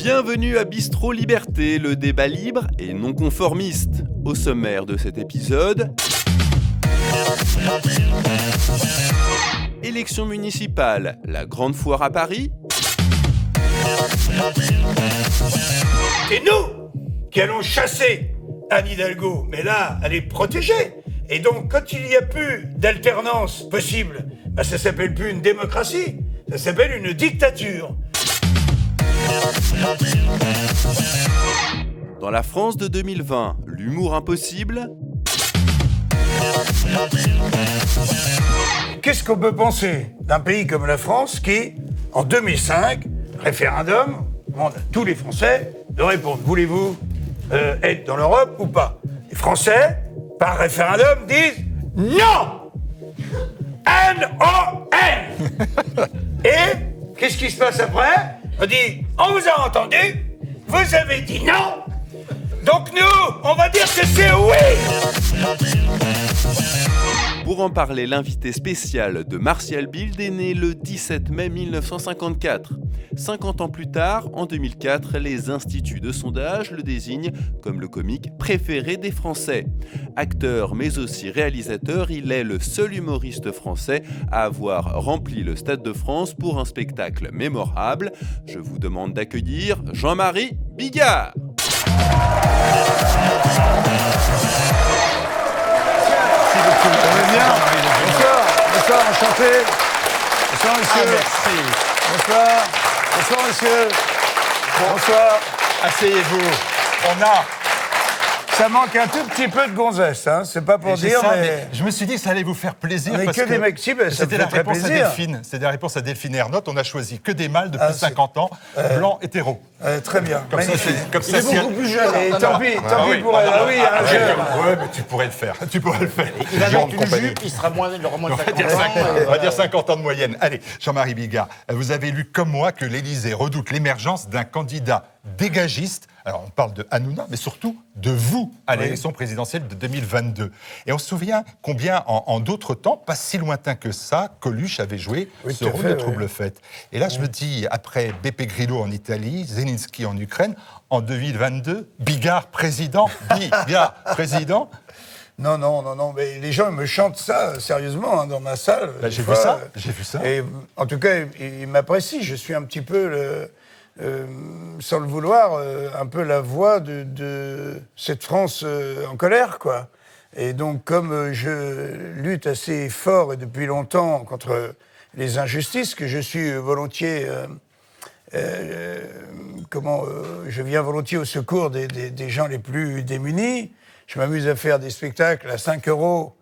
Bienvenue à Bistro Liberté, le débat libre et non conformiste. Au sommaire de cet épisode, élection municipale, la grande foire à Paris. C'est nous qui allons chasser Anne Hidalgo, mais là, elle est protégée. Et donc, quand il n'y a plus d'alternance possible, ça s'appelle plus une démocratie, ça s'appelle une dictature. Dans la France de 2020, l'humour impossible. Qu'est-ce qu'on peut penser d'un pays comme la France qui, en 2005, référendum, demande à tous les Français de répondre. Voulez-vous être dans l'Europe ou pas? Les Français, par référendum, disent non! N-O-N! Et qu'est-ce qui se passe après? On dit, on vous a entendu, vous avez dit non, donc nous, on va dire que c'est oui! Pour en parler, l'invité spécial de Martial Bild est né le 17 mai 1954. 50 ans plus tard, en 2004, les instituts de sondage le désignent comme le comique préféré des Français. Acteur mais aussi réalisateur, il est le seul humoriste français à avoir rempli le Stade de France pour un spectacle mémorable. Je vous demande d'accueillir Jean-Marie Bigard. Bonsoir, enchanté. Bonsoir, monsieur. Merci. Bonsoir, monsieur. Bonsoir. Asseyez-vous. Ça manque un tout petit peu de gonzesse, hein. C'est pas pour dire, mais... Je me suis dit que ça allait vous faire plaisir. On est parce que des mecs, si, ben, ça me c'était fait la très réponse à plaisir. Delphine. C'était la réponse à Delphine Ernotte. On a choisi que des mâles de plus de c'est- 50 ans, blancs, hétéros. Très bien. Comme ça, Magnifique. c'est- comme Il ça, est si beaucoup elle- plus jeune. Et tant pis pour elle. Ah oui, Ouais, mais tu pourrais le faire. Il a Jean donc de une compagnie. jupe, il sera moins, il aura moins de On va 50 dire ans. 50, on va dire 50 ans de moyenne. Allez, Jean-Marie Bigard, vous avez lu comme moi que l'Élysée redoute l'émergence d'un candidat dégagiste. Alors, on parle de Hanouna, mais surtout de vous à l'élection présidentielle de 2022. Et on se souvient combien, en d'autres temps, pas si lointain que ça, Coluche avait joué ce rôle de trouble-fête. Et là, je me dis, après Beppe Grillo en Italie, Zelensky en Ukraine, en 2022, Bigard président, Bigard président. Non, mais les gens me chantent ça, sérieusement, hein, dans ma salle. J'ai Des vu fois, ça. Et en tout cas, ils m'apprécient. Je suis un petit peu, sans le vouloir, un peu la voix de cette France en colère, quoi. Et donc, comme je lutte assez fort et depuis longtemps contre les injustices, que je suis volontiers... je viens volontiers au secours des gens les plus démunis. Je m'amuse à faire des spectacles à 5 €,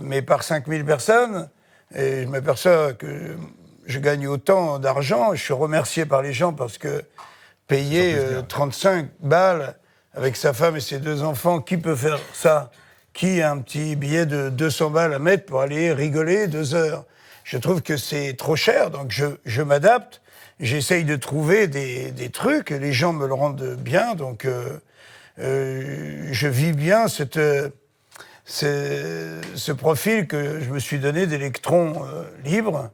mais par 5000 personnes. Et je m'aperçois que je gagne autant d'argent. Je suis remercié par les gens parce que payer 35 balles avec sa femme et ses 2 enfants, qui peut faire ça? Qui a un petit billet de 200 balles à mettre pour aller rigoler 2 heures? Je trouve que c'est trop cher, donc je m'adapte. J'essaye de trouver des trucs, et les gens me le rendent bien, donc je vis bien ce profil que je me suis donné d'électron libre,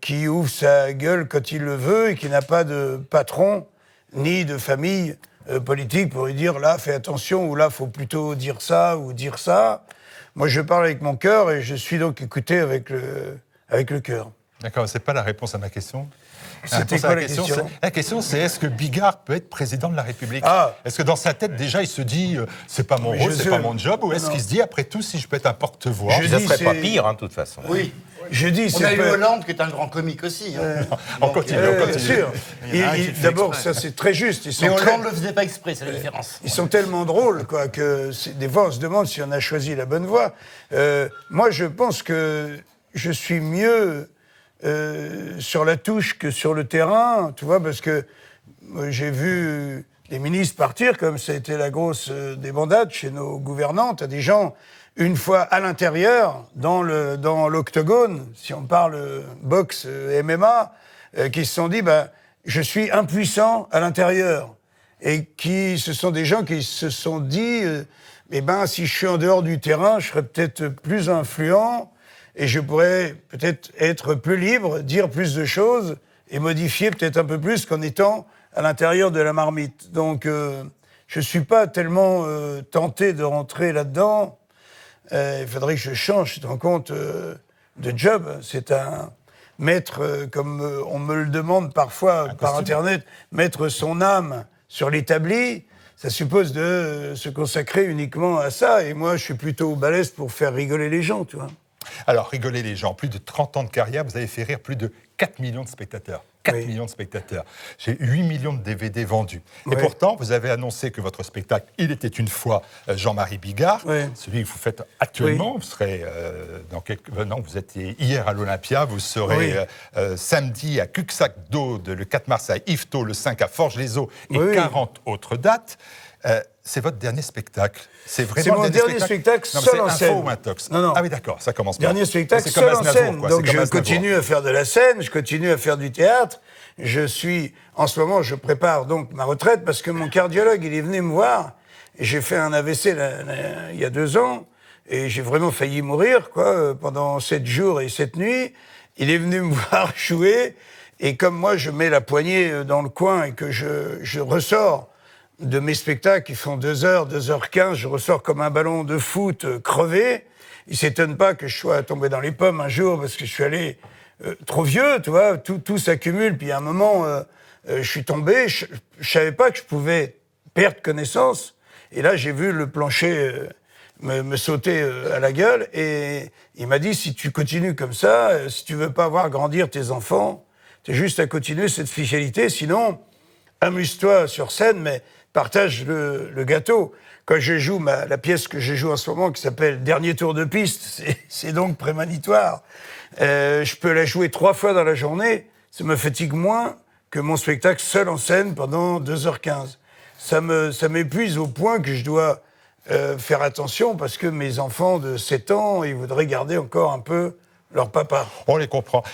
qui ouvre sa gueule quand il le veut et qui n'a pas de patron ni de famille politique pour lui dire là, fais attention, ou là, faut plutôt dire ça ou dire ça. Moi, je parle avec mon cœur et je suis donc écouté avec le cœur. D'accord, c'est pas la réponse à ma question. C'était quoi la question? La question, c'est est-ce que Bigard peut être président de la République? Ah. Est-ce que dans sa tête, déjà, il se dit c'est pas mon Mais rôle, je c'est sais. pas mon job, ou est-ce Non. qu'il se dit après tout, si je peux être un porte-voix? Je Ça dis, serait pas c'est- pire, de toute façon. Oui. Je dis, On c'est a eu pas- Hollande, qui est un grand comique aussi. hein. On continue, on Bien continue. sûr. Il y en a un qui le fait D'abord, exprès. ça c'est très juste. Mais Hollande ne le faisait pas exprès, c'est la différence. Ils sont tellement drôles, quoi, que des fois on se demande si on a choisi la bonne voie. Moi, je pense que je suis mieux sur la touche que sur le terrain, tu vois, parce que j'ai vu des ministres partir, comme ça a été la grosse débandade chez nos gouvernants. T'as des gens, une fois à l'intérieur, dans l'octogone, si on parle boxe, MMA, qui se sont dit, je suis impuissant à l'intérieur. Et ce sont des gens qui se sont dit, si je suis en dehors du terrain, je serais peut-être plus influent et je pourrais peut-être être plus libre, dire plus de choses et modifier peut-être un peu plus qu'en étant à l'intérieur de la marmite. Donc, je ne suis pas tellement tenté de rentrer là-dedans. Il faudrait que je change, tu te rends compte, de job. C'est un mettre, comme on me le demande parfois par Internet, mettre son âme sur l'établi. Ça suppose de se consacrer uniquement à ça. Et moi, je suis plutôt balèze pour faire rigoler les gens, tu vois. Alors, rigoler les gens. Plus de 30 ans de carrière, vous avez fait rire plus de 4 millions de spectateurs. 4 millions de spectateurs. J'ai 8 millions de DVD vendus. Et pourtant, vous avez annoncé que votre spectacle, Il était une fois Jean-Marie Bigard, celui que vous faites actuellement, vous serez dans quelques... non, vous étiez hier à l'Olympia, vous serez samedi à Cuxac-Daude, le 4 mars à Yvetot, le 5 à Forges-les-Eaux et 40 autres dates. C'est votre dernier spectacle. C'est vraiment mon dernier spectacle seul en scène. C'est un faux ou un tox. Non. Ah oui, d'accord, ça commence bien. Dernier spectacle seul en scène. Donc je continue à faire de la scène, je continue à faire du théâtre. En ce moment, je prépare donc ma retraite parce que mon cardiologue, il est venu me voir. Et j'ai fait un AVC il y a 2 ans. Et j'ai vraiment failli mourir, quoi, pendant 7 jours et 7 nuits. Il est venu me voir jouer. Et comme moi, je mets la poignée dans le coin et que je ressors de mes spectacles qui font 2h, 2h15, je ressors comme un ballon de foot crevé. Il s'étonne pas que je sois tombé dans les pommes un jour parce que je suis allé trop vieux, tu vois, tout s'accumule. Puis à un moment, je suis tombé, je savais pas que je pouvais perdre connaissance. Et là, j'ai vu le plancher me sauter à la gueule. Et il m'a dit, si tu continues comme ça, si tu veux pas voir grandir tes enfants, t'es juste à continuer cette spécialité. Sinon, amuse-toi sur scène, mais partage le gâteau. Quand je joue la pièce que je joue en ce moment, qui s'appelle Dernier tour de piste, c'est donc prémonitoire. Je peux la jouer 3 fois dans la journée, ça me fatigue moins que mon spectacle seul en scène pendant 2h15. Ça m'épuise au point que je dois faire attention parce que mes enfants de 7 ans, ils voudraient garder encore un peu leur papa. On les comprend.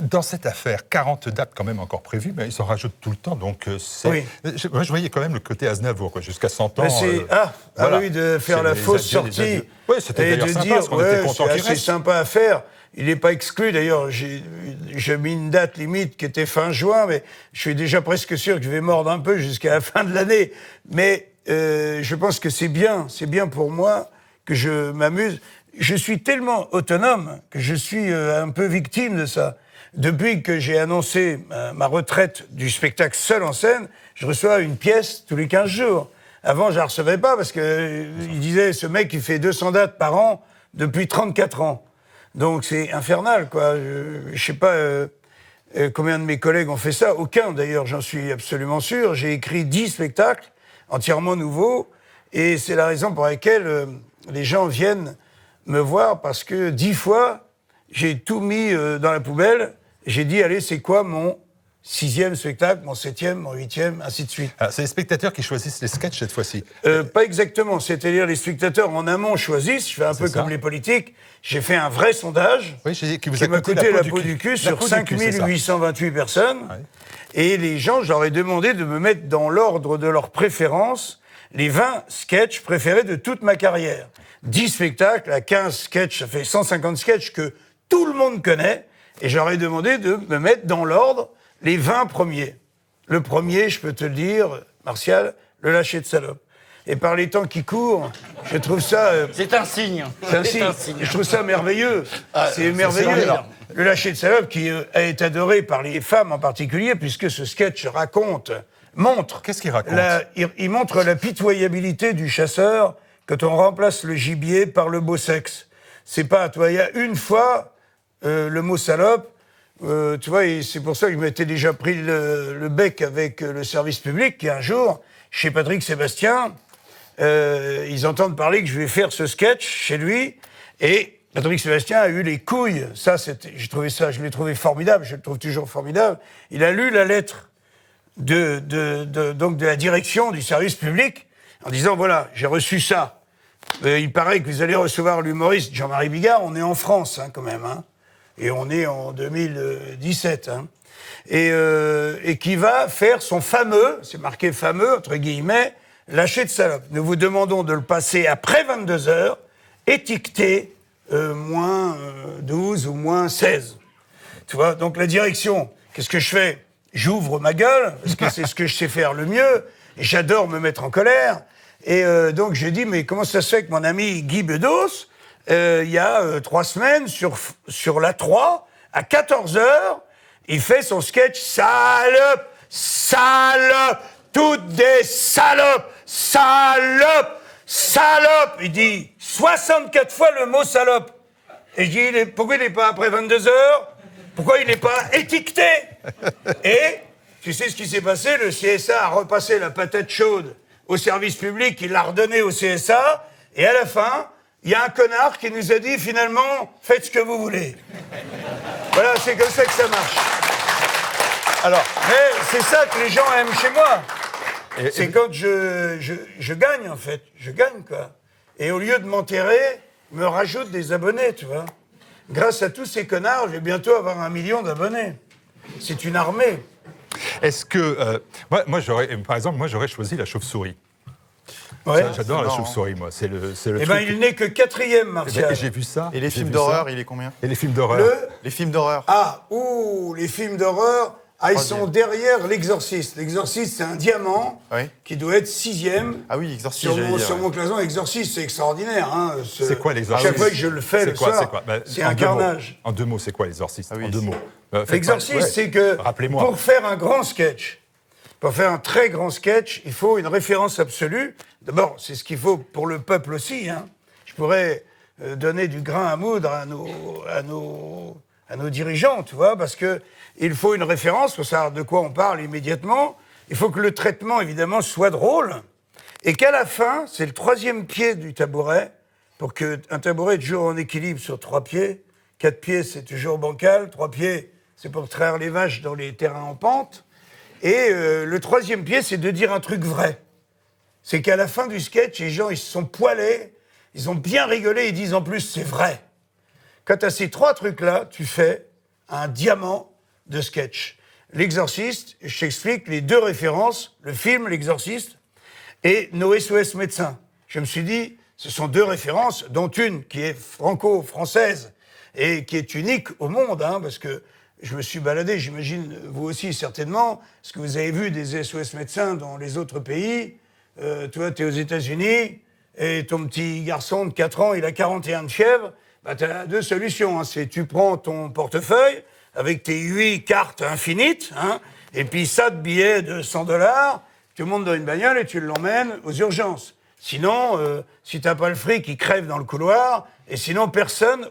Dans cette affaire, 40 dates quand même encore prévues, mais ils s'en rajoutent tout le temps, donc moi, je voyais quand même le côté Aznavour, quoi, jusqu'à 100 ans. Oui, de faire la fausse sortie. Oui, c'était d'ailleurs sympa, parce qu'on était content qu'il reste. C'est sympa à faire. Il n'est pas exclu, d'ailleurs, j'ai mis une date limite qui était fin juin, mais je suis déjà presque sûr que je vais mordre un peu jusqu'à la fin de l'année. Mais je pense que c'est bien pour moi que je m'amuse. Je suis tellement autonome que je suis un peu victime de ça. Depuis que j'ai annoncé ma retraite du spectacle seul en scène, je reçois une pièce tous les 15 jours. Avant, je la recevais pas parce que il disait, ce mec, il fait 200 dates par an depuis 34 ans. Donc c'est infernal, quoi. Je sais pas combien de mes collègues ont fait ça. Aucun, d'ailleurs, j'en suis absolument sûr. J'ai écrit 10 spectacles entièrement nouveaux et c'est la raison pour laquelle les gens viennent me voir parce que 10 fois, j'ai tout mis dans la poubelle. J'ai dit, allez, c'est quoi mon 6e spectacle, mon 7e, mon 8e, ainsi de suite. Alors, c'est les spectateurs qui choisissent les sketchs cette fois-ci. Pas exactement. C'est-à-dire, les spectateurs en amont choisissent. Je fais un peu comme les politiques. J'ai fait un vrai sondage qui m'a coûté la peau du cul sur 5828 personnes. Ouais. Et les gens, je leur ai demandé de me mettre dans l'ordre de leur préférence les 20 sketchs préférés de toute ma carrière. 10 spectacles à 15 sketchs, ça fait 150 sketchs que tout le monde connaît. Et j'aurais demandé de me mettre dans l'ordre les 20 premiers. Le premier, je peux te le dire, Martial, le lâcher de salope. Et par les temps qui courent, je trouve ça... c'est un signe. C'est un signe. Je trouve ça merveilleux. C'est merveilleux. Le lâcher de salope qui est adoré par les femmes en particulier, puisque ce sketch montre... Qu'est-ce qu'il raconte ? Il montre la pitoyabilité du chasseur quand on remplace le gibier par le beau sexe. C'est pas... Tu vois, il y a une fois... le mot salope, tu vois, et c'est pour ça que je m'étais déjà pris le bec avec le service public, qui un jour, chez Patrick Sébastien, ils entendent parler que je vais faire ce sketch chez lui, et Patrick Sébastien a eu les couilles, je l'ai trouvé formidable, je le trouve toujours formidable, il a lu la lettre donc de la direction du service public, en disant, voilà, j'ai reçu ça, il paraît que vous allez recevoir l'humoriste Jean-Marie Bigard, on est en France, quand même, et on est en 2017, et qui va faire son fameux, c'est marqué fameux, entre guillemets, lâcher de salope. Nous vous demandons de le passer après 22 heures, étiqueté moins 12 ou moins 16. Tu vois, donc la direction, qu'est-ce que je fais ? j'ouvre ma gueule, parce que c'est ce que je sais faire le mieux, et j'adore me mettre en colère. Et donc j'ai dit, mais comment ça se fait que mon ami Guy Bedos, il y a 3 semaines, sur la 3, à 14h, il fait son sketch « Salope, salope, toutes des salopes, salope, salope !» Il dit 64 fois le mot « salope ». Et je dis, pourquoi il n'est pas après 22h? Pourquoi il n'est pas étiqueté? Et tu sais ce qui s'est passé? Le CSA a repassé la patate chaude au service public, il l'a redonné au CSA, et à la fin, il y a un connard qui nous a dit, finalement, faites ce que vous voulez. Voilà, c'est comme ça que ça marche. Alors, Mais c'est ça que les gens aiment chez moi. C'est quand je gagne, en fait. Je gagne, quoi. Et au lieu de m'enterrer, me rajoute des abonnés, tu vois. Grâce à tous ces connards, je vais bientôt avoir 1 million d'abonnés. C'est une armée. est-ce que... moi, par exemple, j'aurais choisi la chauve-souris. Ouais. J'adore la chauve-souris, moi. C'est le Eh truc... ben, il n'est que 4e, Eh Martial. ben, j'ai vu ça. Et les j'ai films vu d'horreur, ça. il est combien? Et les films d'horreur. Les films d'horreur. Les films d'horreur. Ah, ils sont derrière l'Exorciste. L'Exorciste, c'est un diamant Oui. qui doit être 6e. Ah oui, Exorciste, Sur j'allais dire, sur ouais. mon classement, Exorciste, c'est extraordinaire. Hein, C'est quoi l'Exorciste? Chaque fois que je le fais le soir, C'est quoi c'est en un 2 mots. carnage. En 2 mots, c'est quoi l'Exorciste? Ah oui, en 2 mots. L'Exorciste, c'est que Rappelez-moi. pour faire un grand sketch, pour faire un très grand sketch, il faut une référence absolue. D'abord, c'est ce qu'il faut pour le peuple aussi. Hein. Je pourrais donner du grain à moudre à nos dirigeants, tu vois, parce que il faut une référence pour savoir de quoi on parle immédiatement. Il faut que le traitement, évidemment, soit drôle. Et qu'à la fin, c'est le 3e pied du tabouret, pour qu'un tabouret est toujours en équilibre sur 3 pieds. 4 pieds, c'est toujours bancal. 3 pieds, c'est pour traire les vaches dans les terrains en pente. Et le 3e pied, c'est de dire un truc vrai. C'est qu'à la fin du sketch, les gens, ils se sont poilés, ils ont bien rigolé, ils disent en plus, c'est vrai. Quand tu as ces 3 trucs-là, tu fais un diamant de sketch. L'Exorciste, je t'explique les 2 références, le film L'Exorciste et nos SOS médecins. Je me suis dit, ce sont 2 références, dont une qui est franco-française et qui est unique au monde, hein, parce que je me suis baladé, j'imagine vous aussi certainement, parce que vous avez vu des SOS médecins dans les autres pays. Toi, tu es aux États-Unis et ton petit garçon de 4 ans, il a 41 de fièvre. Bah, tu as 2 solutions. Hein. C'est tu prends ton portefeuille avec tes 8 cartes infinites, hein, et puis ça de billets de $100, tu montes dans une bagnole et tu l'emmènes aux urgences. Sinon, si t'as pas le fric, il crève dans le couloir, et sinon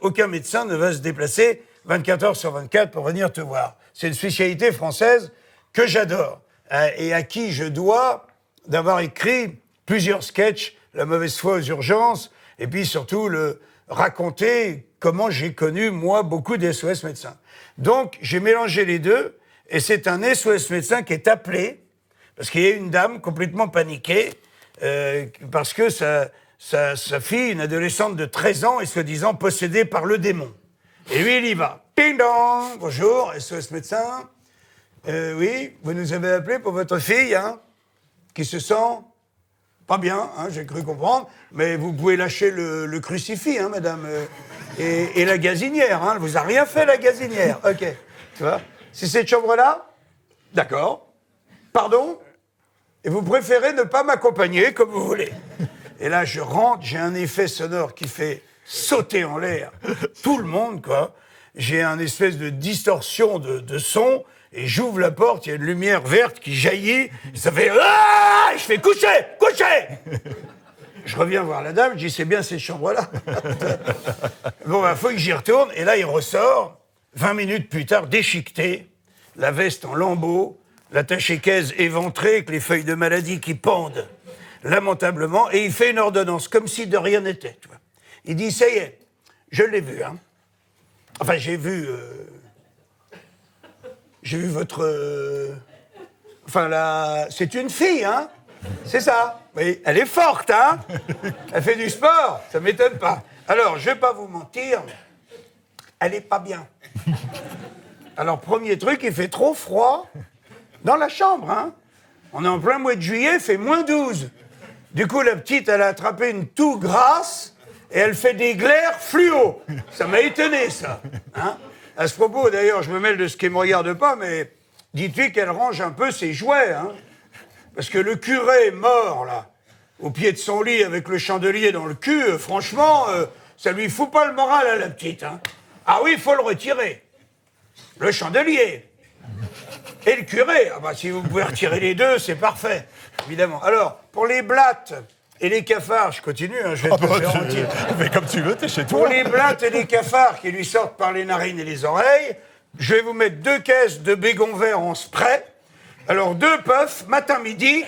aucun médecin ne va se déplacer 24 heures sur 24 pour venir te voir. C'est une spécialité française que j'adore, et à qui je dois d'avoir écrit plusieurs sketchs, La mauvaise foi aux urgences, et puis surtout raconter comment j'ai connu, moi, beaucoup de SOS médecins. Donc, j'ai mélangé les 2, et c'est un SOS médecin qui est appelé, parce qu'il y a une dame complètement paniquée, parce que sa fille, une adolescente de 13 ans, est soi-disant possédée par le démon. Et lui, il y va. Ding dong, bonjour, SOS médecin. Oui, vous nous avez appelé pour votre fille, hein, qui se sent pas bien, hein, j'ai cru comprendre, mais vous pouvez lâcher le crucifix, hein, madame, et la gazinière, hein, elle vous a rien fait, la gazinière. Ok, tu vois. C'est cette chambre-là? D'accord. Pardon? Et vous préférez ne pas m'accompagner, comme vous voulez. Et là, je rentre, j'ai un effet sonore qui fait sauter en l'air tout le monde, quoi. J'ai un espèce de distorsion de son, et j'ouvre la porte, il y a une lumière verte qui jaillit, et ça fait « Ah !» Je fais « Couchez! Couchez !» Je reviens voir la dame, je dis « C'est bien cette chambre-là. » Bon, il faut que j'y retourne, et là, il ressort, 20 minutes plus tard, déchiqueté, la veste en lambeaux, l'attaché-caisse éventré, avec les feuilles de maladie qui pendent lamentablement, et il fait une ordonnance, comme si de rien n'était. Tu vois. Il dit, ça y est, je l'ai vu. Hein. Enfin, j'ai vu votre... Enfin, là, c'est une fille, hein. C'est ça. Oui, elle est forte, hein. Elle fait du sport, ça m'étonne pas. Alors, je vais pas vous mentir, elle est pas bien. Alors, premier truc, il fait trop froid dans la chambre, hein. On est en plein mois de juillet, il fait -12. Du coup, la petite, elle a attrapé une toux grasse et elle fait des glaires fluo. Ça m'a étonné, ça. Hein. À ce propos, d'ailleurs, je me mêle de ce qui ne me regarde pas, mais dites-lui qu'elle range un peu ses jouets, hein. Parce que le curé mort, là, au pied de son lit avec le chandelier dans le cul, franchement, ça lui fout pas le moral à la petite, hein. Ah oui, il faut le retirer. Le chandelier. Et le curé. Ah bah, si vous pouvez retirer les deux, c'est parfait, évidemment. Alors, pour les blattes et les cafards, je continue, hein, je vais te le faire entier. Mais comme tu veux, t'es chez toi. Pour les blattes et les cafards qui lui sortent par les narines et les oreilles, je vais vous mettre 2 caisses de bégon vert en spray. Alors, 2 puffs, matin, midi,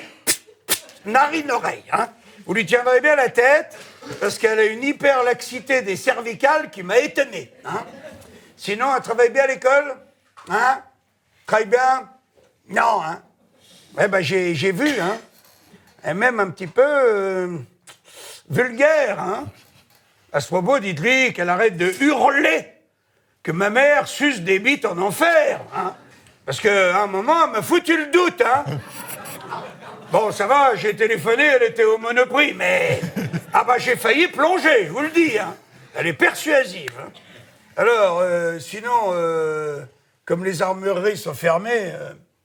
narine-oreille. Hein. Vous lui tiendrez bien la tête, parce qu'elle a une hyperlaxité des cervicales qui m'a étonné. Hein. Sinon, elle travaille bien à l'école? Hein? Travaille bien? Non, hein? Eh ben, j'ai vu, hein? Elle est même un petit peu vulgaire, hein? À ce propos, dites-lui qu'elle arrête de hurler que ma mère suce des bites en enfer, hein? Parce qu'à un moment, elle m'a foutu le doute, hein? Bon, ça va, j'ai téléphoné, elle était au Monoprix, mais... Ah bah, j'ai failli plonger, je vous le dis, hein? Elle est persuasive, hein? Alors, sinon, comme les armureries sont fermées,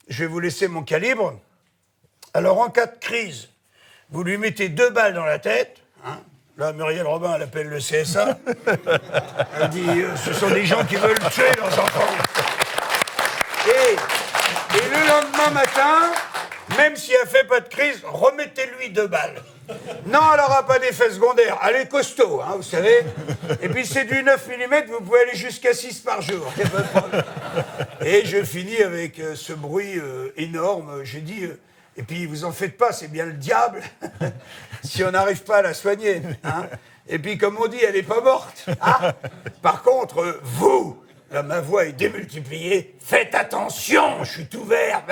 je vais vous laisser mon calibre. Alors, en cas de crise, vous lui mettez 2 balles dans la tête. Hein. Là, Muriel Robin, elle appelle le CSA. Elle dit, ce sont des gens qui veulent tuer leurs enfants. Et le lendemain matin, même si elle fait pas de crise, remettez-lui 2 balles. Non, elle n'aura pas d'effet secondaire. Elle est costaud, hein, vous savez. Et puis c'est du 9 mm, vous pouvez aller jusqu'à 6 par jour. Et je finis avec ce bruit énorme. J'ai dit, et puis vous en faites pas, c'est bien le diable, si on n'arrive pas à la soigner. Hein. Et puis comme on dit, elle n'est pas morte. Hein. Par contre, vous, là, ma voix est démultipliée, faites attention, je suis tout vert.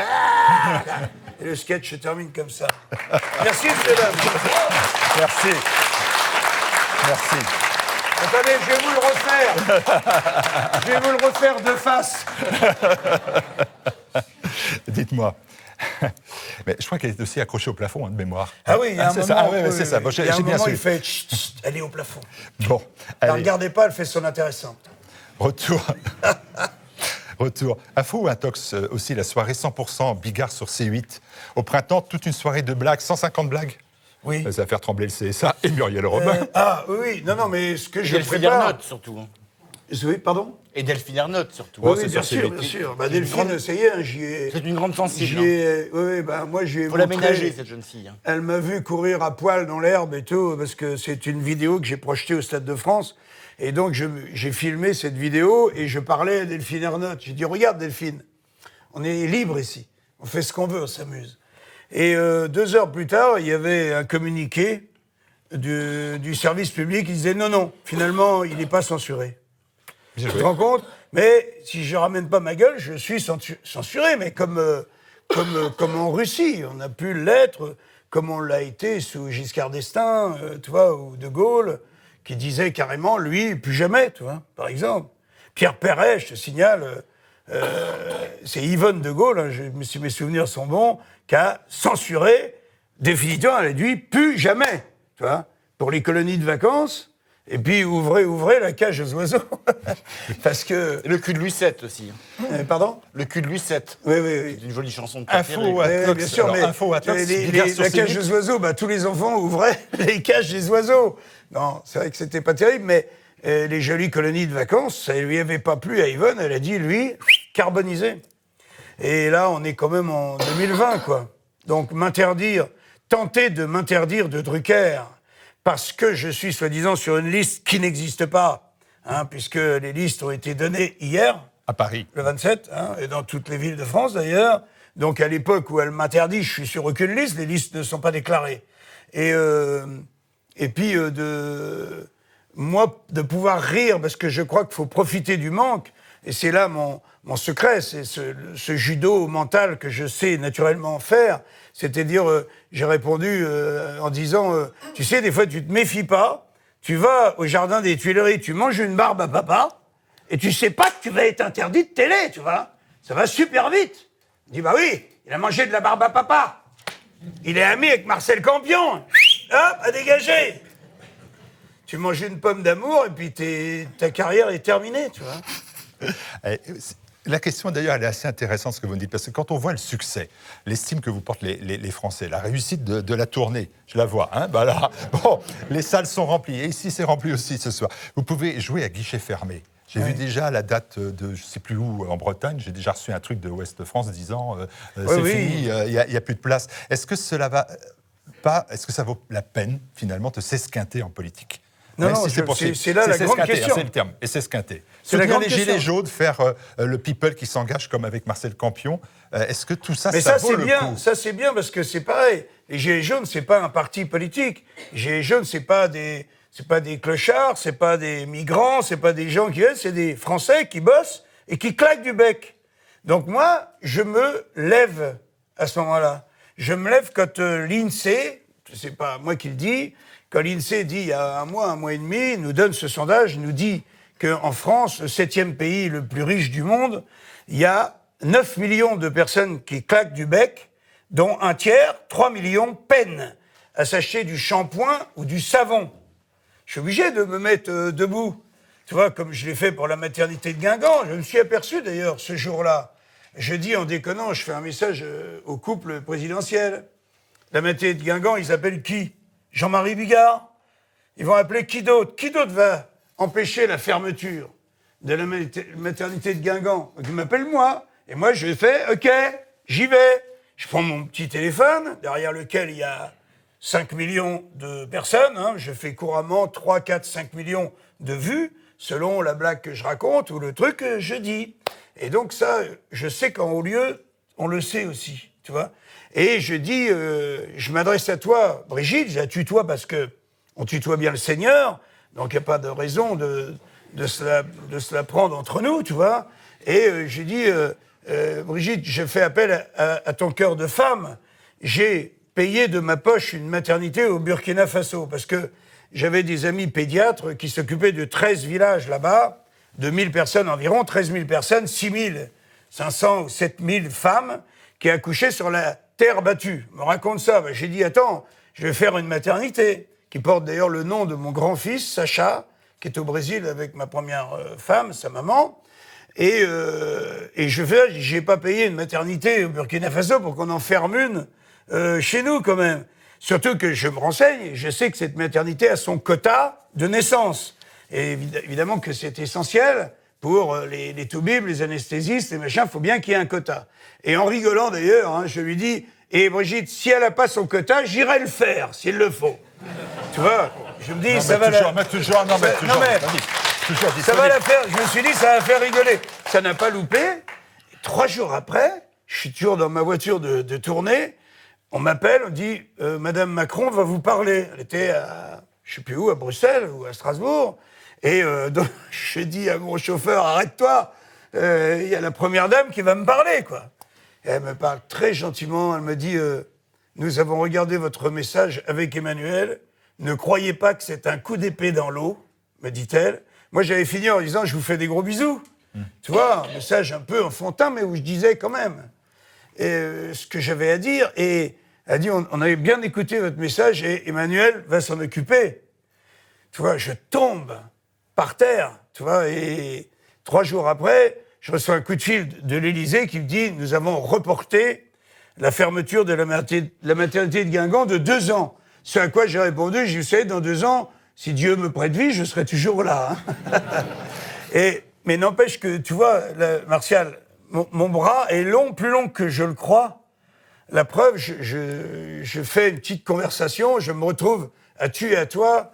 Et le sketch se termine comme ça. Merci, monsieur, dames. Merci. Merci. Attendez, je vais vous le refaire. Je vais vous le refaire de face. Dites-moi. Mais je crois qu'elle est aussi accrochée au plafond, hein, de mémoire. Ah oui, il y a un c'est moment... ça. Ah, ouais, oui, c'est ça. Bon, il y a un j'ai bien moment, su. il fait... Chut, chut, elle est au plafond. Bon, Ne la allez, regardez pas, elle fait son intéressant. retour. Retour. Info ou intox, aussi la soirée 100% Bigard sur C8. Au printemps, toute une soirée de blagues, 150 blagues. Oui. Ça va faire trembler le CSA et Muriel Robin. Ah oui, non, mais ce que Et je Delphine prépare... Ernotte, surtout. Oui, pardon? Et Delphine Ernotte, surtout. Oh, Oui, c'est bien sur sûr, C8. bien sûr. Bah, Delphine, ça y est, hein, j'y ai... C'est une grande sensible. Oui, bah, moi, j'ai Il faut l'aménager, cette jeune fille. Hein. Elle m'a vu courir à poil dans l'herbe et tout, parce que c'est une vidéo que j'ai projetée au Stade de France. Et donc, j'ai filmé cette vidéo et je parlais à Delphine Ernotte. J'ai dit, regarde, Delphine, on est libre ici. On fait ce qu'on veut, on s'amuse. Et 2 heures plus tard, il y avait un communiqué du service public qui disait, non, finalement, il n'est pas censuré. Bien Tu joué. te rends compte? Mais si je ramène pas ma gueule, je suis censuré. Mais comme en Russie, on a pu l'être, comme on l'a été sous Giscard d'Estaing, tu vois, ou De Gaulle, qui disait carrément, lui, plus jamais, tu vois, par exemple. Pierre Perret, je te signale, c'est Yvonne De Gaulle, hein, si mes souvenirs sont bons, qui a censuré définitivement, elle a dit, plus jamais, tu vois, pour les colonies de vacances. Et puis, ouvrez la cage aux oiseaux. Parce que... Et le cul de Louis VII aussi. Pardon? Le cul de Louis VII. Oui. C'est une jolie chanson de Info Pierre. ou Oui, intox. bien sûr, Alors, mais info ou intox, Bigard sur la cage C8. aux oiseaux, bah, tous les enfants ouvraient les cages des oiseaux. Non, c'est vrai que c'était pas terrible, mais les jolies colonies de vacances, ça lui avait pas plu à Yvonne. Elle a dit, lui, carbonisé. Et là, on est quand même en 2020, quoi. Donc, tenter de m'interdire de Drucker, parce que je suis soi-disant sur une liste qui n'existe pas, hein, puisque les listes ont été données hier, À Paris. le 27, hein, et dans toutes les villes de France d'ailleurs. Donc à l'époque où elle m'interdit, je suis sur aucune liste, les listes ne sont pas déclarées. Et puis de pouvoir rire, parce que je crois qu'il faut profiter du manque, et c'est là mon secret, c'est ce judo mental que je sais naturellement faire. C'est-à-dire, j'ai répondu en disant, tu sais, des fois, tu te méfies pas, tu vas au jardin des Tuileries, tu manges une barbe à papa, et tu sais pas que tu vas être interdit de télé, tu vois. Ça va super vite. Il dit, bah oui, il a mangé de la barbe à papa. Il est ami avec Marcel Campion. Hop, à dégager. Tu manges une pomme d'amour, et puis ta carrière est terminée, tu vois. La question, d'ailleurs, elle est assez intéressante, ce que vous me dites, parce que quand on voit le succès, l'estime que vous portent les Français, la réussite de la tournée, je la vois, hein, bah là, bon, les salles sont remplies, et ici, c'est rempli aussi ce soir. Vous pouvez jouer à guichet fermé. J'ai vu déjà la date de, je ne sais plus où, en Bretagne, j'ai déjà reçu un truc de Ouest France disant c'est fini, il n'y a plus de place. Est-ce que cela va pas, est-ce que ça vaut la peine, finalement, de s'esquinter en politique? Non, non, c'est là la grande question. C'est le terme, et s'esquinter. C'est la grande les question. gilets jaunes, faire le people qui s'engage comme avec Marcel Campion, est-ce que tout ça, Mais ça ça, vaut c'est le bien. coup? Ça, c'est bien parce que c'est pareil. Les Gilets jaunes, c'est pas un parti politique. Les Gilets jaunes, c'est pas des clochards, c'est pas des migrants, c'est pas des gens qui... C'est des Français qui bossent et qui claquent du bec. Donc moi, je me lève à ce moment-là. Je me lève quand l'INSEE, c'est pas moi qui le dis, quand l'INSEE dit il y a un mois et demi, nous donne ce sondage, nous dit qu'en France, le 7e pays le plus riche du monde, il y a 9 millions de personnes qui claquent du bec, dont un tiers, 3 millions, peinent à s'acheter du shampoing ou du savon. Je suis obligé de me mettre debout. Tu vois, comme je l'ai fait pour la maternité de Guingamp. Je me suis aperçu d'ailleurs ce jour-là. Je dis en déconnant, je fais un message au couple présidentiel. La maternité de Guingamp, ils appellent qui? Jean-Marie Bigard. Ils vont appeler qui d'autre? Qui d'autre va empêcher la fermeture de la maternité de Guingamp? Donc ils m'appellent moi. Et moi, je fais, OK, j'y vais. Je prends mon petit téléphone, derrière lequel il y a 5 millions de personnes. Hein. Je fais couramment 3, 4, 5 millions de vues, selon la blague que je raconte ou le truc que je dis. Et donc ça, je sais qu'en haut lieu, on le sait aussi, tu vois. Et je dis, je m'adresse à toi, Brigitte, je la tutoie parce que on tutoie bien le Seigneur, donc il n'y a pas de raison de se la prendre entre nous, tu vois. Et je dis, Brigitte, je fais appel à ton cœur de femme. J'ai payé de ma poche une maternité au Burkina Faso, parce que j'avais des amis pédiatres qui s'occupaient de 13 villages là-bas, de 1000 personnes environ, 13 000 personnes, 6 500 ou 7 000 femmes qui accouchaient sur la terre battue. On me raconte ça. Ben, j'ai dit, attends, je vais faire une maternité, qui porte d'ailleurs le nom de mon grand-fils, Sacha, qui est au Brésil avec ma première femme, sa maman. Et j'ai pas payé une maternité au Burkina Faso pour qu'on en ferme une chez nous, quand même. Surtout que je me renseigne et je sais que cette maternité a son quota de naissance. Et évidemment que c'est essentiel pour les toubibs, les anesthésistes, les machins, il faut bien qu'il y ait un quota. Et en rigolant d'ailleurs, hein, je lui dis, et Brigitte, si elle n'a pas son quota, j'irai le faire, s'il le faut. Tu vois, je me dis, ça va toujours, ça va la faire, je me suis dit, ça va faire rigoler. Ça n'a pas loupé. 3 jours après, je suis toujours dans ma voiture de tournée, on m'appelle, on dit, Madame Macron va vous parler. Elle était à, je sais plus où, à Bruxelles ou à Strasbourg. Et donc, je dis à mon chauffeur, arrête-toi, il y a la première dame qui va me parler, quoi. Et elle me parle très gentiment, elle me dit, nous avons regardé votre message avec Emmanuel, ne croyez pas que c'est un coup d'épée dans l'eau, me dit-elle. Moi, j'avais fini en disant, je vous fais des gros bisous. Tu vois, un message un peu enfantin, mais où je disais quand même ce que j'avais à dire. Et elle a dit, on avait bien écouté votre message et Emmanuel va s'en occuper. Tu vois, je tombe par terre, tu vois, et 3 jours après, je reçois un coup de fil de l'Élysée qui me dit, nous avons reporté la fermeture de la maternité de Guingamp de 2 ans. Ce à quoi j'ai répondu, j'ai dit, vous savez, dans 2 ans, si Dieu me prête vie, je serai toujours là. Hein. Mais n'empêche que, tu vois, Martial, mon bras est long, plus long que je le crois. La preuve, je fais une petite conversation, je me retrouve à tu et à toi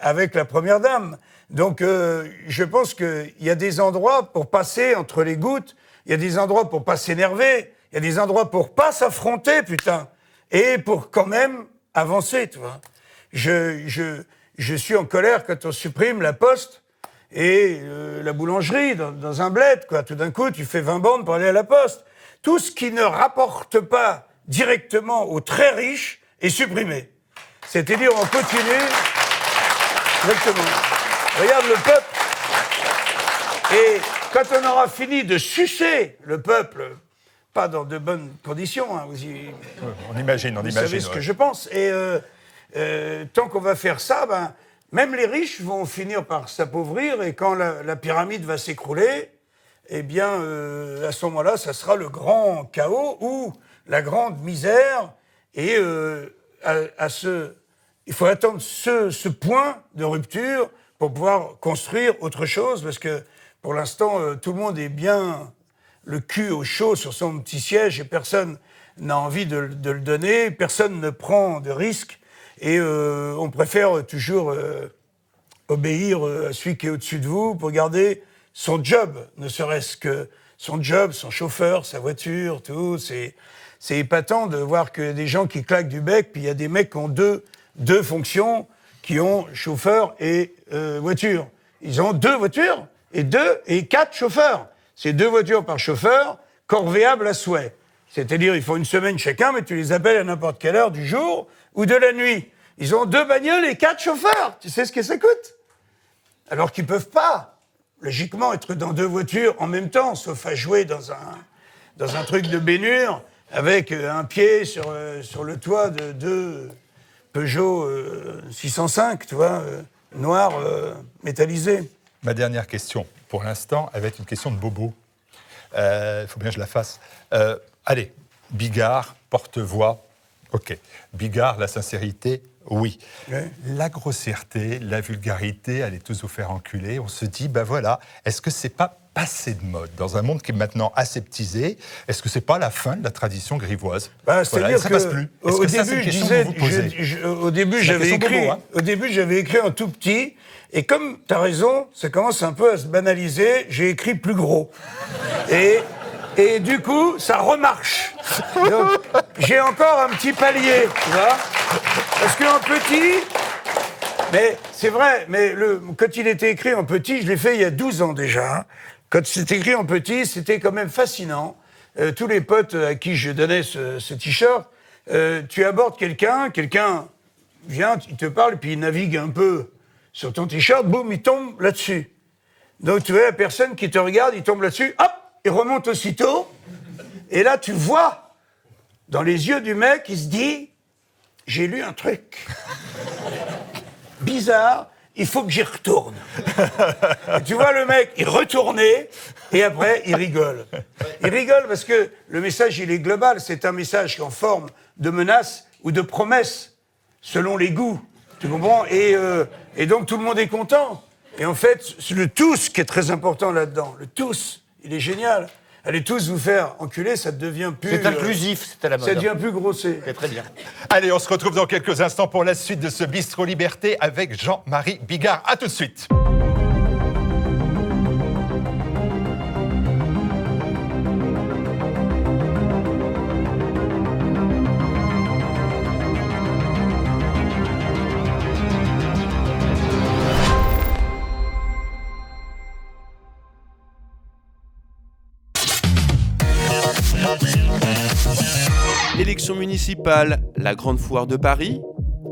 avec la première dame. Donc, je pense qu'il y a des endroits pour passer entre les gouttes, il y a des endroits pour pas s'énerver, il y a des endroits pour pas s'affronter, putain, et pour quand même avancer, tu vois. Je suis en colère quand on supprime la poste et la boulangerie dans un bled, quoi. Tout d'un coup, tu fais 20 bornes pour aller à la poste. Tout ce qui ne rapporte pas directement aux très riches est supprimé. C'est-à-dire, on continue. Exactement. Regarde le peuple. Et quand on aura fini de sucer le peuple, pas dans de bonnes conditions, hein, on imagine. Vous savez ce que je pense. Et tant qu'on va faire ça, même les riches vont finir par s'appauvrir. Et quand la pyramide va s'écrouler, eh bien, à ce moment-là, ça sera le grand chaos ou la grande misère. Et il faut attendre ce point de rupture pour pouvoir construire autre chose, parce que pour l'instant, tout le monde est bien le cul au chaud sur son petit siège et personne n'a envie de le donner, personne ne prend de risques et on préfère toujours obéir à celui qui est au-dessus de vous pour garder son job, ne serait-ce que son job, son chauffeur, sa voiture, tout. C'est épatant de voir que des gens qui claquent du bec, puis il y a des mecs qui ont deux fonctions, qui ont chauffeur et voiture. Ils ont 2 voitures et 4 chauffeurs. C'est 2 voitures par chauffeur, corvéables à souhait. C'est-à-dire, ils font une semaine chacun, mais tu les appelles à n'importe quelle heure du jour ou de la nuit. Ils ont 2 bagnoles et 4 chauffeurs. Tu sais ce que ça coûte? Alors qu'ils peuvent pas, logiquement, être dans 2 voitures en même temps, sauf à jouer dans un truc de bénure, avec un pied sur le toit de 2 Peugeot 605, tu vois, noir, métallisé. Ma dernière question, pour l'instant, elle va être une question de bobo. Il faut bien que je la fasse. Allez, Bigard, porte-voix, ok. Bigard, la sincérité, oui. Ouais. La grossièreté, la vulgarité, allez tous vous faire enculer. On se dit, ben voilà, est-ce que c'est pas passé de mode dans un monde qui est maintenant aseptisé? Est-ce que c'est pas la fin de la tradition grivoise? C'est-à-dire ça que passe plus. Est-ce que ça, c'est une question que vous vous posez? Au début, j'avais écrit en tout petit, et comme tu as raison, ça commence un peu à se banaliser, j'ai écrit plus gros. Et du coup, ça remarche. Donc, j'ai encore un petit palier, tu vois. Parce qu'en petit... Mais c'est vrai, mais quand il était écrit en petit, je l'ai fait il y a 12 ans déjà. Hein. Quand c'était écrit en petit, c'était quand même fascinant. Tous les potes à qui je donnais ce t-shirt, tu abordes quelqu'un vient, il te parle, puis il navigue un peu sur ton t-shirt, boum, il tombe là-dessus. Donc tu vois la personne qui te regarde, il tombe là-dessus, hop, il remonte aussitôt. Et là, tu vois, dans les yeux du mec, il se dit, j'ai lu un truc bizarre, il faut que j'y retourne. Et tu vois le mec, il retournait, et après, il rigole. Il rigole parce que le message, il est global. C'est un message en forme de menace ou de promesse, selon les goûts. Tu comprends ? Et donc, tout le monde est content. Et en fait, le tous qui est très important là-dedans, le tous, il est génial. Allez tous vous faire enculer, ça devient plus... C'est inclusif, c'était la mode. Ça devient plus grossier. C'est très bien. Allez, on se retrouve dans quelques instants pour la suite de ce Bistro Liberté avec Jean-Marie Bigard. À tout de suite. Élections municipales, la Grande Foire de Paris.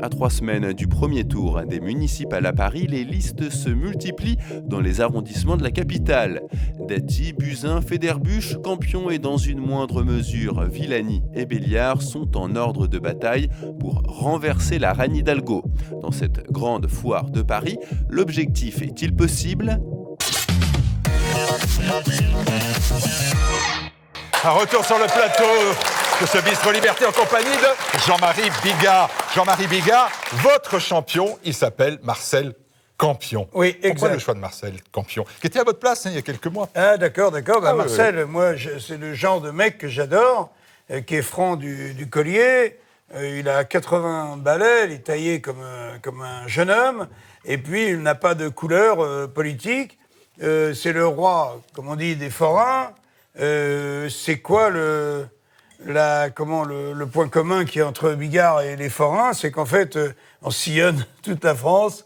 À 3 semaines du premier tour des municipales à Paris, les listes se multiplient dans les arrondissements de la capitale. Dati, Buzyn, Fédérbûche, Campion et dans une moindre mesure Villani et Béliard sont en ordre de bataille pour renverser la reine Hidalgo. Dans cette grande foire de Paris, l'objectif est-il possible ? Un retour sur le plateau de ce Bistro Liberté en compagnie de Jean-Marie Bigard. Jean-Marie Bigard, votre champion, il s'appelle Marcel Campion. Oui, exact. Pourquoi le choix de Marcel Campion, qui était à votre place il y a quelques mois? Ah, d'accord. Marcel, oui. moi, c'est le genre de mec que j'adore, qui est franc du collier. Il a 80 balais, il est taillé comme un jeune homme, et puis il n'a pas de couleur politique. C'est le roi, comme on dit, des forains. C'est quoi le point commun qui est entre Bigard et les forains? C'est qu'en fait, on sillonne toute la France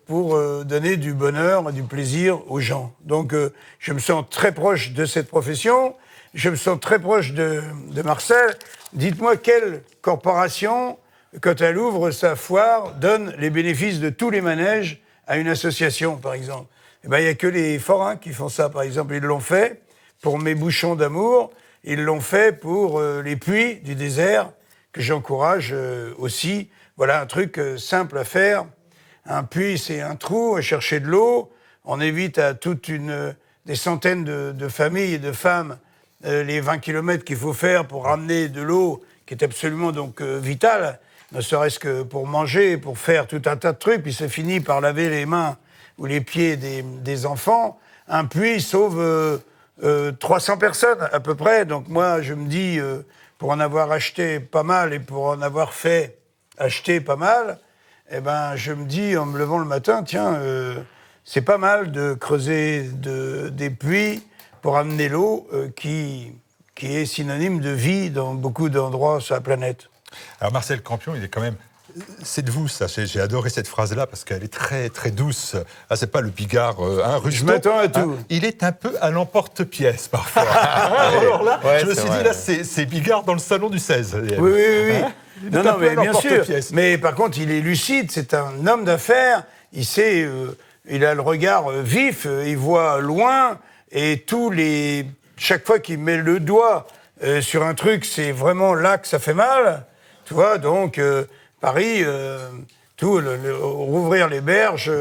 pour donner du bonheur et du plaisir aux gens. Donc, je me sens très proche de cette profession. Je me sens très proche de Marcel. Dites-moi quelle corporation, quand elle ouvre sa foire, donne les bénéfices de tous les manèges à une association, par exemple. Eh ben, il n'y a que les forains qui font ça, par exemple. Ils l'ont fait pour mes bouchons d'amour. Ils l'ont fait pour les puits du désert, que j'encourage aussi. Voilà un truc simple à faire. Un puits, c'est un trou à chercher de l'eau. On évite à toute une des centaines de familles et de femmes les 20 kilomètres qu'il faut faire pour ramener de l'eau, qui est absolument donc vitale, ne serait-ce que pour manger, pour faire tout un tas de trucs, puis c'est fini par laver les mains ou les pieds des enfants. Un puits sauve 300 personnes à peu près. Donc moi, je me dis, pour en avoir acheté pas mal et pour en avoir fait acheter pas mal, eh ben, je me dis, en me levant le matin, tiens, c'est pas mal de creuser des puits pour amener l'eau qui est synonyme de vie dans beaucoup d'endroits sur la planète. Alors Marcel Campion, il est quand même... C'est de vous, ça. J'ai adoré cette phrase-là parce qu'elle est très, très douce. Ah, c'est pas le Bigard Ruston. Je m'attends à tout. Il est un peu à l'emporte-pièce, parfois. Alors là, Ouais, je me c'est suis vrai. dit, là, c'est Bigard dans le salon du 16. Oui. Il est un Non, peu mais à bien sûr. l'emporte-pièce. Mais par contre, il est lucide, c'est un homme d'affaires. Il sait, il a le regard vif, il voit loin, et chaque fois qu'il met le doigt sur un truc, c'est vraiment là que ça fait mal. Tu vois, donc Paris, rouvrir les berges,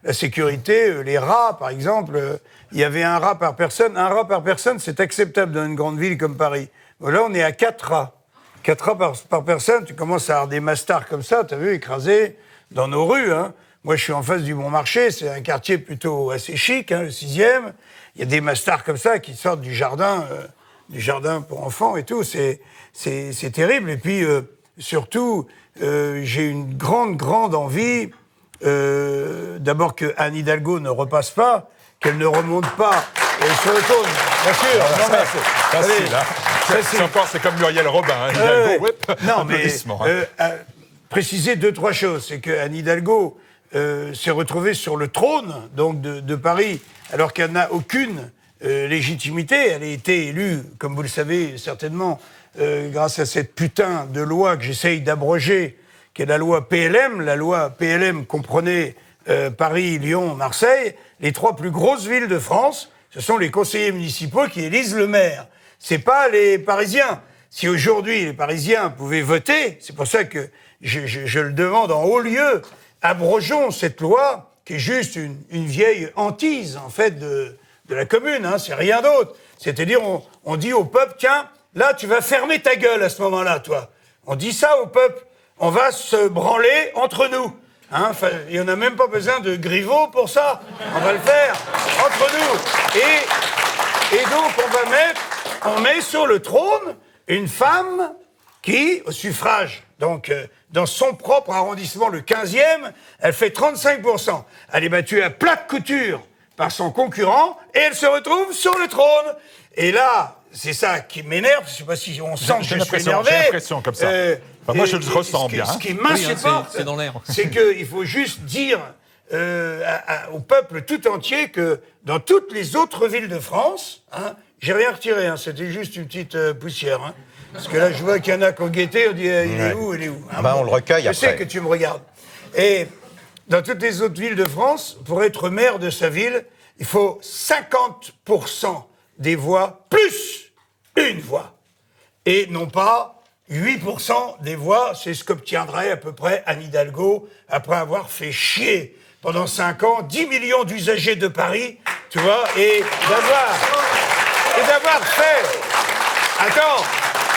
la sécurité, les rats, par exemple. Il y avait un rat par personne. Un rat par personne, c'est acceptable dans une grande ville comme Paris. Là, on est à 4 rats. 4 rats par personne, tu commences à avoir des mastards comme ça, t'as vu, écrasés dans nos rues. Hein. Moi, je suis en face du Bon Marché, c'est un quartier plutôt assez chic, hein, le 6e. Il y a des mastards comme ça qui sortent du jardin pour enfants et tout. C'est terrible. Et puis, surtout, j'ai une grande envie, d'abord que Anne Hidalgo ne repasse pas, qu'elle ne remonte pas sur le tour. Bien sûr. C'est comme Muriel Robin. Hein, Hidalgo, Non, mais applaudissements, préciser 2-3 choses. C'est qu'Anne Hidalgo s'est retrouvée sur le trône donc de Paris, alors qu'elle n'a aucune légitimité. Elle a été élue, comme vous le savez certainement, grâce à cette putain de loi que j'essaye d'abroger, qui est la loi PLM. La loi PLM comprenait Paris, Lyon, Marseille. Les 3 plus grosses villes de France, ce sont les conseillers municipaux qui élisent le maire. C'est pas les Parisiens. Si aujourd'hui les Parisiens pouvaient voter, c'est pour ça que je le demande en haut lieu, abrogeons cette loi qui est juste une vieille hantise en fait de la commune. Hein, c'est rien d'autre. C'est-à-dire on dit au peuple, tiens, là tu vas fermer ta gueule à ce moment-là, toi. On dit ça au peuple. On va se branler entre nous. Hein, il n'y en a même pas besoin de Griveaux pour ça. On va le faire entre nous. Et donc on met sur le trône une femme qui, au suffrage, donc dans son propre arrondissement, le 15e, elle fait 35%. Elle est battue à plate couture par son concurrent et elle se retrouve sur le trône. Et là, c'est ça qui m'énerve. Je ne sais pas si on sent que je suis énervé. J'ai l'impression comme ça. Moi, je le ressens bien. Ce qui m'insupporte, c'est qu'il faut juste dire au peuple tout entier que dans toutes les autres villes de France, hein, j'ai rien retiré, hein, c'était juste une petite poussière. Hein, parce que là, je vois qu'il y en a qui ont guetté, on dit il est où, il est où hein, on le recueille après. Je sais que tu me regardes. Et dans toutes les autres villes de France, pour être maire de sa ville, il faut 50% des voix plus une voix. Et non pas 8% des voix, c'est ce qu'obtiendrait à peu près Anne Hidalgo après avoir fait chier pendant 5 ans 10 millions d'usagers de Paris, tu vois, et d'avoir fait... Attends,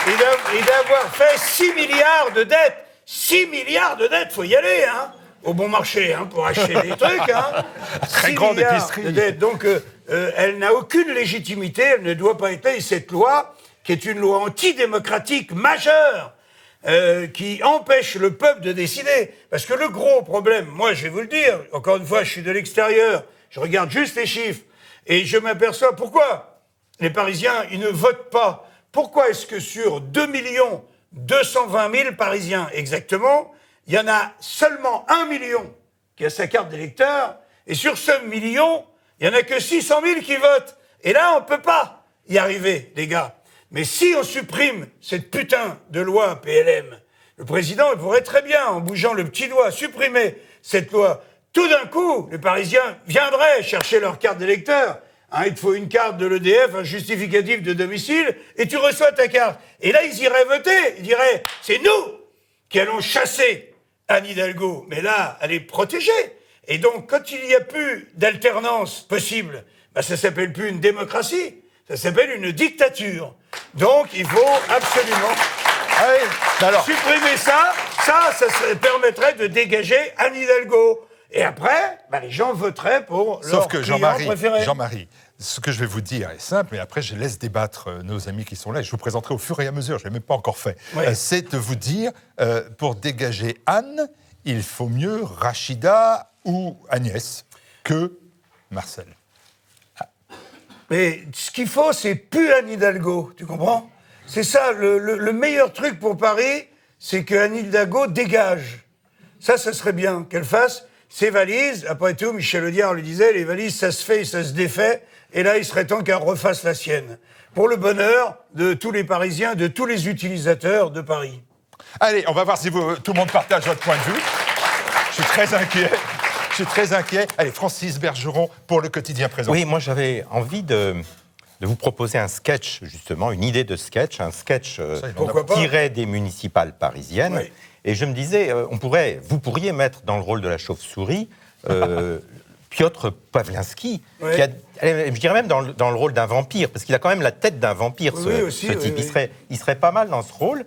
et d'avoir fait 6 milliards de dettes. 6 milliards de dettes, faut y aller, hein, au bon marché, hein, pour acheter des trucs, hein. Très grande épicerie. De dettes. Donc, elle n'a aucune légitimité, elle ne doit pas être là. Et cette loi, qui est une loi antidémocratique majeure, qui empêche le peuple de décider. Parce que le gros problème, moi je vais vous le dire, encore une fois, je suis de l'extérieur, je regarde juste les chiffres, et je m'aperçois pourquoi les Parisiens, ils ne votent pas. Pourquoi est-ce que sur 2 220 000 Parisiens exactement, il y en a seulement 1 million qui a sa carte d'électeur, et sur ce million, il n'y en a que 600 000 qui votent. Et là, on ne peut pas y arriver, les gars. Mais si on supprime cette putain de loi PLM, le président il pourrait très bien, en bougeant le petit doigt, supprimer cette loi. Tout d'un coup, les Parisiens viendraient chercher leur carte d'électeur. Hein, il te faut une carte de l'EDF, un justificatif de domicile, et tu reçois ta carte. Et là, ils iraient voter. Ils diraient, c'est nous qui allons chasser Anne Hidalgo. Mais là, elle est protégée. Et donc, quand il n'y a plus d'alternance possible, ça s'appelle plus une démocratie, ça s'appelle une dictature. Donc, il faut absolument supprimer ça. Ça permettrait de dégager Anne Hidalgo. Et après, les gens voteraient pour leur client préféré. Jean-Marie, ce que je vais vous dire est simple, mais après je laisse débattre nos amis qui sont là, et je vous présenterai au fur et à mesure, je ne l'ai même pas encore fait. Ouais. C'est de vous dire, pour dégager Anne, il faut mieux Rachida ou Agnès que Marcel. Mais ce qu'il faut, c'est plus Anne Hidalgo, tu comprends? C'est ça, le meilleur truc pour Paris, c'est que Anne Hidalgo dégage. Ça serait bien qu'elle fasse ses valises. Après tout, Michel Audiard lui disait, les valises, ça se fait et ça se défait. Et là, il serait temps qu'elle refasse la sienne. Pour le bonheur de tous les Parisiens, de tous les utilisateurs de Paris. Allez, on va voir si tout le monde partage votre point de vue. Je suis très inquiet. Allez, Francis Bergeron pour le quotidien présent. Oui, moi j'avais envie de vous proposer un sketch, justement, une idée de sketch, tiré des municipales parisiennes. Oui. Et je me disais, vous pourriez mettre dans le rôle de la chauve-souris Piotr Pawlinski, oui. Je dirais même dans le rôle d'un vampire, parce qu'il a quand même la tête d'un vampire, ce type. Oui. Il serait pas mal dans ce rôle.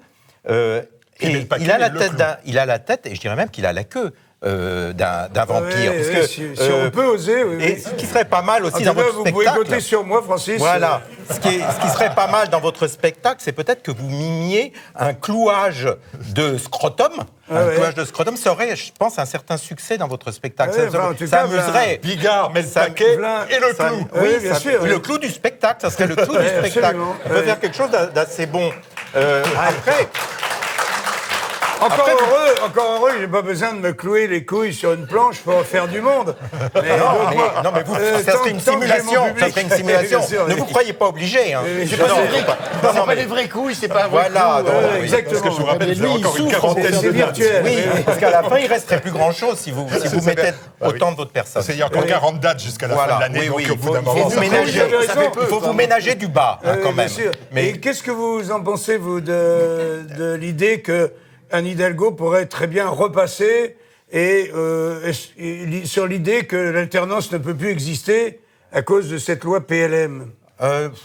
Et il a la tête, et je dirais même qu'il a la queue d'un vampire. Oui, parce que, si on peut oser, oui. Et ce qui serait pas mal aussi dans votre spectacle... Vous pouvez compter sur moi, Francis. Voilà. Ce qui serait pas mal dans votre spectacle, c'est peut-être que vous mimiez un clouage de scrotum. Clouage de scrotum, ça aurait, je pense, un certain succès dans votre spectacle. Ça amuserait. Bigard met le paquet et le clou. Oui, bien sûr. Le clou du spectacle, ça serait le clou du spectacle. On peut faire quelque chose d'assez bon. Après... Encore heureux, j'ai pas besoin de me clouer les couilles sur une planche pour faire du monde. Mais ça serait une simulation. Ne vous croyez pas obligé. Hein. C'est pas des vraies couilles, c'est pas un vrai voilà, clou. Exactement. Parce que je vous rappelle, vous avez encore une quarantaine C'est de virtuel. Oui, parce qu'à la fin, il resterait plus grand-chose si vous mettez autant de votre personne. Il y a encore 40 dates jusqu'à la fin de l'année, donc au bout d'un moment... Il faut vous ménager du bas, quand même. Et qu'est-ce que vous en pensez, vous, de l'idée que Anne Hidalgo pourrait très bien repasser et sur l'idée que l'alternance ne peut plus exister à cause de cette loi PLM?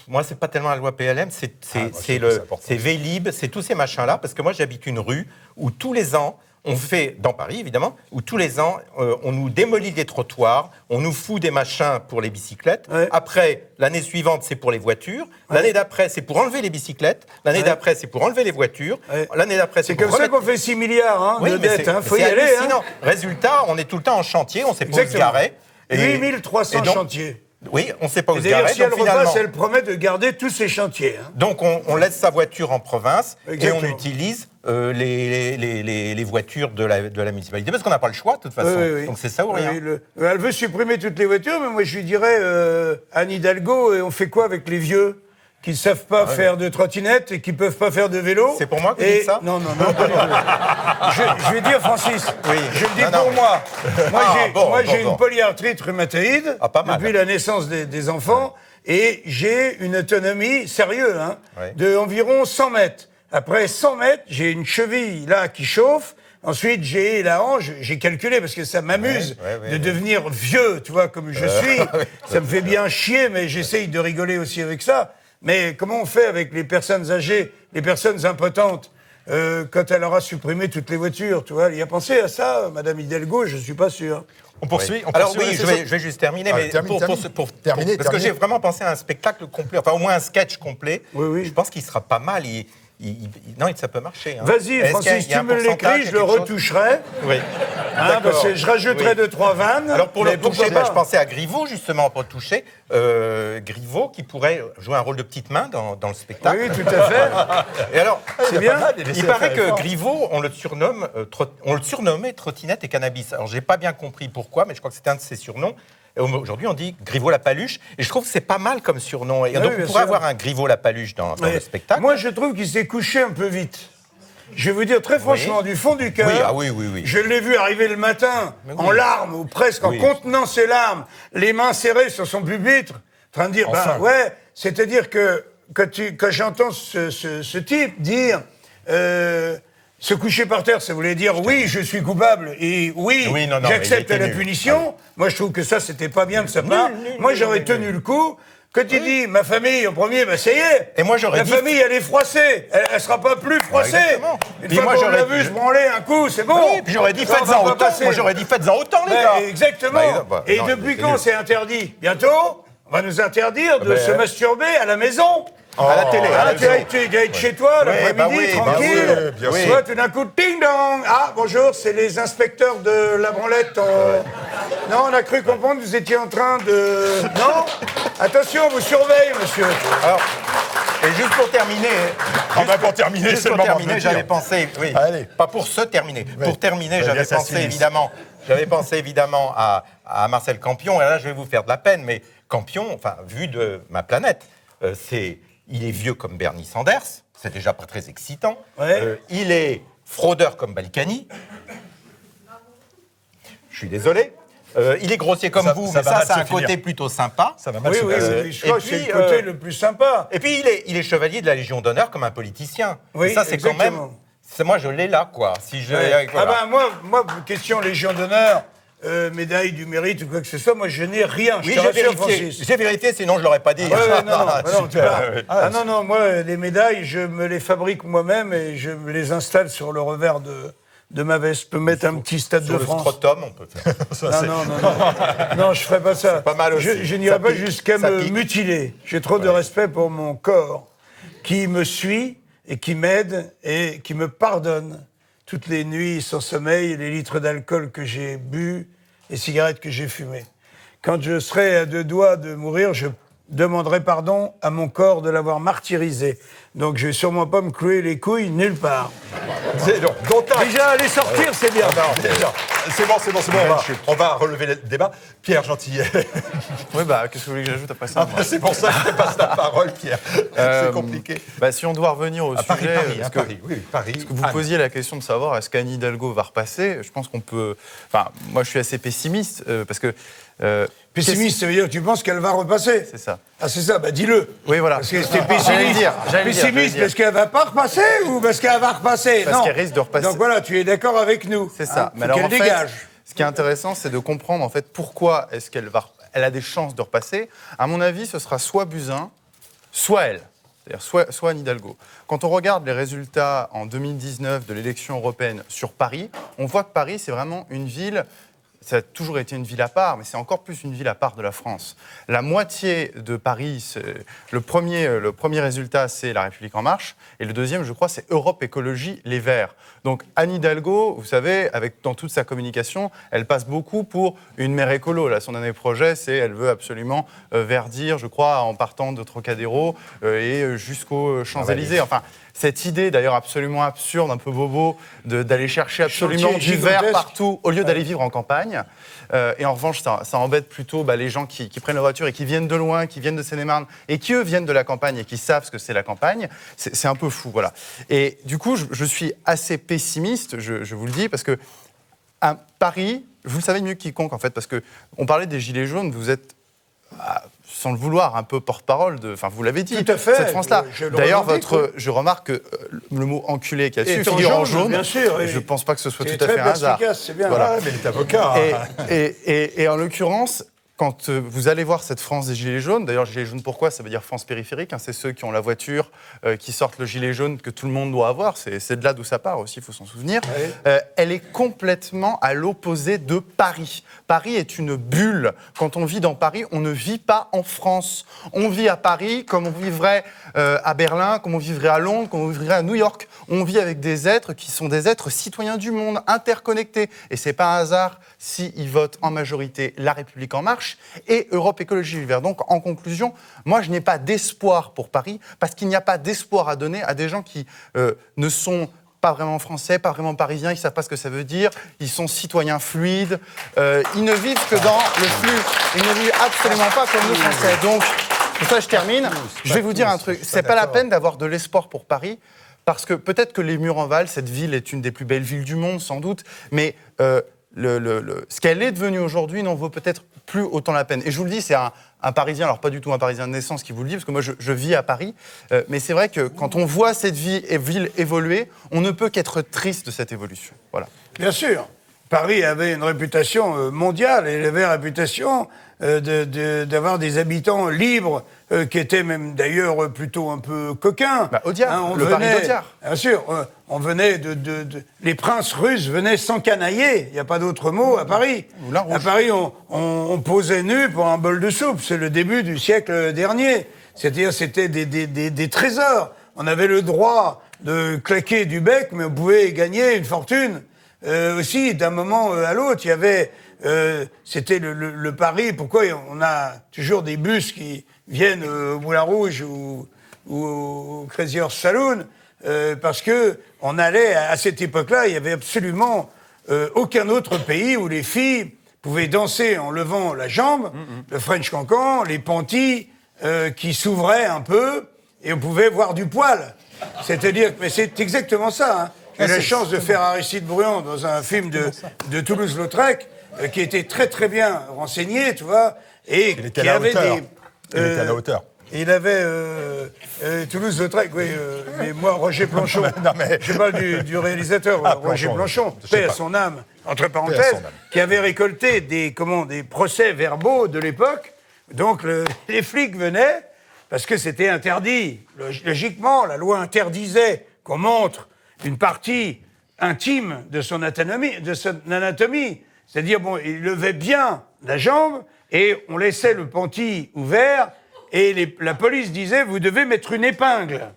Moi, c'est pas tellement la loi PLM, c'est Vélib, c'est tous ces machins-là, parce que moi, j'habite une rue où tous les ans, on fait, dans Paris évidemment, où tous les ans, on nous démolit des trottoirs, on nous fout des machins pour les bicyclettes. Ouais. Après, l'année suivante, c'est pour les voitures. Ouais. L'année d'après, c'est pour enlever les bicyclettes. L'année d'après, c'est pour enlever les voitures. Ouais. L'année d'après, c'est comme ça qu'on fait 6 milliards de dettes. Faut y aller. Résultat, on est tout le temps en chantier, on ne sait pas où se garer. 8300 chantiers. Oui, on ne sait pas où se garer. D'ailleurs, si elle repasse, elle promet de garder tous ces chantiers. Donc, on laisse sa voiture en province et on utilise les voitures de la municipalité. Parce qu'on n'a pas le choix, de toute façon. Oui. Donc, c'est ça ou rien. Elle veut supprimer toutes les voitures, mais moi, je lui dirais, Anne Hidalgo, on fait quoi avec les vieux qui ne savent pas faire de trottinette et qui ne peuvent pas faire de vélo? C'est pour moi que vous dites ça? Non, pas du tout. Je vais dire, Francis, je le dis pour moi. Moi, j'ai une polyarthrite rhumatoïde depuis la naissance des enfants et j'ai une autonomie sérieuse d'environ 100 mètres. Après 100 mètres, j'ai une cheville là qui chauffe. Ensuite, j'ai la hanche, j'ai calculé, parce que ça m'amuse de devenir vieux, tu vois, comme je suis. Ça me fait bien chier, mais j'essaye de rigoler aussi avec ça. Mais comment on fait avec les personnes âgées, les personnes impotentes, quand elle aura supprimé toutes les voitures, tu vois? Elle y a pensé à ça, Madame Hidalgo? Je suis pas sûr. On poursuit. Alors oui, je vais juste terminer, mais pour terminer, parce que j'ai vraiment pensé à un spectacle complet, enfin au moins un sketch complet. Oui. Je pense qu'il sera pas mal. Non, ça peut marcher. Hein. Vas-y, Francis, tu me l'écris, je le retoucherai. Oui. Parce que je rajouterai 2-3 vannes. Alors pour le toucher, je pensais à Griveaux, justement, pour toucher. Griveaux, qui pourrait jouer un rôle de petite main dans le spectacle. Oui, tout à fait. Et alors, c'est bien. Il paraît que Griveaux, on le surnommait trottinette et cannabis. Alors, j'ai pas bien compris pourquoi, mais je crois que c'était un de ses surnoms. Et aujourd'hui, on dit Griveaux la paluche. Et je trouve que c'est pas mal comme surnom. Et donc, on pourrait avoir un Griveaux la paluche dans le spectacle. Moi, je trouve qu'il s'est couché un peu vite. Je vais vous dire très franchement, du fond du cœur, oui. Je l'ai vu arriver le matin, en larmes, ou presque en contenant ses larmes, les mains serrées sur son pupitre, en train de dire, c'est-à-dire que quand j'entends ce type dire... Se coucher par terre, ça voulait dire oui, je suis coupable et oui, non, j'accepte mais il la était nul. punition. Moi, je trouve que ça, c'était pas bien de sa part. Moi, j'aurais tenu le coup. Quand il dit ma famille en premier, bah ça y est. Et moi, j'aurais la dit- famille, elle est froissée. Elle sera pas plus froissée. exactement. Une Et fois moi, qu'on j'aurais l'a dit- vu se branler un coup, c'est bon. Oui, puis j'aurais dit Ça, on faites-en va pas autant. passer. Moi, j'aurais dit faites-en autant, les Ben, gars. exactement. Non, Et il depuis était quand nul. c'est interdit? Bientôt, on va nous interdire de se masturber à la maison. À la télé. Ah, tu vas être chez toi l'après-midi, bah oui, tranquille. bah oui, bien Tu sûr. vois, tout d'un coup, ding-dong. Ah, bonjour, c'est les inspecteurs de la branlette. Non, on a cru comprendre que vous étiez en train de... Non. Attention, on vous surveille, monsieur. Alors, et juste pour terminer... Pour terminer, Juste c'est le pour moment de terminer, le dire. j'avais pensé... Oui, Allez. pas pour se terminer. Pour terminer, Bien, j'avais ça pensé s'illustre. évidemment... J'avais pensé évidemment à Marcel Campion, et là, je vais vous faire de la peine, mais Campion, enfin, vu de ma planète, il est vieux comme Bernie Sanders, c'est déjà pas très excitant. Ouais. Il est fraudeur comme Balkany. Je suis désolé. Il est grossier comme Ça- vous, ça mais va ça, mal c'est se un côté finir. plutôt sympa. Ça va mal Oui, se oui, passer. oui, je crois que c'est puis, le côté le plus sympa. Et puis, il est chevalier de la Légion d'honneur comme un politicien. Oui, et ça, c'est quand même... exactement. Moi, je l'ai là, quoi. Si je, Ouais. voilà. Ah ben moi, question Légion d'honneur, médaille du mérite ou quoi que ce soit, moi je n'ai rien. Oui, je te j'ai rassure, vérifié. Francis. J'ai vérifié, sinon je l'aurais pas dit. Ouais, ouais, non, non, tu Super. parles. Ah non, non, moi, les médailles, je me les fabrique moi-même et je me les installe sur le revers de ma veste. Je peux mettre un petit stade Sur de le France. scrotum, on peut faire. Non, je ferai pas ça. pas mal aussi. Je n'irai Ça pas pique, jusqu'à ça me pique. mutiler. J'ai trop de respect pour mon corps, qui me suit et qui m'aide et qui me pardonne toutes les nuits sans sommeil, les litres d'alcool que j'ai bu, les cigarettes que j'ai fumées. Quand je serai à deux doigts de mourir, je demanderai pardon à mon corps de l'avoir martyrisé. Donc je vais sûrement pas me clouer les couilles nulle part. Déjà, aller sortir, c'est bien. C'est bon. On va relever le débat. Pierre Gentillet. Oui, bah, qu'est-ce que vous voulez que j'ajoute après ça moi C'est pour ça que je passe la parole, Pierre. C'est compliqué. Bah, si on doit revenir au À Paris, sujet, Paris, parce hein, que, Paris. Oui, Paris. parce que vous Anne. posiez la question de savoir est-ce qu'Anne Hidalgo va repasser. Je pense qu'on peut. Enfin, moi, je suis assez pessimiste parce que. Pessimiste, ça veut dire que tu penses qu'elle va repasser. C'est ça. Ah, c'est ça, bah dis-le. Oui, voilà. Parce que c'était J'allais pessimiste. dire. Pessimiste parce qu'elle va pas repasser ou parce qu'elle va repasser? Parce Non. qu'elle risque de repasser. Donc voilà, tu es d'accord avec nous. C'est ça. Hein, Mais faut alors, qu'elle en fait, dégage. ce qui est intéressant, c'est de comprendre en fait pourquoi est-ce qu'elle va. Elle a des chances de repasser. À mon avis, ce sera soit Buzyn, soit elle. C'est-à-dire soit Anne Hidalgo. Quand on regarde les résultats en 2019 de l'élection européenne sur Paris, on voit que Paris, c'est vraiment une ville. Ça a toujours été une ville à part, mais c'est encore plus une ville à part de la France. La moitié de Paris, le premier résultat, c'est La République En Marche, et le deuxième, je crois, c'est Europe Écologie Les Verts. Donc Anne Hidalgo, vous savez, dans toute sa communication, elle passe beaucoup pour une mère écolo. Là, son dernier projet, c'est elle veut absolument verdir, je crois, en partant de Trocadéro et jusqu'aux Champs-Élysées. Enfin, cette idée, d'ailleurs absolument absurde, un peu bobo, d'aller chercher absolument Chantier du vert gigantesque. partout, au lieu d'aller vivre en campagne. Et en revanche, ça embête plutôt les gens qui prennent la voiture et qui viennent de loin, qui viennent de Seine-et-Marne, et qui, eux, viennent de la campagne et qui savent ce que c'est la campagne. C'est un peu fou, voilà. Et du coup, je suis assez pessimiste, je vous le dis, parce que à Paris, vous le savez mieux que quiconque, en fait, parce qu'on parlait des Gilets jaunes, vous êtes, sans le vouloir, un peu porte-parole de... Enfin, vous l'avez dit, Tout à fait. cette France-là. Je le D'ailleurs, revendique, je remarque que le mot « enculé » qui a Et dessus en figure en jaune, jaune. bien sûr, oui. Je ne pense pas que ce soit C'est tout à très fait un hasard. perspicace, c'est bien. Voilà. Ah, mais il est avocat. Et en l'occurrence, quand vous allez voir cette France des Gilets jaunes, d'ailleurs, Gilets jaunes, pourquoi? Ça veut dire France périphérique, hein, c'est ceux qui ont la voiture, qui sortent le gilet jaune que tout le monde doit avoir, c'est de là d'où ça part aussi, il faut s'en souvenir. Elle est complètement à l'opposé de Paris. Paris est une bulle. Quand on vit dans Paris, on ne vit pas en France. On vit à Paris comme on vivrait à Berlin, comme on vivrait à Londres, comme on vivrait à New York. On vit avec des êtres qui sont des êtres citoyens du monde, interconnectés. Et c'est pas un hasard s'ils votent en majorité La République En Marche et Europe Écologie Les Verts. Donc, en conclusion, moi, je n'ai pas d'espoir pour Paris, parce qu'il n'y a pas d'espoir à donner à des gens qui ne sont pas vraiment français, pas vraiment parisiens, ils ne savent pas ce que ça veut dire, ils sont citoyens fluides, ils ne vivent que dans le flux, ils ne vivent absolument pas comme nous Français. Donc, pour ça, je termine. Je vais vous dire un truc, c'est pas la peine d'avoir de l'espoir pour Paris, parce que peut-être que les Murs-en-Val, cette ville est une des plus belles villes du monde, sans doute, mais ce qu'elle est devenue aujourd'hui n'en vaut peut-être plus autant la peine. Et je vous le dis, c'est un Parisien, alors pas du tout un Parisien de naissance qui vous le dit, parce que moi je vis à Paris, mais c'est vrai que quand on voit cette ville évoluer, on ne peut qu'être triste de cette évolution. Voilà. Bien sûr. Paris avait une réputation mondiale, et il avait la réputation d'avoir des habitants libres, qui étaient même d'ailleurs plutôt un peu coquins. Audiard, le Paris d'Audiard. Bien sûr, on venait les princes russes venaient s'encanailler, il n'y a pas d'autre mot à Paris. À Paris, on posait nu pour un bol de soupe, c'est le début du siècle dernier. C'est-à-dire, c'était des trésors. On avait le droit de claquer du bec, mais on pouvait gagner une fortune. Aussi, d'un moment à l'autre, il y avait... c'était le Paris. Pourquoi on a toujours des bus qui viennent au Moulin Rouge ou au Crazy Horse Saloon, parce que on allait, à cette époque-là, il y avait absolument aucun autre pays où les filles pouvaient danser en levant la jambe, le French Cancan, les panties qui s'ouvraient un peu, et on pouvait voir du poil. C'est-à-dire, mais c'est exactement ça, hein. J'ai eu la chance de faire Aristide Bruand dans un film de Toulouse-Lautrec, qui était très très bien renseigné, tu vois, et il était qui avait il était à la hauteur. Il avait Toulouse-Lautrec, oui, mais moi Roger Planchon, je parle du réalisateur Roger Planchon, paix à son âme, entre parenthèses, qui avait récolté des procès-verbaux de l'époque. Donc les flics venaient parce que c'était interdit. Logiquement, la loi interdisait qu'on montre une partie intime de son anatomie. C'est-à-dire, bon, il levait bien la jambe et on laissait le panty ouvert et la police disait, vous devez mettre une épingle.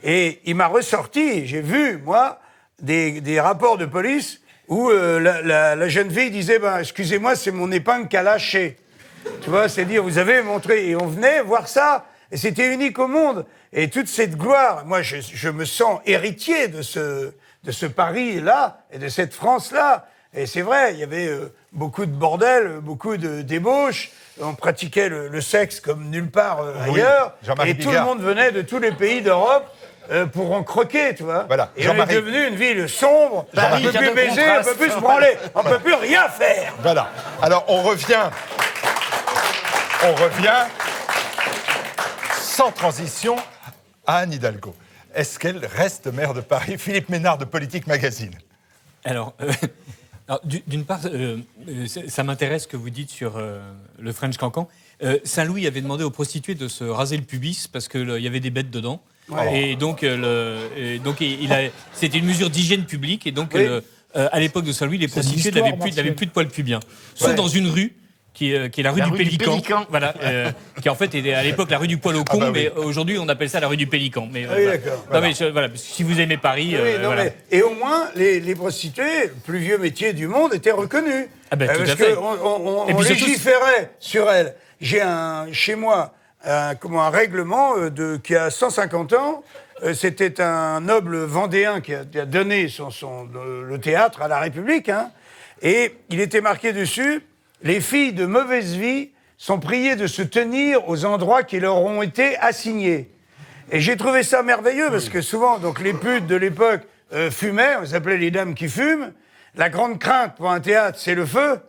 Et il m'a ressorti, j'ai vu, moi, des rapports de police où la jeune fille disait, excusez-moi, c'est mon épingle qui a lâché. Tu vois, c'est-à-dire, vous avez montré, et on venait voir ça, et c'était unique au monde. Et toute cette gloire, moi, je me sens héritier de ce Paris-là, et de cette France-là. Et c'est vrai, il y avait beaucoup de bordel, beaucoup de débauches, on pratiquait le sexe comme nulle part ailleurs, et tout le monde venait de tous les pays d'Europe pour en croquer, tu vois. Voilà. Et on est devenu une ville sombre, on ne peut plus baiser, on ne peut plus se branler, on ne peut plus rien faire. Voilà. Alors, on revient sans transition à Anne Hidalgo. Est-ce qu'elle reste maire de Paris? Philippe Ménard de Politique Magazine. Alors d'une part, ça m'intéresse ce que vous dites sur le French Cancan. Saint-Louis avait demandé aux prostituées de se raser le pubis parce qu'il y avait des bêtes dedans. Ouais. Et donc, c'était une mesure d'hygiène publique. Et donc, à l'époque de Saint-Louis, les prostituées n'avaient plus de poils pubiens. Sauf dans une rue qui est la rue du Pélican. Voilà, qui en fait était à l'époque la rue du Poil au con, mais aujourd'hui on appelle ça la rue du Pélican. Mais, d'accord. Voilà. Non, mais voilà, parce que si vous aimez Paris, voilà. Et au moins les prostituées, le plus vieux métier du monde, étaient reconnues. Tout parce à fait. qu'on légiférait sur elles. J'ai chez moi un règlement qui a 150 ans. C'était un noble vendéen qui a donné le théâtre à la République, hein, et il était marqué dessus. Les filles de mauvaise vie sont priées de se tenir aux endroits qui leur ont été assignés. Et j'ai trouvé ça merveilleux parce que souvent, donc les putes de l'époque fumaient, on s'appelait les dames qui fument. La grande crainte pour un théâtre, c'est le feu.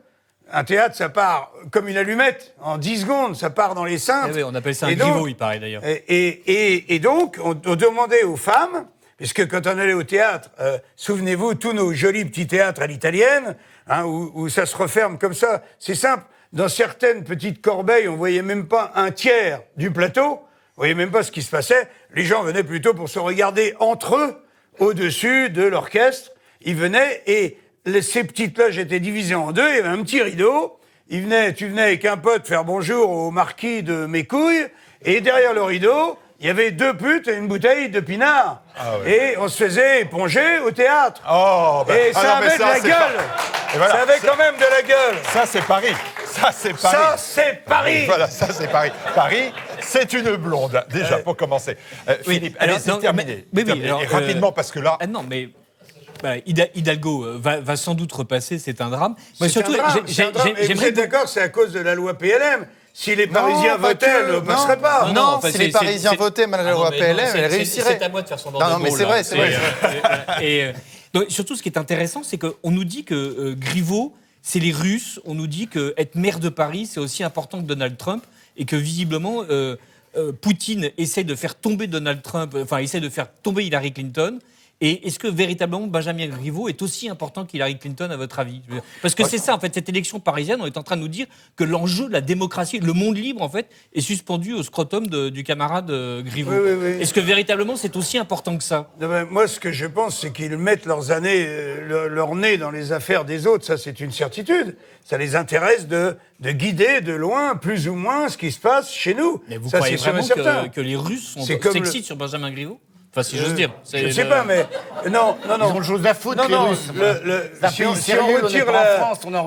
Un théâtre, ça part comme une allumette, en 10 secondes, ça part dans les cintres. Oui, on appelle ça un griveau, il paraît d'ailleurs. Et donc, on demandait aux femmes, puisque quand on allait au théâtre, souvenez-vous, tous nos jolis petits théâtres à l'italienne, hein, où ça se referme comme ça, c'est simple. Dans certaines petites corbeilles, on voyait même pas un tiers du plateau, on voyait même pas ce qui se passait. Les gens venaient plutôt pour se regarder entre eux, au-dessus de l'orchestre. Ils venaient et ces petites loges étaient divisées en deux, il y avait un petit rideau. Tu venais avec un pote faire bonjour au marquis de mes couilles, et derrière le rideau, il y avait 2 putes et une bouteille de pinard. Ah oui. Et on se faisait éponger au théâtre. Et ça avait de la gueule. Voilà. Ça avait quand même de la gueule. Ça, c'est Paris. Ça, c'est Paris. Ça, c'est Paris. Voilà, ça, c'est Paris. Paris, c'est une blonde, déjà, pour commencer. Philippe, allez, c'est terminé. Oui, et rapidement, parce que là... non, mais... Hidalgo va sans doute repasser, c'est un drame. Moi, surtout, vous êtes d'accord, c'est à cause de la loi PLM. Si les Parisiens votaient, elle ne passerait pas. Non, si les Parisiens votaient malgré la loi PLM, elle réussirait. C'est à moi de faire son ordre. Non, mais c'est vrai, c'est vrai. Et surtout, ce qui est intéressant, c'est qu'on nous dit que Griveaux c'est les Russes. On nous dit que être maire de Paris, c'est aussi important que Donald Trump, et que visiblement, Poutine essaie de faire tomber Donald Trump, enfin, essaie de faire tomber Hillary Clinton. Et est-ce que véritablement Benjamin Griveaux est aussi important qu'Hillary Clinton, à votre avis? Parce que c'est ça, en fait, cette élection parisienne, on est en train de nous dire que l'enjeu de la démocratie, le monde libre, en fait, est suspendu au scrotum du camarade Griveaux. Oui. Est-ce que véritablement c'est aussi important que ça? Non, mais moi, ce que je pense, c'est qu'ils mettent leurs années, leur nez dans les affaires des autres. Ça, c'est une certitude. Ça les intéresse de guider de loin, plus ou moins, ce qui se passe chez nous. Mais vous ça, croyez c'est sûr et vraiment certain. que les Russes sont comme sexistes sur Benjamin Griveaux? Enfin, si j'ose dire. Je ne sais pas, mais... Non. Ils ont le chose à foutre, les Russes.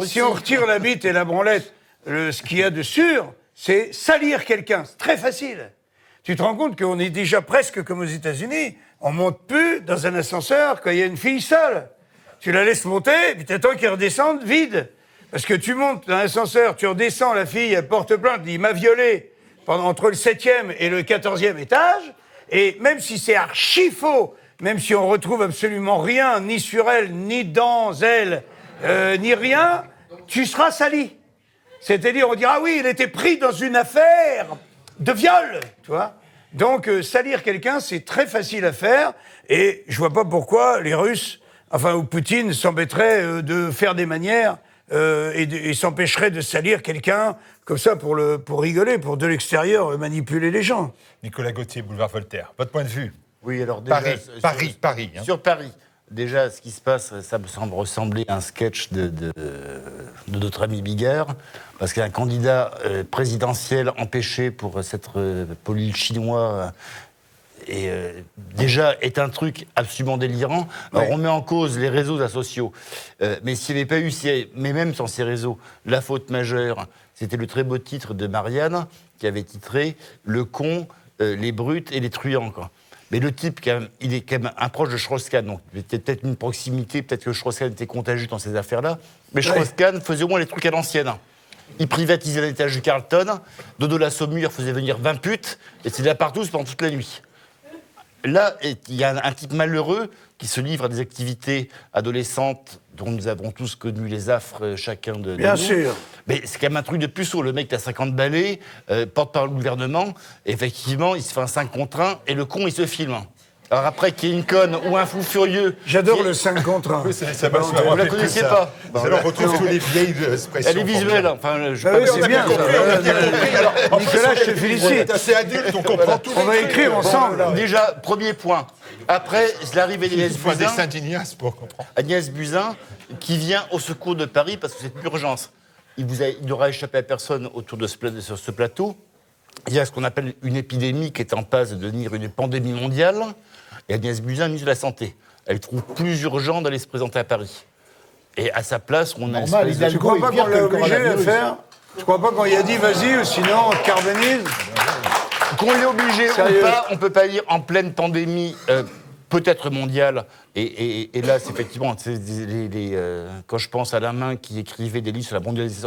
Si on retire la bite et la branlette, ce qu'il y a de sûr, c'est salir quelqu'un. C'est très facile. Tu te rends compte qu'on est déjà presque comme aux États-Unis. On monte plus dans un ascenseur quand il y a une fille seule. Tu la laisses monter, puis t'attends qu'elle redescende vide. Parce que tu montes dans l'ascenseur, tu redescends, la fille, elle porte plainte, dit « il m'a violé » entre le 7e et le 14e étage. Et même si c'est archi faux, même si on retrouve absolument rien, ni sur elle, ni dans elle, ni rien, tu seras sali. C'est-à-dire, on dira, ah oui, il était pris dans une affaire de viol, tu vois. Donc, salir quelqu'un, c'est très facile à faire, et je vois pas pourquoi les Russes, ou Poutine, s'embêterait de faire des manières et s'empêcherait de salir quelqu'un comme ça pour rigoler, pour de l'extérieur manipuler les gens. Nicolas Gauthier, boulevard Voltaire. Votre point de vue? Oui, alors déjà... Paris. Hein. Sur Paris. Déjà, ce qui se passe, ça me semble ressembler à un sketch de notre ami Bigard, parce qu'un candidat présidentiel empêché pour s'être poli le chinois... déjà est un truc absolument délirant. Alors, on met en cause les réseaux sociaux. Mais s'il n'y avait pas eu, mais même sans ces réseaux, la faute majeure, c'était le très beau titre de Marianne, qui avait titré « Le con, les brutes et les truands ». Mais le type, quand même, il est quand même un proche de Strauss-Kahn. Donc, il y avait peut-être une proximité, peut-être que Strauss-Kahn était contagieux dans ces affaires-là. Mais Strauss-Kahn faisait au moins les trucs à l'ancienne. Il privatisait l'étage du Carlton, Dodo la Saumure faisait venir 20 putes, et c'était là partout pendant toute la nuit. Là, il y a un type malheureux qui se livre à des activités adolescentes dont nous avons tous connu les affres, chacun de nous. Bien sûr. Mais c'est quand même un truc de puceau. Le mec, t'as 50 balais, porte par le gouvernement, et effectivement, il se fait un 5 contre 1, et le con, il se filme. Alors après, qu'il y ait une conne ou un fou furieux... J'adore le 5 contre 1. Oui, ça va, vous la connaissiez pas. On retrouve tous les vieilles expressions. Elle est visuelle. Enfin, c'est bien. Nicolas, je te félicite. C'est assez adulte, on comprend tout. On va écrire ensemble. Déjà, premier point. Après, l'arrivée d'Agnès Buzyn. Des Saint-Ignace pour comprendre. Agnès Buzyn, qui vient au secours de Paris parce que c'est l'urgence. Il n'aura échappé à personne autour de sur ce plateau. Il y a ce qu'on appelle une épidémie qui est en passe de devenir une pandémie mondiale. Et Agnès Buzyn, ministre de la Santé. Elle trouve plus urgent d'aller se présenter à Paris. Et à sa place, on a... Tu crois pas qu'on l'a obligé à faire? Tu crois pas qu'on lui a dit vas-y, sinon on te carbonise? Qu'on l'ait obligé ou pas, on ne peut pas dire en pleine pandémie, peut-être mondiale. Et là, c'est effectivement, quand je pense à la main qui écrivait des livres sur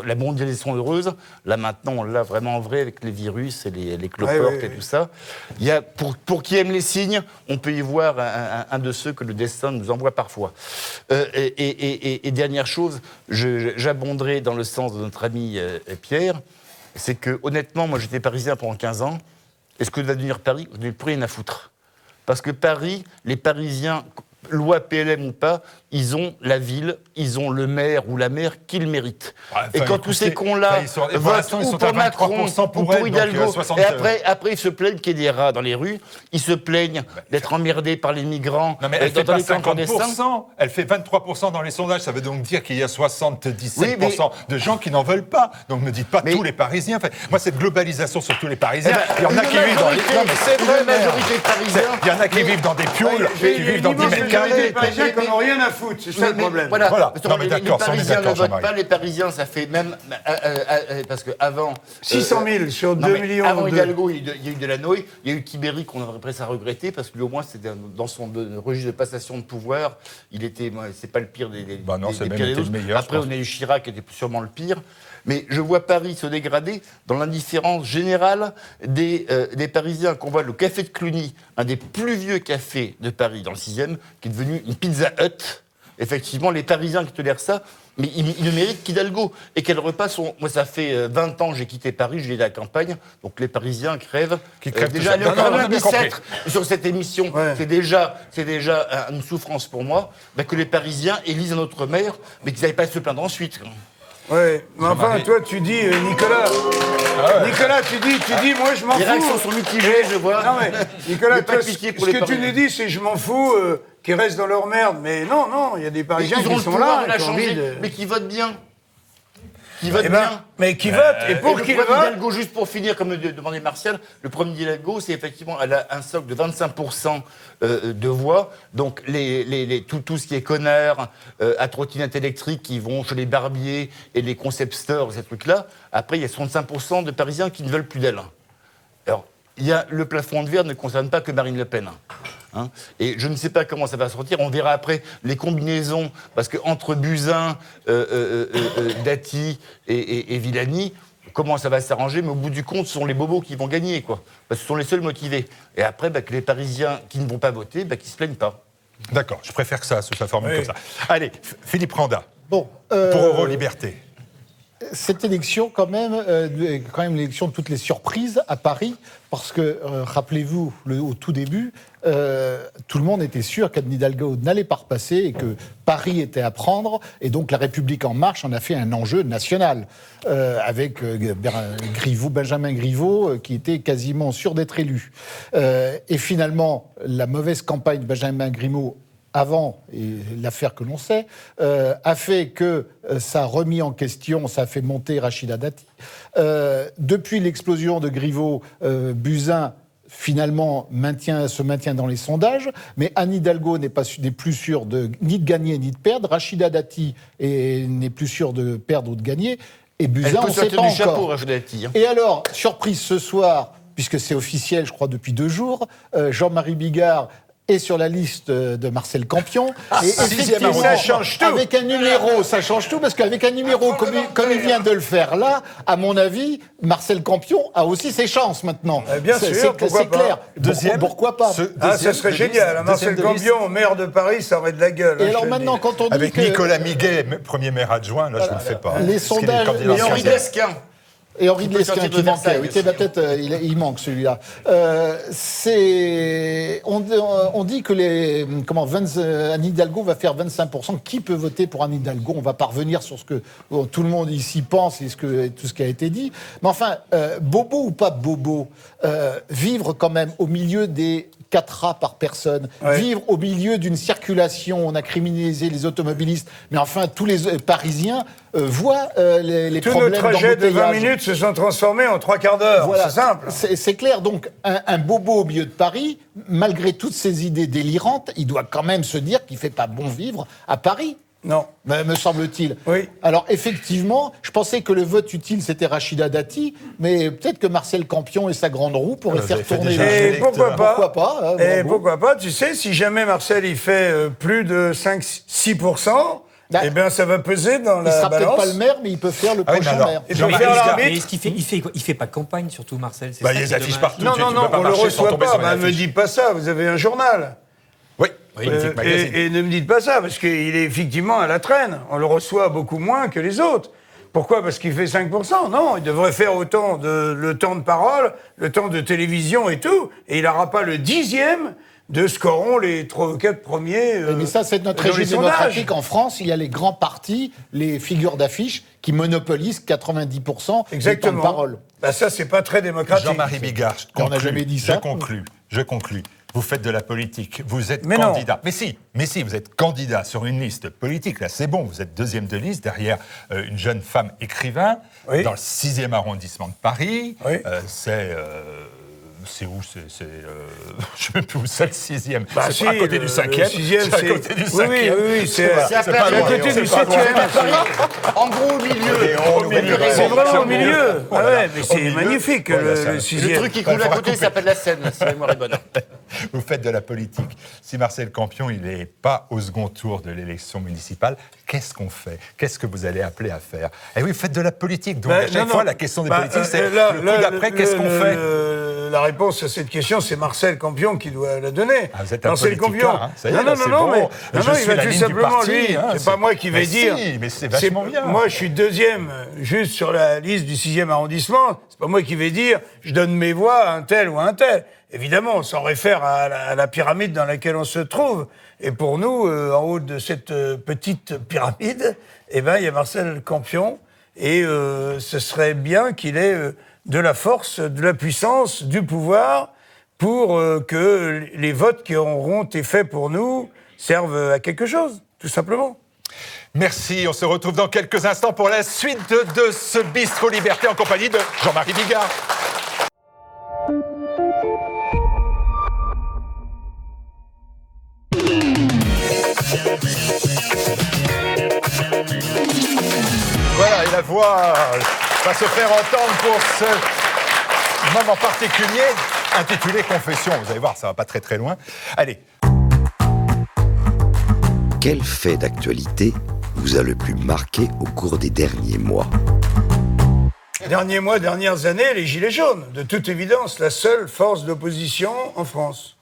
la mondialisation heureuse, là maintenant, on l'a vraiment en vrai avec les virus et les cloportes et tout ça. Il y a, pour qui aime les signes, on peut y voir un de ceux que le destin nous envoie parfois. Et dernière chose, j'abonderai dans le sens de notre ami Pierre, c'est que honnêtement, moi j'étais parisien pendant 15 ans, et ce que va devenir Paris, je n'ai plus rien à foutre. Parce que Paris, les Parisiens, loi PLM ou pas, ils ont la ville, ils ont le maire ou la maire qu'ils méritent. Et quand tous ces cons-là votent ou pour Macron ou pour Hidalgo, et après ils se plaignent qu'il y ait des rats dans les rues, ils se plaignent d'être emmerdés par les migrants. Non mais elle fait pas 50%, elle fait 23% dans les sondages, ça veut donc dire qu'il y a 77% de gens qui n'en veulent pas. Donc ne me dites pas tous les Parisiens. Enfin, moi cette globalisation sur tous les Parisiens, il y en a qui vivent dans les... Non mais c'est vrai, majorité de Parisiens. Il y en a qui vivent dans des pioules, qui vivent dans 10 mètres carrés. Les Parisiens qui n'ont rien à foutre, c'est ça le problème. Voilà. Non, mais les Parisiens ne votent pas, les Parisiens, ça fait même... parce qu'avant... 600 000 sur 2 millions. Avant Hidalgo, il y a eu Delanoë, il y a eu Tibéri qu'on aurait presque à regretter, parce que lui, au moins, c'était dans son registre de passation de pouvoir, il était... c'est pas le pire des pires des meilleurs. Après, on a eu Chirac, qui était sûrement le pire. Mais je vois Paris se dégrader dans l'indifférence générale des Parisiens. Qu'on voit le café de Cluny, un des plus vieux cafés de Paris, dans le 6e, qui est devenu une Pizza Hut. Effectivement, les Parisiens qui tolèrent ça, Mais il ne mérite qu'Hidalgo. Et qu'elle repasse. Moi, ça fait 20 ans que j'ai quitté Paris, je vis à la campagne. Donc les Parisiens crèvent. Qui crèvent déjà, tout ça. le 97 sur cette émission, c'est déjà une souffrance pour moi. Que les Parisiens élisent un autre maire, mais qu'ils n'aillent pas se plaindre ensuite. Ouais, mais enfin, toi, tu dis, Nicolas. Nicolas, tu dis, moi, je m'en fous. Les réactions sont mitigées, je vois. Non, mais, Nicolas, toi, ce pitié pour que les tu Parisiens. nous dis, c'est je m'en fous, qu'ils restent dans leur merde. Mais non, il y a des Parisiens Ils ont qui le sont pouvoir là, de la qui ont envie changer, de... mais qui votent bien. Qui Eh votent ben, bien. mais qui votent, et pour qu'ils le problème votent... d'Hidalgo, juste pour finir, comme le demandait Martial, le problème d'Hidalgo, c'est effectivement, elle a un socle de 25% de voix. Donc, tout ce qui est connards, à trottinette électrique, qui vont chez les barbiers et les concept stores, ces trucs-là. Après, il y a 65% de Parisiens qui ne veulent plus d'elle. Alors, le plafond de verre ne concerne pas que Marine Le Pen. Hein, et je ne sais pas comment ça va sortir. On verra après les combinaisons, parce qu'entre Buzyn, Dati et Villani, comment ça va s'arranger, mais au bout du compte, ce sont les bobos qui vont gagner, quoi. Parce que ce sont les seuls motivés. Et après, que les Parisiens qui ne vont pas voter, qui ne se plaignent pas. D'accord, je préfère que ça se formule comme ça. Allez, Philippe Randa, Bon, pour Euro-Liberté. cette élection, quand même l'élection de toutes les surprises à Paris, parce que, rappelez-vous, au tout début, tout le monde était sûr qu'Anne Hidalgo n'allait pas repasser et que Paris était à prendre, et donc La République En Marche en a fait un enjeu national, avec Benjamin Griveaux, qui était quasiment sûr d'être élu. Et finalement, la mauvaise campagne de Benjamin Griveaux avant, et l'affaire que l'on sait, a fait que ça a remis en question, ça a fait monter Rachida Dati. Depuis l'explosion de Griveaux, Buzyn, finalement, se maintient dans les sondages, mais Anne Hidalgo n'est plus sûre ni de gagner ni de perdre. Rachida Dati n'est plus sûre de perdre ou de gagner. Et Buzyn, on ne sait pas encore. Chapeau, Rachida Dati, hein. Et alors, surprise ce soir, puisque c'est officiel, je crois, depuis 2 jours, Jean-Marie Bigard est sur la liste de Marcel Campion. Et effectivement, ça change tout. Avec un numéro, ça change tout, parce qu'avec un numéro comme il vient de le faire là, à mon avis, Marcel Campion a aussi ses chances maintenant. Bien sûr, pourquoi pas. Clair. Pourquoi pas ça serait génial. Marcel Campion, maire de Paris, ça aurait de la gueule. Et alors maintenant, quand on dit Avec que Nicolas Miguet, premier maire adjoint, là, je ne le fais pas. les sondages... Et Henri Desquin. Et Henri de Lesquin sortir de qui manquait. Versailles, Oui, peut-être il manque celui-là. On dit que Anne Hidalgo va faire 25%. Qui peut voter pour Anne Hidalgo? On va pas revenir sur ce que tout le monde ici pense et tout ce qui a été dit. Mais enfin, bobo ou pas bobo, vivre quand même au milieu des 4 rats par personne, vivre au milieu d'une circulation, on a criminalisé les automobilistes, mais enfin tous les Parisiens voient les problèmes d'embouteillage. Tous nos trajets de 20 minutes se sont transformés en 3 quarts d'heure, voilà, c'est simple. C'est clair, donc un bobo au milieu de Paris, malgré toutes ces idées délirantes, il doit quand même se dire qu'il ne fait pas bon vivre à Paris. Non. Me semble-t-il. Oui. Alors, effectivement, je pensais que le vote utile, c'était Rachida Dati, mais peut-être que Marcel Campion et sa grande roue pourraient faire tourner... Et pourquoi pas. Pourquoi pas, et pourquoi pas, tu sais, si jamais Marcel, il fait plus de 5-6%, eh bien, ça va peser dans la balance. Il sera peut-être pas le maire, mais il peut faire le prochain maire. Il peut faire l'arbitre. Mais est-ce qu'il fait quoi? Il fait pas campagne, surtout, Marcel. Il y a des affiches partout. Non, on le reçoit pas. Ne me dites pas ça, vous avez un journal. Oui, et ne me dites pas ça, parce qu'il est effectivement à la traîne. On le reçoit beaucoup moins que les autres. Pourquoi? Parce qu'il fait 5%. Non, il devrait faire autant le temps de parole, le temps de télévision et tout. Et il n'aura pas le 10e de ce qu'auront les 3 ou 4 premiers. Mais ça, c'est notre régime démocratique. En France, il y a les grands partis, les figures d'affiches, qui monopolisent 90% du temps de parole. Ça, c'est pas très démocratique. Jean-Marie Bigard, on n'a jamais dit ça. Je conclus. Vous faites de la politique, vous êtes candidat. Mais si, vous êtes candidat sur une liste politique, là c'est bon, vous êtes 2e de liste derrière une jeune femme écrivain dans le 6e arrondissement de Paris. Oui. C'est où je ne sais même plus où c'est le 6e. C'est à côté du 5e. Le 6e, c'est à côté du 5e. Oui, c'est à côté du 7e. En gros, au milieu. C'est vraiment au milieu. Ah ouais, mais c'est magnifique, le 6e. Le truc qui coule à côté s'appelle la Seine, si la mémoire est bonne. Vous faites de la politique. Si Marcel Campion, il n'est pas au second tour de l'élection municipale, qu'est-ce qu'on fait? Qu'est-ce que vous allez appeler à faire? Eh oui, vous faites de la politique. Donc, à chaque fois, la question des politiques, c'est le coup d'après, qu'est-ce qu'on fait? La réponse à cette question, c'est Marcel Campion qui doit la donner. Ah, vous êtes un Marcel Campion. Hein. Ça y est, non, il va tout simplement, lui, c'est pas moi qui vais dire. Mais c'est vachement bien. Moi, je suis deuxième, juste sur la liste du 6e arrondissement. C'est pas moi qui vais dire, je donne mes voix à un tel ou à un tel. Évidemment, on s'en réfère à la pyramide dans laquelle on se trouve. Et pour nous, en haut de cette petite pyramide, il y a Marcel Campion. Et ce serait bien qu'il ait de la force, de la puissance, du pouvoir pour que les votes qui auront été faits pour nous servent à quelque chose, tout simplement. Merci, on se retrouve dans quelques instants pour la suite de ce Bistro Liberté en compagnie de Jean-Marie Bigard. Voilà, et la voix va se faire entendre pour ce moment particulier intitulé Confession. Vous allez voir, ça va pas très très loin. Allez. Quel fait d'actualité vous a le plus marqué au cours des derniers mois? Derniers mois, dernières années, les Gilets jaunes. De toute évidence, la seule force d'opposition en France.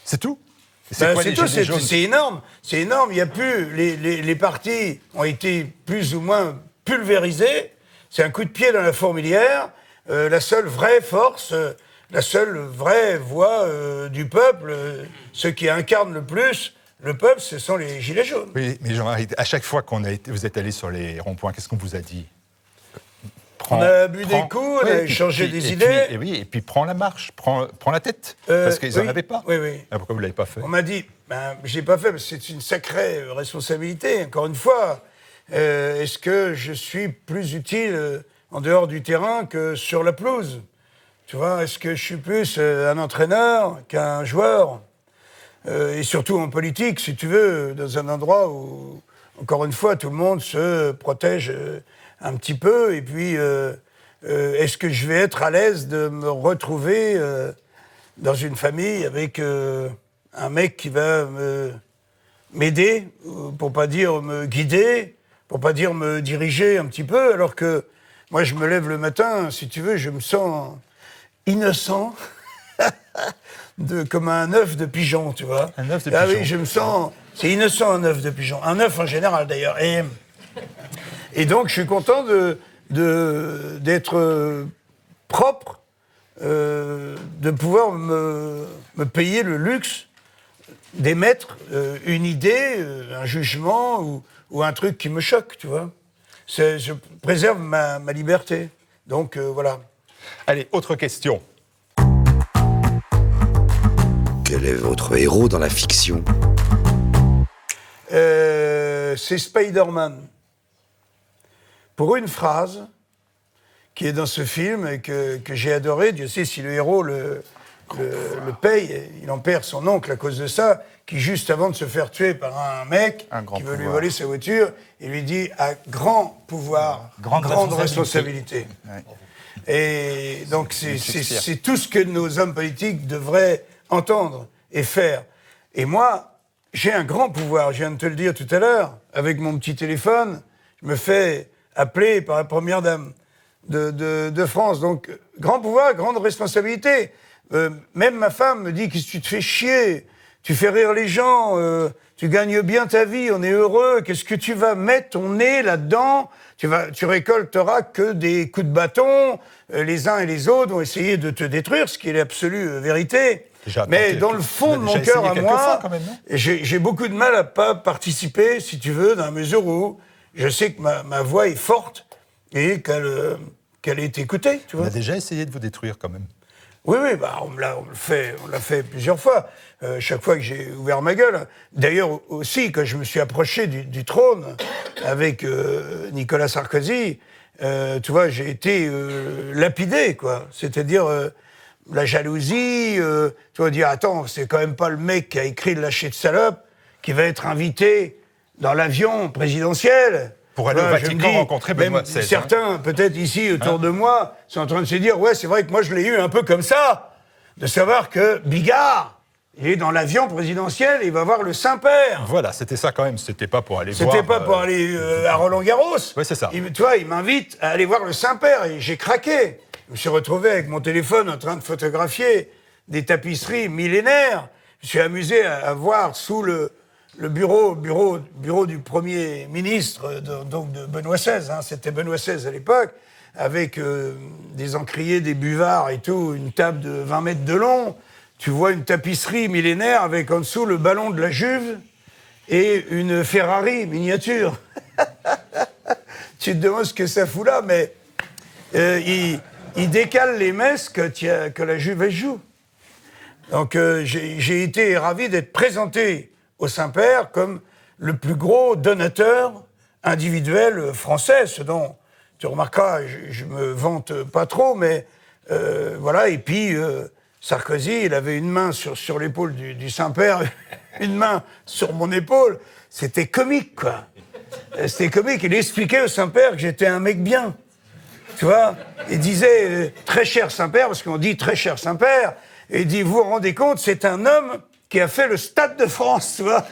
C'est tout? C'est énorme. C'est énorme. Il y a plus les partis ont été plus ou moins pulvérisés. C'est un coup de pied dans la fourmilière. La seule vraie force, la seule vraie voix du peuple, ceux qui incarnent le plus le peuple, ce sont les Gilets jaunes. Oui, mais Jean-Marie, à chaque fois vous êtes allé sur les ronds-points, qu'est-ce qu'on vous a dit? On a bu des coups, on a échangé des idées. Et puis prends la marche, prends la tête, parce qu'ils n'en avaient pas. Oui. Ah, pourquoi vous ne l'avez pas fait? On m'a dit, je l'ai pas fait, parce que c'est une sacrée responsabilité, encore une fois. Est-ce que je suis plus utile en dehors du terrain que sur la pelouse? Tu vois, est-ce que je suis plus un entraîneur qu'un joueur? Et surtout en politique, si tu veux, dans un endroit où, encore une fois, tout le monde se protège un petit peu. Et puis, est-ce que je vais être à l'aise de me retrouver dans une famille avec un mec qui va m'aider, pour pas dire me guider, pour pas dire me diriger un petit peu, alors que moi, je me lève le matin, si tu veux, je me sens innocent. Comme un œuf de pigeon, tu vois. Un œuf de pigeon. Ah oui, je me sens... C'est innocent, un œuf de pigeon. Un œuf en général, d'ailleurs. Et donc, je suis content d'être propre, de pouvoir me payer le luxe d'émettre une idée, un jugement ou un truc qui me choque, tu vois. Je préserve ma liberté. Donc, voilà. Allez, autre question. Quel est votre héros dans la fiction? C'est Spider-Man. Pour une phrase qui est dans ce film et que j'ai adoré, Dieu sait si le héros le paye, il en perd son oncle à cause de ça, qui juste avant de se faire tuer par un mec qui veut lui voler sa voiture, il lui dit « à grand pouvoir, grande responsabilité ». Et donc c'est tout ce que nos hommes politiques devraient entendre et faire. Et moi, j'ai un grand pouvoir, je viens de te le dire tout à l'heure, avec mon petit téléphone, je me fais appeler par la première dame de France. Donc, grand pouvoir, grande responsabilité. Même ma femme me dit, qu'est-ce que tu te fais chier? Tu fais rire les gens, tu gagnes bien ta vie, on est heureux, qu'est-ce que tu vas mettre ton nez là-dedans? Tu récolteras que des coups de bâton, les uns et les autres vont essayer de te détruire, ce qui est l'absolue vérité. Mais dans le fond de mon cœur à moi, j'ai beaucoup de mal à pas participer, si tu veux, dans la mesure où je sais que ma voix est forte et qu'elle est écoutée. Tu vois. On a déjà essayé de vous détruire quand même. Oui, on l'a fait plusieurs fois. Chaque fois que j'ai ouvert ma gueule. D'ailleurs aussi, quand je me suis approché du trône avec Nicolas Sarkozy, tu vois, j'ai été lapidé, quoi. C'est-à-dire la jalousie. Tu vas dire, attends, c'est quand même pas le mec qui a écrit le lâcher de salope qui va être invité dans l'avion présidentiel. Pour aller au Vatican rencontrer Benoît XVI. Certains, peut-être ici, autour de moi, sont en train de se dire, ouais, c'est vrai que moi, je l'ai eu un peu comme ça. de savoir que Bigard, il est dans l'avion présidentiel et il va voir le Saint-Père. Voilà, c'était ça quand même. C'était pas pour aller voir... C'était pas pour aller à Roland-Garros. Oui, c'est ça. Tu vois, il m'invite à aller voir le Saint-Père et j'ai craqué. Je me suis retrouvé avec mon téléphone en train de photographier des tapisseries millénaires. Je me suis amusé à voir sous le bureau du Premier ministre, donc de Benoît XVI, hein, c'était Benoît XVI à l'époque, avec des encriers, des buvards et tout, une table de 20 mètres de long. Tu vois une tapisserie millénaire avec en dessous le ballon de la Juve et une Ferrari miniature. Tu te demandes ce que ça fout là, mais il décale les messes que la Juve joue. Donc j'ai été ravi d'être présenté au Saint-Père comme le plus gros donateur individuel français, ce dont tu remarqueras, je me vante pas trop, mais voilà. Et puis Sarkozy, il avait une main sur l'épaule du Saint-Père, une main sur mon épaule. C'était comique, quoi. C'était comique. Il expliquait au Saint-Père que j'étais un mec bien. Tu vois, il disait très cher Saint-Père, parce qu'on dit très cher Saint-Père, et il dit, vous vous rendez compte, c'est un homme qui a fait le Stade de France, tu vois,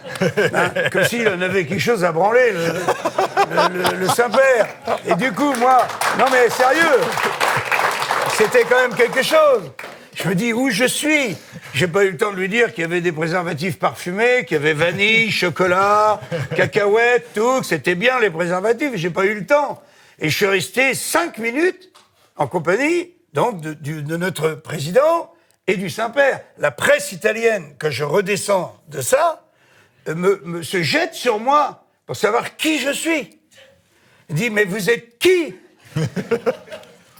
hein, comme s'il en avait quelque chose à branler, le Saint-Père. Et du coup, moi, non mais sérieux, c'était quand même quelque chose. Je me dis, où je suis? J'ai pas eu le temps de lui dire qu'il y avait des préservatifs parfumés, qu'il y avait vanille, chocolat, cacahuètes, tout, que c'était bien les préservatifs, j'ai pas eu le temps. Et je suis resté 5 minutes en compagnie, donc, de notre président et du Saint-Père. La presse italienne, quand je redescends de ça, se jette sur moi pour savoir qui je suis. Il dit, mais vous êtes qui?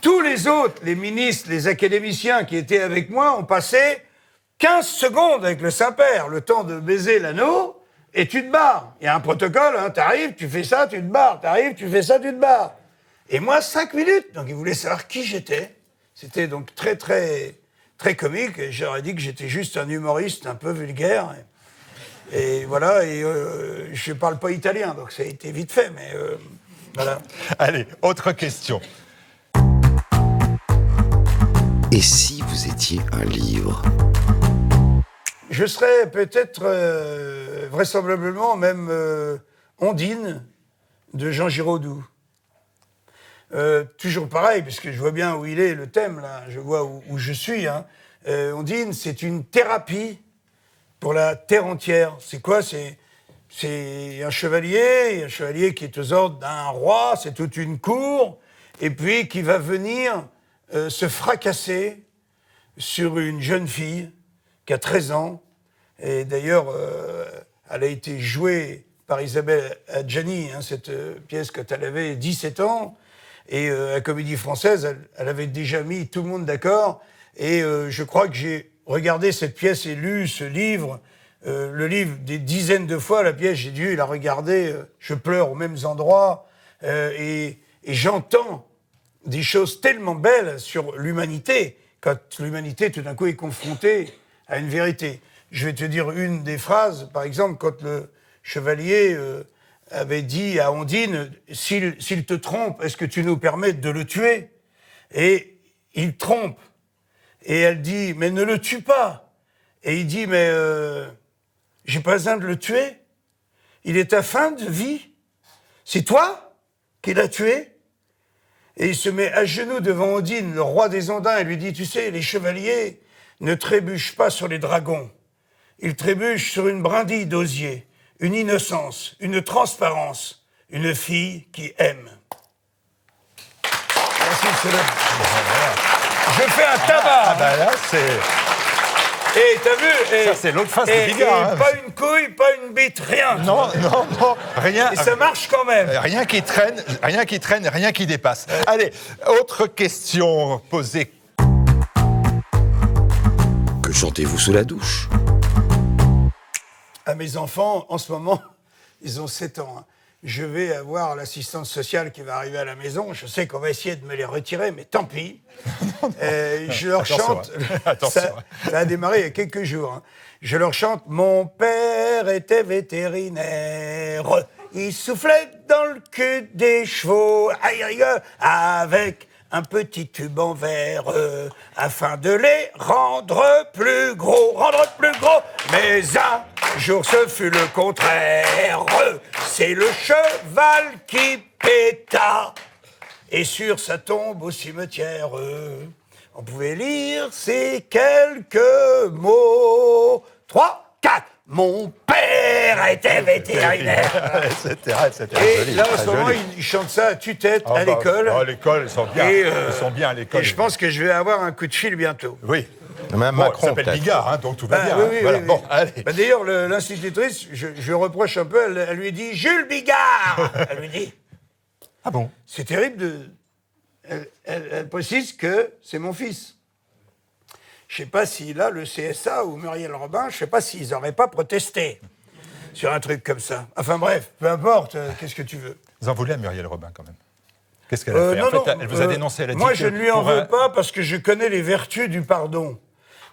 Tous les autres, les ministres, les académiciens qui étaient avec moi, ont passé 15 secondes avec le Saint-Père, le temps de baiser l'anneau, et tu te barres. Il y a un protocole, hein, t'arrives, tu fais ça, tu te barres. T'arrives, tu fais ça, tu te barres. Et moi, 5 minutes. Donc, ils voulaient savoir qui j'étais. C'était donc très, très, très comique. Et j'aurais dit que j'étais juste un humoriste un peu vulgaire. Et voilà, et je parle pas italien, donc ça a été vite fait, mais voilà. Allez, autre question. Et si vous étiez un livre? Je serais peut-être, vraisemblablement, même Ondine de Jean Giraudoux. Toujours pareil, puisque je vois bien où il est, le thème, là, je vois où je suis. Hein. Ondine, c'est une thérapie pour la terre entière. C'est quoi? C'est un chevalier qui est aux ordres d'un roi, c'est toute une cour, et puis qui va venir se fracasser sur une jeune fille qui a 13 ans. Et d'ailleurs, elle a été jouée par Isabelle Adjani, hein, cette pièce, quand elle avait 17 ans. Et à la Comédie Française, elle avait déjà mis tout le monde d'accord. Et je crois que j'ai regardé cette pièce et lu ce livre, le livre des dizaines de fois. La pièce, j'ai dû la regarder, je pleure aux mêmes endroits. Et j'entends des choses tellement belles sur l'humanité, quand l'humanité, tout d'un coup, est confrontée à une vérité. Je vais te dire une des phrases, par exemple, quand le chevalier avait dit à Ondine, s'il te trompe, est-ce que tu nous permets de le tuer? Et il trompe. Et elle dit, mais ne le tue pas. Et il dit, mais j'ai pas besoin de le tuer. Il est à fin de vie. C'est toi qui l'as tué? Et il se met à genoux devant Ondine, le roi des Ondins, et lui dit, tu sais, les chevaliers ne trébuchent pas sur les dragons. Ils trébuchent sur une brindille d'osier, une innocence, une transparence, une fille qui aime. Merci, je fais un tabac. Ah bah là, c'est... Et t'as vu? Ça, c'est l'autre face de Bigard. Hein. Pas une couille, pas une bite, rien. Non, rien. Et ça marche quand même. Rien qui traîne, rien qui dépasse. Allez, autre question posée. Que chantez-vous sous la douche? À mes enfants, en ce moment, ils ont 7 ans. Hein. Je vais avoir l'assistante sociale qui va arriver à la maison. Je sais qu'on va essayer de me les retirer, mais tant pis. Je leur chante. Ça a démarré il y a quelques jours. Hein. Je leur chante. Mon père était vétérinaire. Il soufflait dans le cul des chevaux. Ah, il rigole. Avec un petit tube en verre afin de les rendre plus gros. Mais un jour ce fut le contraire. C'est le cheval qui péta. Et sur sa tombe au cimetière, on pouvait lire ces quelques mots. 3, 4. Mon père était vétérinaire. etc. Et là, en ce moment, il chante ça à tue-tête à l'école. À l'école, ils sont bien. Ils sont bien à l'école. Et je pense que je vais avoir un coup de fil bientôt. Oui. Même Bon, Macron, il s'appelle peut-être. Bigard, hein, donc tout va bien. Oui, hein. Voilà. oui. Bon, allez. D'ailleurs, l'institutrice, je reproche un peu, elle lui dit « Jules Bigard !» Elle lui dit. Ah bon? C'est terrible de... Elle précise que c'est mon fils. Je ne sais pas si là, le CSA ou Muriel Robin, je ne sais pas s'ils n'auraient pas protesté sur un truc comme ça. Enfin bref, peu importe, qu'est-ce que tu veux. Vous en voulez à Muriel Robin, quand même? Qu'est-ce qu'elle a fait? Non, En fait, elle vous a dénoncé, elle a dit moi, que je ne lui en pour, veux pas parce que je connais les vertus du pardon.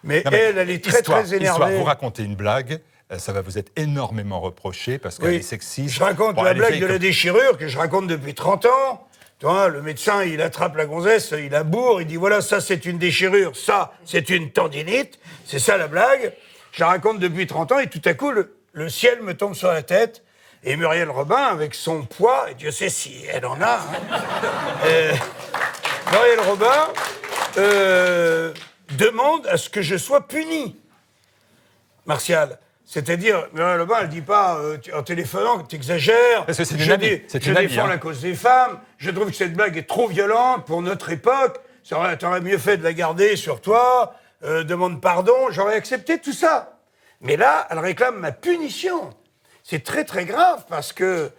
Mais non, mais elle est très, très énervée. Vous racontez une blague, ça va vous être énormément reproché parce qu'elle est sexiste. Je raconte Bon, la elle est blague vieille de la comme- déchirure que je raconte depuis 30 ans. Tu vois, le médecin, il attrape la gonzesse, il la bourre, il dit voilà, ça c'est une déchirure, ça c'est une tendinite, c'est ça la blague. Je la raconte depuis 30 ans et tout à coup, le ciel me tombe sur la tête. Et Muriel Robin, avec son poids, et Dieu sait si elle en a, Muriel Robin demande à ce que je sois puni. Martial. C'est-à-dire, Muriel Robin, elle ne dit pas en téléphonant, tu exagères, Parce que c'est une je, amie, c'est une amie, défends hein. la cause des femmes, je trouve que cette blague est trop violente pour notre époque, t'aurais mieux fait de la garder sur toi, demande pardon, j'aurais accepté tout ça. Mais là, elle réclame ma punition. C'est très très grave parce que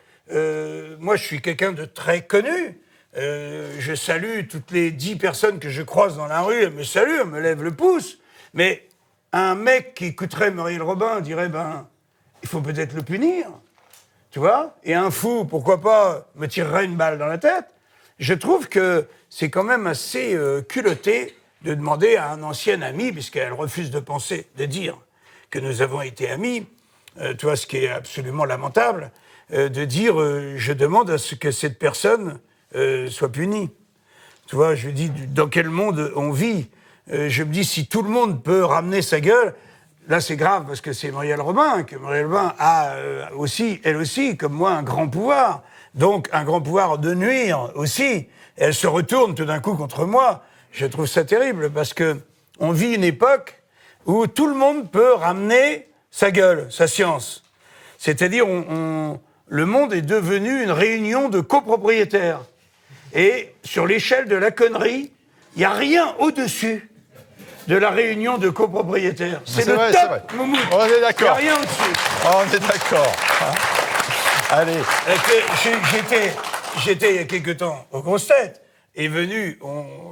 moi je suis quelqu'un de très connu. Je salue toutes les 10 personnes que je croise dans la rue, elles me saluent, elles me lèvent le pouce. Mais un mec qui écouterait Muriel Robin dirait il faut peut-être le punir, tu vois. Et un fou, pourquoi pas, me tirerait une balle dans la tête. Je trouve que c'est quand même assez culotté de demander à un ancien ami, puisqu'elle refuse de dire que nous avons été amis, tu vois, ce qui est absolument lamentable, de dire je demande à ce que cette personne soit punie. Tu vois, je dis dans quel monde on vit. Je me dis si tout le monde peut ramener sa gueule, là c'est grave parce que c'est Muriel Robin, que Muriel Robin a aussi, elle aussi, comme moi, un grand pouvoir. Donc un grand pouvoir de nuire aussi. Elle se retourne tout d'un coup contre moi. Je trouve ça terrible parce que on vit une époque où tout le monde peut ramener sa gueule, sa science. C'est-à-dire, le monde est devenu une réunion de copropriétaires. Et sur l'échelle de la connerie, il n'y a rien au-dessus de la réunion de copropriétaires. C'est le vrai, top, Moumout. On est d'accord. Il n'y a rien au-dessus. On est d'accord. Allez. J'étais il y a quelque temps aux grosses têtes. Est venu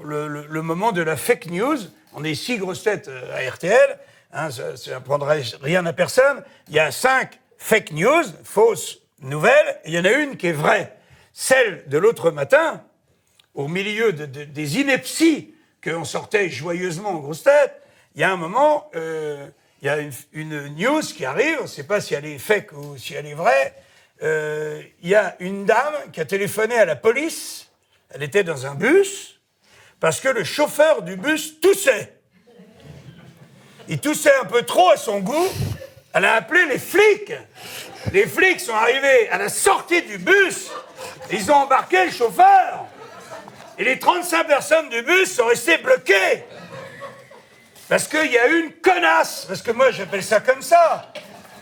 le moment de la fake news. On est 6 grosses têtes à RTL. Hein, ça n'apprendrait rien à personne. Il y a 5 fake news, fausses nouvelles. Il y en a une qui est vraie. Celle de l'autre matin, au milieu des inepties qu'on sortait joyeusement aux grosses têtes, il y a un moment, il y a une news qui arrive, on ne sait pas si elle est fake ou si elle est vraie. Il y a une dame qui a téléphoné à la police. Elle était dans un bus parce que le chauffeur du bus toussait. Il toussait un peu trop à son goût. Elle a appelé les flics. Les flics sont arrivés à la sortie du bus. Ils ont embarqué le chauffeur. Et les 35 personnes du bus sont restées bloquées. Parce qu'il y a une connasse. Parce que moi, j'appelle ça comme ça.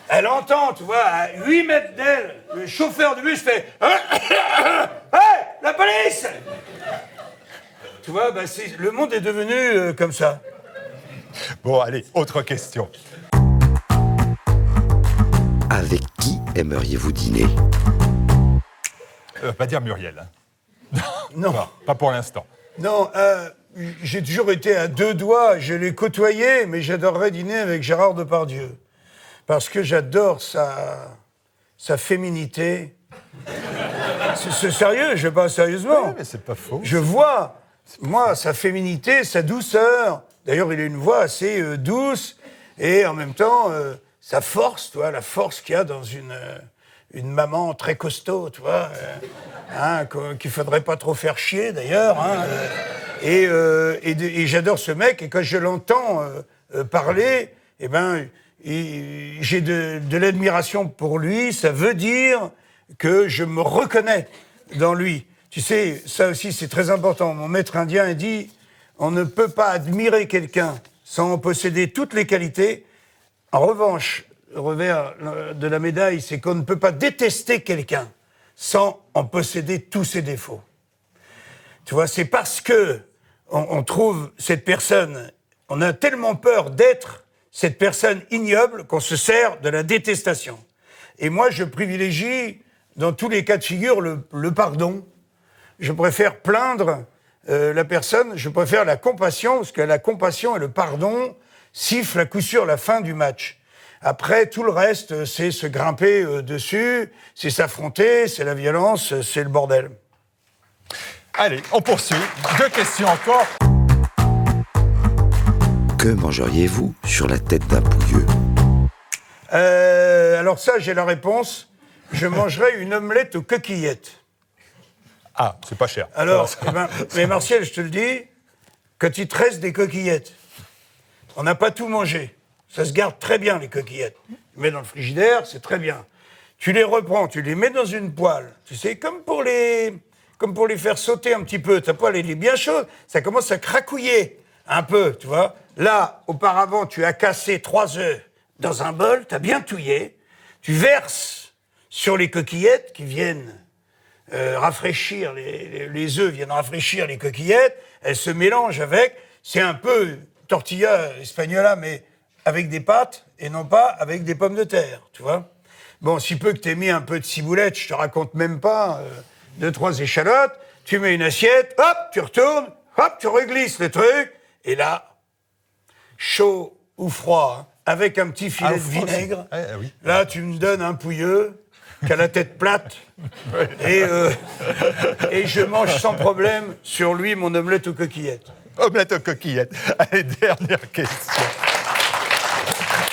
Elle entend, tu vois, à 8 mètres d'elle, le chauffeur du bus fait « Hey, la police !» Tu vois, le monde est devenu comme ça. Bon, allez, autre question. Avec qui aimeriez-vous dîner? Pas dire Muriel. Hein. Non. Pas pour l'instant. Non, j'ai toujours été à 2 doigts, je l'ai côtoyé, mais j'adorerais dîner avec Gérard Depardieu. Parce que j'adore sa féminité. C'est sérieux, je parle sérieusement. Oui, mais c'est pas faux. Je vois, moi, sa féminité, sa douceur. D'ailleurs, il a une voix assez douce. Et en même temps, sa force, tu vois, la force qu'il y a dans une maman très costaud, tu vois, qu'il faudrait pas trop faire chier d'ailleurs. Et j'adore ce mec, et quand je l'entends parler, eh ben, j'ai de l'admiration pour lui. Ça veut dire que je me reconnais dans lui. Tu sais, ça aussi c'est très important. Mon maître indien a dit, on ne peut pas admirer quelqu'un sans en posséder toutes les qualités. En revanche, le revers de la médaille, c'est qu'on ne peut pas détester quelqu'un sans en posséder tous ses défauts. Tu vois, c'est parce que on trouve cette personne, on a tellement peur d'être cette personne ignoble qu'on se sert de la détestation. Et moi, je privilégie, dans tous les cas de figure, le pardon. Je préfère plaindre la personne, je préfère la compassion, parce que la compassion et le pardon sifflent à coup sûr la fin du match. Après, tout le reste, c'est se grimper dessus, c'est s'affronter, c'est la violence, c'est le bordel. Allez, on poursuit. 2 questions encore. Que mangeriez-vous sur la tête d'un pouilleux? Alors ça, j'ai la réponse. Je mangerai une omelette aux coquillettes. Ah, c'est pas cher. Alors, mais Martial, je te le dis, quand il te reste des coquillettes, on n'a pas tout mangé. Ça se garde très bien, les coquillettes. Tu les mets dans le frigidaire, c'est très bien. Tu les reprends, tu les mets dans une poêle. Tu sais, comme pour les faire sauter un petit peu. Ta poêle, elle est bien chaude. Ça commence à cracouiller un peu, tu vois. Là, auparavant, tu as cassé 3 œufs dans un bol, tu as bien touillé. Tu verses sur les coquillettes qui viennent rafraîchir, les œufs viennent rafraîchir les coquillettes. Elles se mélangent avec. C'est un peu tortilla espagnola, mais avec des pâtes et non pas avec des pommes de terre, tu vois. Bon, si peu que t'aies mis un peu de ciboulette, je te raconte même pas, 2-3 échalotes, tu mets une assiette, hop, tu retournes, hop, tu reglisses le truc, et là, chaud ou froid, hein, avec un petit filet de vinaigre, oui. Là, tu me donnes un pouilleux qui a la tête plate, et je mange sans problème sur lui mon omelette aux coquillettes. Omelette aux coquillettes. Allez, dernière question.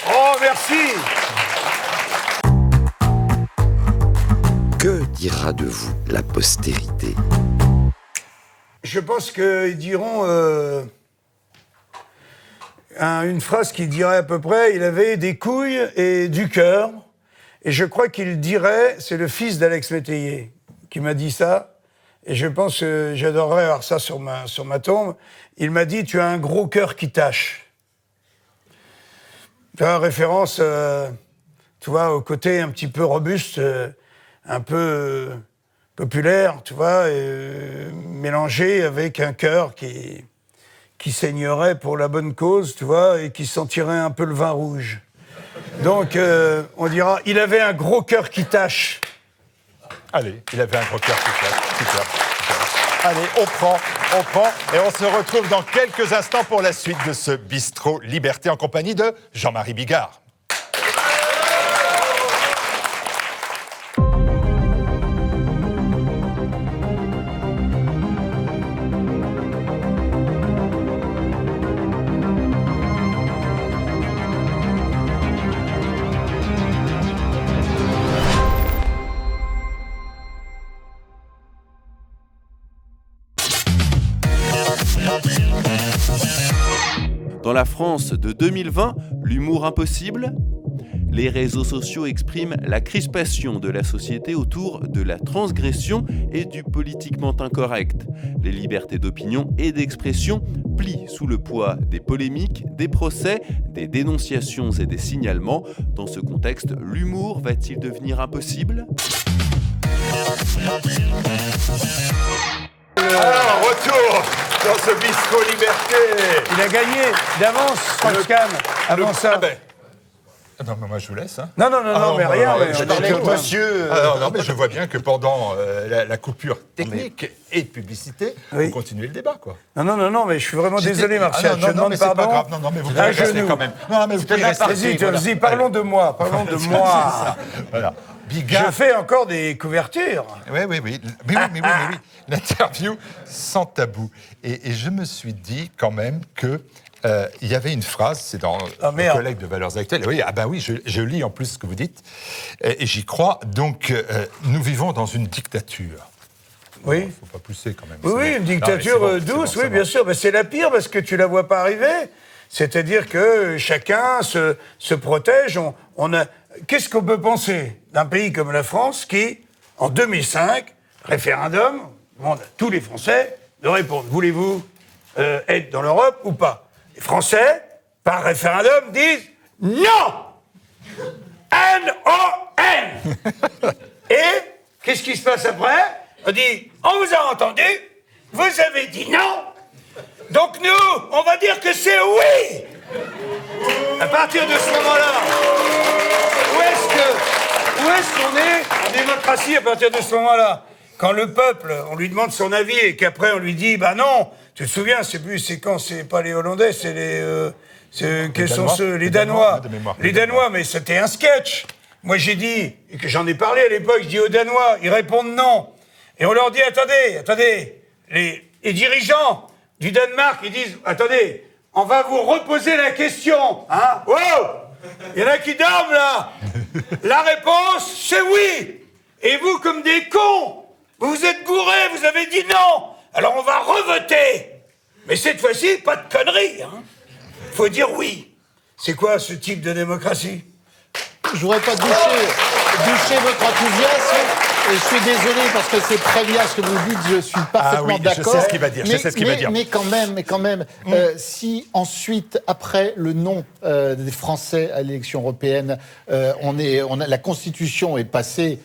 Oh, merci! Que dira de vous la postérité? Je pense qu'ils diront une phrase qu'il dirait à peu près, il avait des couilles et du cœur. Et je crois qu'il dirait, c'est le fils d'Alex Métayer qui m'a dit ça, et je pense que j'adorerais avoir ça sur ma tombe. Il m'a dit, tu as un gros cœur qui tâche. Tu vois, référence, tu vois, au côté un petit peu robuste, un peu populaire, tu vois, mélangé avec un cœur qui saignerait pour la bonne cause, tu vois, et qui sentirait un peu le vin rouge. Donc, on dira, il avait un gros cœur qui tâche. Allez, il avait un gros cœur qui tâche. Super. Allez, on prend, et on se retrouve dans quelques instants pour la suite de ce Bistrot Liberté en compagnie de Jean-Marie Bigard. Dans la France de 2020, l'humour impossible? Les réseaux sociaux expriment la crispation de la société autour de la transgression et du politiquement incorrect. Les libertés d'opinion et d'expression plient sous le poids des polémiques, des procès, des dénonciations et des signalements. Dans ce contexte, l'humour va-t-il devenir impossible? Alors, retour dans ce Bistrot Liberté. Il a gagné d'avance, Strauss-Kahn, avant ça. Non, mais moi je vous laisse. Hein. Non, mais rien. Je parlais avec monsieur. Non, mais je vois bien que pendant la coupure technique et de publicité, vous continuez le débat, quoi. Non, mais je suis vraiment désolé, Martial. Je demande mais c'est pas pardon. grave. Non, mais vous pouvez rester quand même. Non, mais vous pouvez rester. Vas-y, parlons de moi. Voilà. Bigard. Je fais encore des couvertures. Oui. Mais oui. L'interview sans tabou. Et je me suis dit quand même que il y avait une phrase, c'est dans le collègue de Valeurs Actuelles. Oui, je lis en plus ce que vous dites, et j'y crois. Donc, nous vivons dans une dictature. Oui. Il ne faut pas pousser quand même. Oui, une dictature douce, oui, bien sûr. Mais c'est la pire parce que tu la vois pas arriver. C'est-à-dire que chacun se protège. Qu'est-ce qu'on peut penser d'un pays comme la France qui, en 2005, référendum, demande à tous les Français de répondre. Voulez-vous être dans l'Europe ou pas? Les Français, par référendum, disent non. N-O-N. Et qu'est-ce qui se passe après? On dit, on vous a entendu, vous avez dit non, donc nous, on va dire que c'est oui. À partir de ce moment-là, où est-ce qu'on est en démocratie à partir de ce moment-là? Quand le peuple, on lui demande son avis et qu'après on lui dit, bah non, tu te souviens, c'est quand, c'est pas les Hollandais, c'est quels sont ceux? Les Danois. Les Danois, mais c'était un sketch. Moi j'ai dit, et que j'en ai parlé à l'époque, je dis aux Danois, ils répondent non. Et on leur dit, attendez, les dirigeants du Danemark, ils disent, attendez, on va vous reposer la question, hein? Wow! Il y en a qui dorment, là! La réponse, c'est oui! Et vous, comme des cons, vous vous êtes gourés, vous avez dit non! Alors on va revoter! Mais cette fois-ci, pas de conneries, hein? Faut dire oui. C'est quoi ce type de démocratie? Je voudrais pas doucher votre enthousiasme. Et je suis désolé parce que c'est très bien ce que vous dites, je suis parfaitement d'accord. Je sais ce qu'il va dire, Mais quand même, si ensuite, après le non des Français à l'élection européenne, la Constitution est passée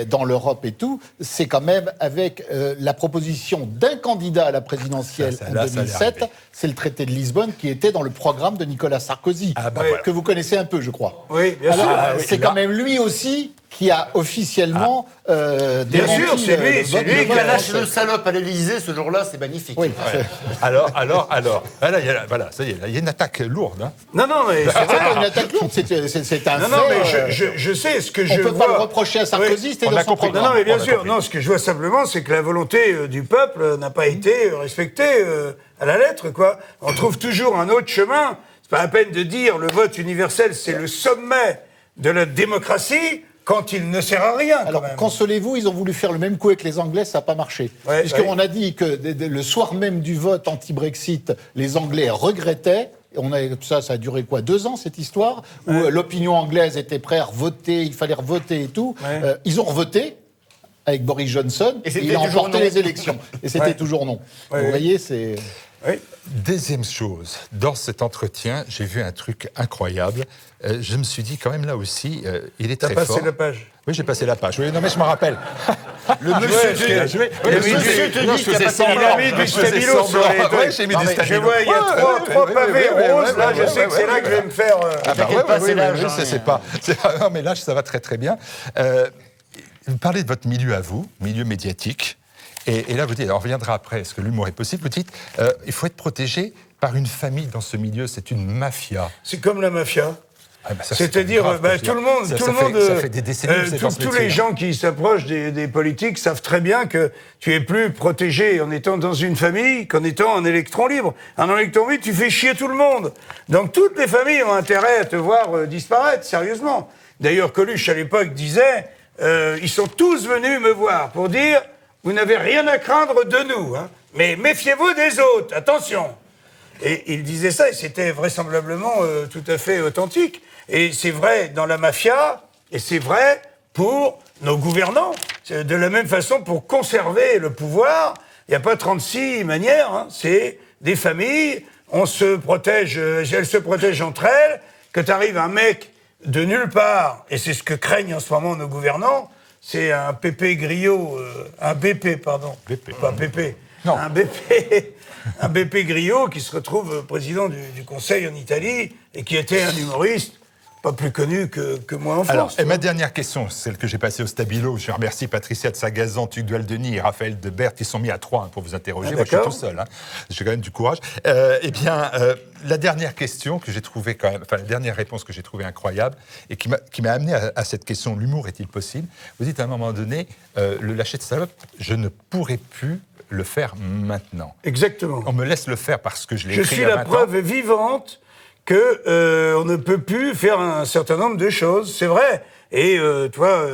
dans l'Europe et tout, c'est quand même avec la proposition d'un candidat à la présidentielle en 2007, c'est le traité de Lisbonne qui était dans le programme de Nicolas Sarkozy, que vous connaissez un peu, je crois. Oui, bien sûr. C'est quand même lui aussi qui a officiellement bien sûr, c'est lui qui a lâché le salope à l'Élysée ce jour-là, c'est magnifique. Oui. Ouais. Alors, voilà, ça y est, il y a une attaque lourde. Hein. Non, mais c'est pas une attaque lourde, c'est un fait. Non, mais je sais ce que je vois. On peut pas le reprocher à Sarkozy, c'était dans son programme. Non, mais bien sûr, non, ce que je vois simplement, c'est que la volonté du peuple n'a pas été respectée à la lettre, quoi. On trouve toujours un autre chemin. C'est pas la peine de dire le vote universel, c'est le sommet de la démocratie. Quand il ne sert à rien, alors, quand même. Consolez-vous, ils ont voulu faire le même coup avec les Anglais, ça n'a pas marché. Puisqu'on a dit que le soir même du vote anti-Brexit, les Anglais regrettaient. Ça a duré quoi, 2 ans, cette histoire, où l'opinion anglaise était prête à voter, il fallait revoter et tout. Ils ont revoté avec Boris Johnson, et il a remporté les élections. Et c'était toujours non. Vous voyez, c'est... Oui. Deuxième chose, dans cet entretien, j'ai vu un truc incroyable. Je me suis dit, quand même, là aussi, il est très fort. T'as passé la page? Oui, j'ai passé la page. Oui, non, mais je me rappelle. Le monsieur te dit qu'il a mis du stabilo sur les trucs. J'ai mis du stabilo. Je vois, il y a 3 pavés roses, là, je sais que c'est là que je vais me faire... Non, mais là, ça va très, très bien. Vous parlez de votre milieu à vous, milieu médiatique. Et là, vous dites, on reviendra après, est-ce que l'humour est possible? Vous dites, il faut être protégé par une famille dans ce milieu, c'est une mafia. C'est comme la mafia. C'est-à-dire, tout le monde, ça fait des décennies tous les gens qui s'approchent des politiques savent très bien que tu es plus protégé en étant dans une famille qu'en étant un électron libre. Un électron libre, tu fais chier tout le monde. Donc toutes les familles ont intérêt à te voir disparaître, sérieusement. D'ailleurs, Coluche, à l'époque, disait, ils sont tous venus me voir pour dire... Vous n'avez rien à craindre de nous, hein, mais méfiez-vous des autres, attention. Et il disait ça, et c'était vraisemblablement tout à fait authentique. Et c'est vrai dans la mafia, et c'est vrai pour nos gouvernants. De la même façon, pour conserver le pouvoir, il n'y a pas 36 manières, hein, c'est des familles, on se protège, elles se protègent entre elles, que t'arrives un mec de nulle part, et c'est ce que craignent en ce moment nos gouvernants, c'est un Pépé Grillo, un BP, pardon. BP. Pas Pépé. Non. Un BP Grillo qui se retrouve président du Conseil en Italie et qui était un humoriste pas plus connu que moi en France. Alors, et ma dernière question, celle que j'ai passée au Stabilo, je remercie Patricia de Sagazan, Tugdual Denis et Raphaël de Berthe, qui sont mis à 3 pour vous interroger. Moi, je suis tout seul, hein. J'ai quand même du courage. La dernière question que j'ai trouvée quand même, la dernière réponse que j'ai trouvée incroyable et qui m'a amené à cette question, l'humour est-il possible? Vous dites à un moment donné, le lâcher de salope, je ne pourrais plus le faire maintenant. Exactement. On me laisse le faire parce que je l'ai Je écrit suis il y a la 20 ans. preuve vivante que on ne peut plus faire un certain nombre de choses. C'est vrai. Et toi,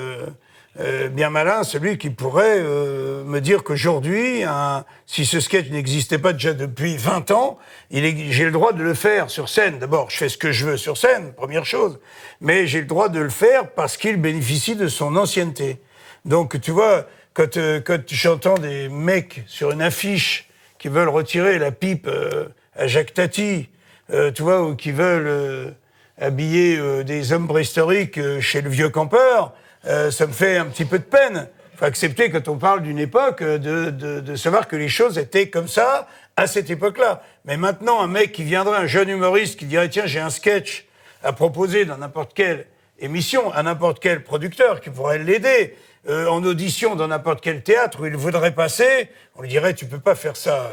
bien malin, celui qui pourrait me dire qu'aujourd'hui, si ce sketch n'existait pas déjà depuis 20 ans, j'ai le droit de le faire sur scène. D'abord, je fais ce que je veux sur scène, première chose. Mais j'ai le droit de le faire parce qu'il bénéficie de son ancienneté. Donc, tu vois, quand j'entends des mecs sur une affiche qui veulent retirer la pipe à Jacques Tati, tu vois, ou qui veulent habiller des hommes préhistoriques chez le vieux campeur, ça me fait un petit peu de peine. Il faut accepter, quand on parle d'une époque, de savoir que les choses étaient comme ça à cette époque-là. Mais maintenant, un mec qui viendrait, un jeune humoriste qui dirait « Tiens, j'ai un sketch à proposer dans n'importe quelle émission, à n'importe quel producteur qui pourrait l'aider, en audition dans n'importe quel théâtre où il voudrait passer, on lui dirait « Tu peux pas faire ça. »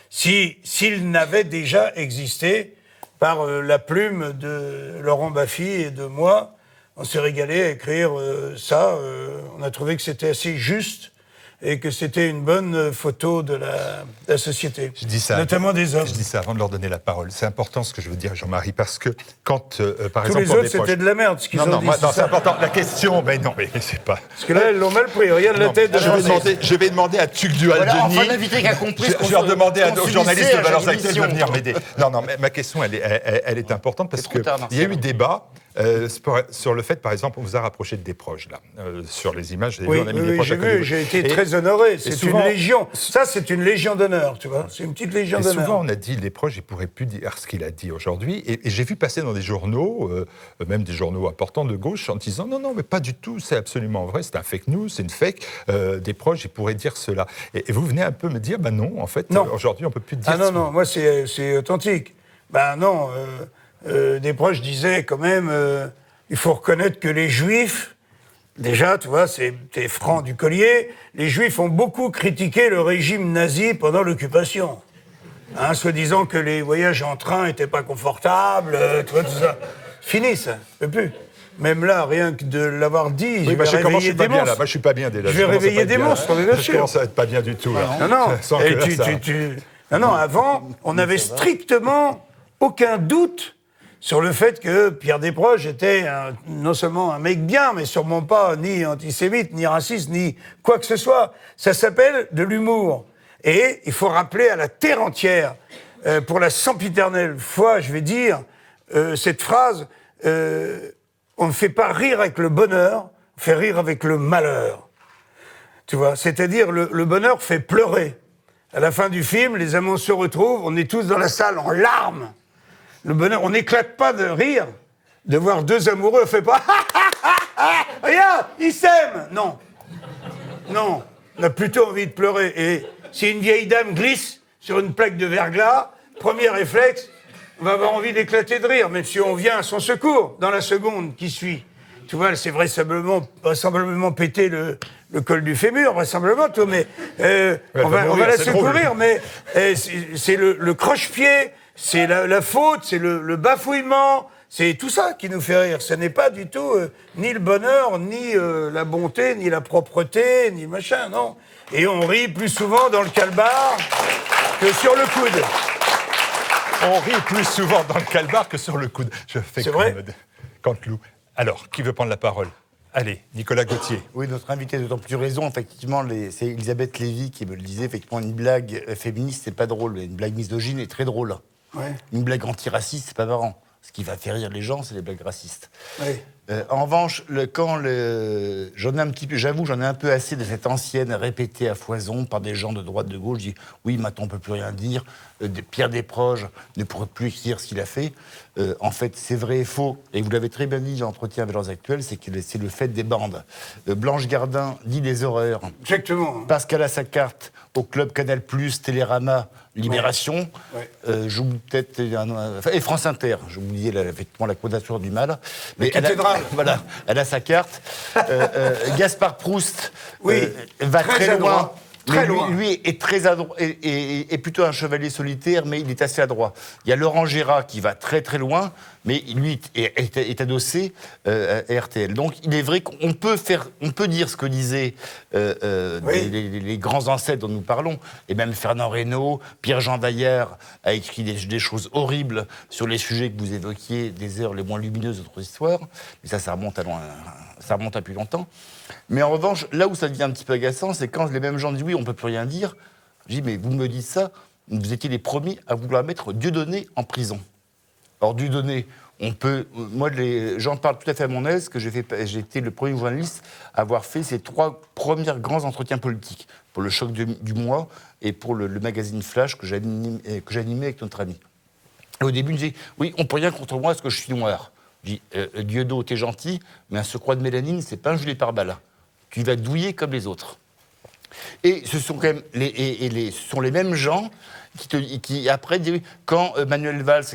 S'il n'avait déjà existé par la plume de Laurent Baffy et de moi, on s'est régalé à écrire ça. On a trouvé que c'était assez juste et que c'était une bonne photo de la société, Je dis ça, notamment des hommes. Je dis ça avant de leur donner la parole. C'est important ce que je veux dire, Jean-Marie, parce que quand, par Tous exemple... les pour autres, des c'était proches- de la merde, ce qu'ils Non, ont non, dit. moi, non, c'est c'est ça. important. La question, mais non, mais c'est pas... Parce que là, ils l'ont mal pris. Regarde la Non, tête de je vais demander à Tugdual Voilà, Denis. enfin, l'invité qui a compris ce qu'on Je vais demander qu'on aux se journalistes disait de à Valeurs chaque Actuelles de émission. venir m'aider. Non, non, mais ma question, elle est importante parce C'est trop tard, qu'il y a eu Martial. débat sur le fait, par exemple, on vous a rapproché de Desproges, là, sur les images. Vous avez Oui, vu, on a mis oui, Desproges j'ai à côté de vu, vous. j'ai été Et- très honoré. C'est souvent- une légion. Ça, c'est une légion d'honneur, tu vois. C'est une petite légion Et d'honneur. souvent, on a dit, Desproges, il ne pourrait plus dire ce qu'il a dit aujourd'hui. Et j'ai vu passer dans des journaux, même des journaux importants de gauche, en disant non, non, mais pas du tout, c'est absolument vrai, c'est un fake news, c'est une fake. Desproges, il pourrait dire cela. Et vous venez un peu me dire, non, en fait, Non. aujourd'hui, on ne peut plus dire Ah non, ce non, moi, c'est authentique. Ben non, Desproges disait quand même, il faut reconnaître que les Juifs, déjà, tu vois, c'était franc du collier, les Juifs ont beaucoup critiqué le régime nazi pendant l'occupation. Hein, soi-disant que les voyages en train n'étaient pas confortables, tu vois, tout ça. Fini, ça, je peux plus. Même là, rien que de l'avoir dit, je vais je commence, je réveiller suis pas des bien là. monstres. Moi, je suis pas bien déjà. Je vais commence à réveiller pas être des bien, monstres, là. mais bien Je sûr. commence à être pas bien du tout. Là. Non, non. Sans Et que là, ça- Non, non, avant, on n'avait strictement aucun doute sur le fait que Pierre Desproges était non seulement un mec bien, mais sûrement pas ni antisémite, ni raciste, ni quoi que ce soit. Ça s'appelle de l'humour. Et il faut rappeler à la terre entière, pour la sempiternelle fois, je vais dire, cette phrase, on ne fait pas rire avec le bonheur, on fait rire avec le malheur. Tu vois, c'est-à-dire le bonheur fait pleurer. À la fin du film, les amants se retrouvent, on est tous dans la salle en larmes. Le bonheur, on n'éclate pas de rire de voir deux amoureux, on fait pas regarde, ils s'aiment. Non, non, on a plutôt envie de pleurer. Et si une vieille dame glisse sur une plaque de verglas, premier réflexe, on va avoir envie d'éclater de rire, même si on vient à son secours dans la seconde qui suit. Tu vois, elle s'est vraisemblablement pété le col du fémur, vraisemblablement, toi, mais on va la secourir, mais c'est le croche-pied, c'est la faute, c'est le bafouillement, c'est tout ça qui nous fait rire. Ce n'est pas du tout ni le bonheur, ni la bonté, ni la propreté, ni le machin, non. Et on rit plus souvent dans le calbar que sur le coude. On rit plus souvent dans le calbar que sur le coude. Je fais C'est vrai Canteloup. Alors, qui veut prendre la parole? Allez, Nicolas Gauthier. Oui, notre invité a d'autant plus raison. Effectivement, c'est Elisabeth Lévy qui me le disait. Effectivement, une blague féministe, c'est pas drôle. Une blague misogyne est très drôle. Ouais. Une blague antiraciste, c'est pas marrant. Ce qui va faire rire les gens, c'est les blagues racistes. Ouais. En revanche, j'en ai un petit peu, j'avoue, j'en ai un peu assez de cette ancienne répétée à foison par des gens de droite, de gauche. Je dis, oui, maintenant on peut plus rien dire. Pierre Desproges ne pourrait plus dire ce qu'il a fait. En fait, c'est vrai et faux. Et vous l'avez très bien dit dans l'entretien avec Valeurs Actuelles, c'est que c'est le fait des bandes. Blanche Gardin dit des horreurs. Exactement. Pascal a sa carte au club Canal+, Télérama, Libération. Ouais. J'oublie peut-être et France Inter. J'oubliais effectivement la Quadrature du Mal. Mais cathédrale. Elle a sa carte. Gaspard Proust Oui, va très loin. adroit. Très Mais loin. lui est très adroit, est plutôt un chevalier solitaire, mais il est assez adroit. Il y a Laurent Gérard qui va très très loin, mais lui est adossé à RTL. Donc il est vrai qu'on peut dire ce que disaient les grands ancêtres dont nous parlons, et même Fernand Reynaud, Pierre-Jean Vaillard a écrit des choses horribles sur les sujets que vous évoquiez, des heures les moins lumineuses de notre histoire, mais ça remonte à plus longtemps. Mais en revanche, là où ça devient un petit peu agaçant, c'est quand les mêmes gens disent oui, on ne peut plus rien dire. Je dis mais vous me dites ça, vous étiez les premiers à vouloir mettre Dieudonné en prison. Alors Dieudonné, j'en parle tout à fait à mon aise, que j'ai été le premier journaliste à avoir fait ces 3 premiers grands entretiens politiques, pour le Choc du mois et pour le magazine Flash que j'animais avec notre ami. Et au début, il me disait oui, on ne peut rien contre moi parce que je suis noir. Je dis Dieudo, t'es gentil, mais un surcroît de mélanine, c'est pas un gilet pare-balles. Tu vas douiller comme les autres. Et ce sont quand même ce sont les mêmes gens qui après, quand Manuel Valls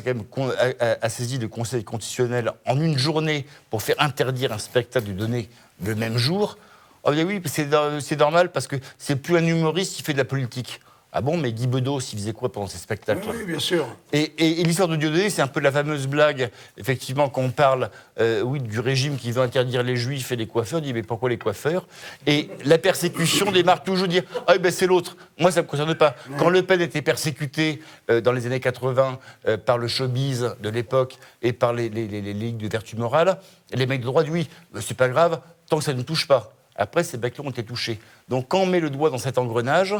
a saisi le Conseil constitutionnel en une journée pour faire interdire un spectacle de donner le même jour, oh bien oui, c'est normal parce que c'est plus un humoriste qui fait de la politique. Ah bon, mais Guy Bedos, il faisait quoi pendant ces spectacles? Oui, bien sûr. Et l'histoire de Dieudonné, c'est un peu la fameuse blague, effectivement, quand on parle du régime qui veut interdire les juifs et les coiffeurs, on dit mais pourquoi les coiffeurs? Et la persécution démarre toujours de dire ah ben c'est l'autre, moi ça ne me concerne pas. Quand Le Pen était persécuté dans les années 80 par le showbiz de l'époque et par les ligues de vertu morale, les mecs de droite disent oui, c'est pas grave, tant que ça ne touche pas. Après, ces bactéries ont été touchés. Donc, quand on met le doigt dans cet engrenage,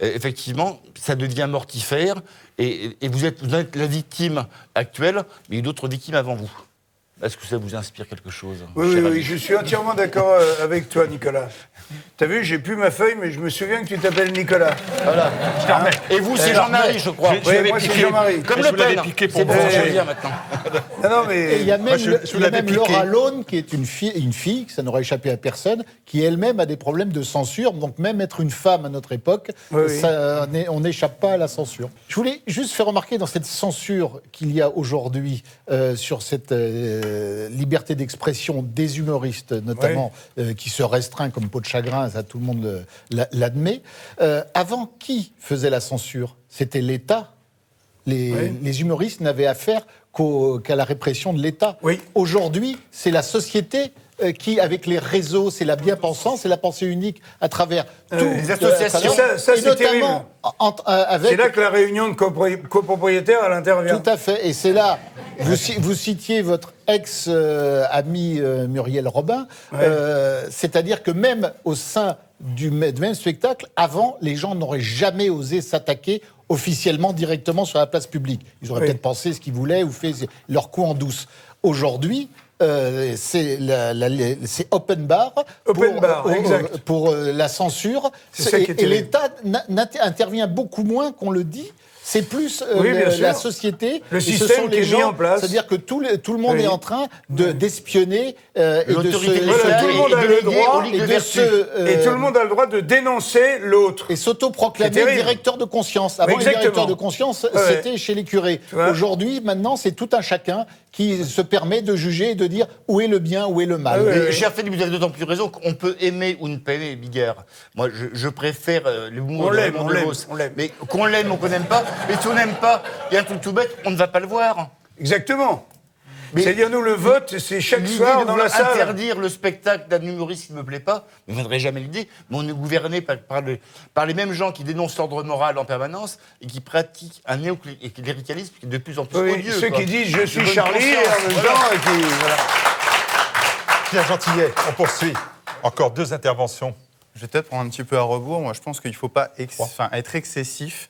effectivement, ça devient mortifère. Et vous êtes la victime actuelle, mais il y a d'autres victimes avant vous. Est-ce que ça vous inspire quelque chose? Oui, je suis entièrement d'accord avec toi, Nicolas. T'as vu, j'ai plus ma feuille, mais je me souviens que tu t'appelles Nicolas. Voilà, je te remets. Et vous, c'est Jean-Marie, je crois. Oui, moi, c'est Jean-Marie. Comme Le Pen, c'est bon, je viens maintenant. Non, mais... Il y a même Laura Lone, qui est une fille, ça n'aurait échappé à personne, qui elle-même a des problèmes de censure. Donc même être une femme à notre époque, on n'échappe pas à la censure. Je voulais juste faire remarquer dans cette censure qu'il y a aujourd'hui sur cette liberté d'expression des humoristes, notamment, qui se restreint comme peau de chagrin, ça tout le monde l'admet. Avant, qui faisait la censure? C'était l'État. Les humoristes n'avaient affaire qu'à la répression de l'État. Aujourd'hui, c'est la société qui, avec les réseaux, c'est la bien-pensance, c'est la pensée unique à travers les associations. Ça c'est terrible. C'est là que la réunion de copropriétaires, elle intervient. Tout à fait. Et c'est là, vous citiez votre ex-ami Muriel Robin, c'est-à-dire que même au sein du même spectacle, avant, les gens n'auraient jamais osé s'attaquer officiellement, directement sur la place publique. Ils auraient peut-être pensé ce qu'ils voulaient ou fait leur coup en douce. Aujourd'hui, c'est open bar pour la censure. Et l'État intervient beaucoup moins qu'on le dit. C'est plus la société, le système qui est mis en place. C'est-à-dire que tout le monde est en train d'espionner et de se... Tout le monde a le droit et tout le monde a le droit de dénoncer l'autre. Et s'autoproclamer directeur de conscience. Avant, les directeurs de conscience, c'était chez les curés. Aujourd'hui, maintenant, c'est tout un chacun qui se permet de juger et de dire où est le bien, où est le mal. Cher Philippe, vous avez d'autant plus raison qu'on peut aimer ou ne pas aimer Bigard. Moi, je préfère l'humour de Raymond DeVos. Mais qu'on l'aime ou qu'on n'aime pas, mais si on n'aime pas, il y a un truc tout bête, on ne va pas le voir. Exactement. C'est-à-dire, nous, le vote, c'est chaque soir dans la salle. Interdire le spectacle d'un humoriste qui ne me plaît pas, ne me viendrait jamais l'idée, mais on est gouverné par les mêmes gens qui dénoncent l'ordre moral en permanence et qui pratiquent un néocléricalisme qui est de plus en plus odieux. Ceux qui disent « je suis Charlie » et en même temps... Pierre Gentillet, on poursuit. Encore 2 interventions. Je vais peut-être prendre un petit peu à rebours. Moi, je pense qu'il ne faut pas être excessif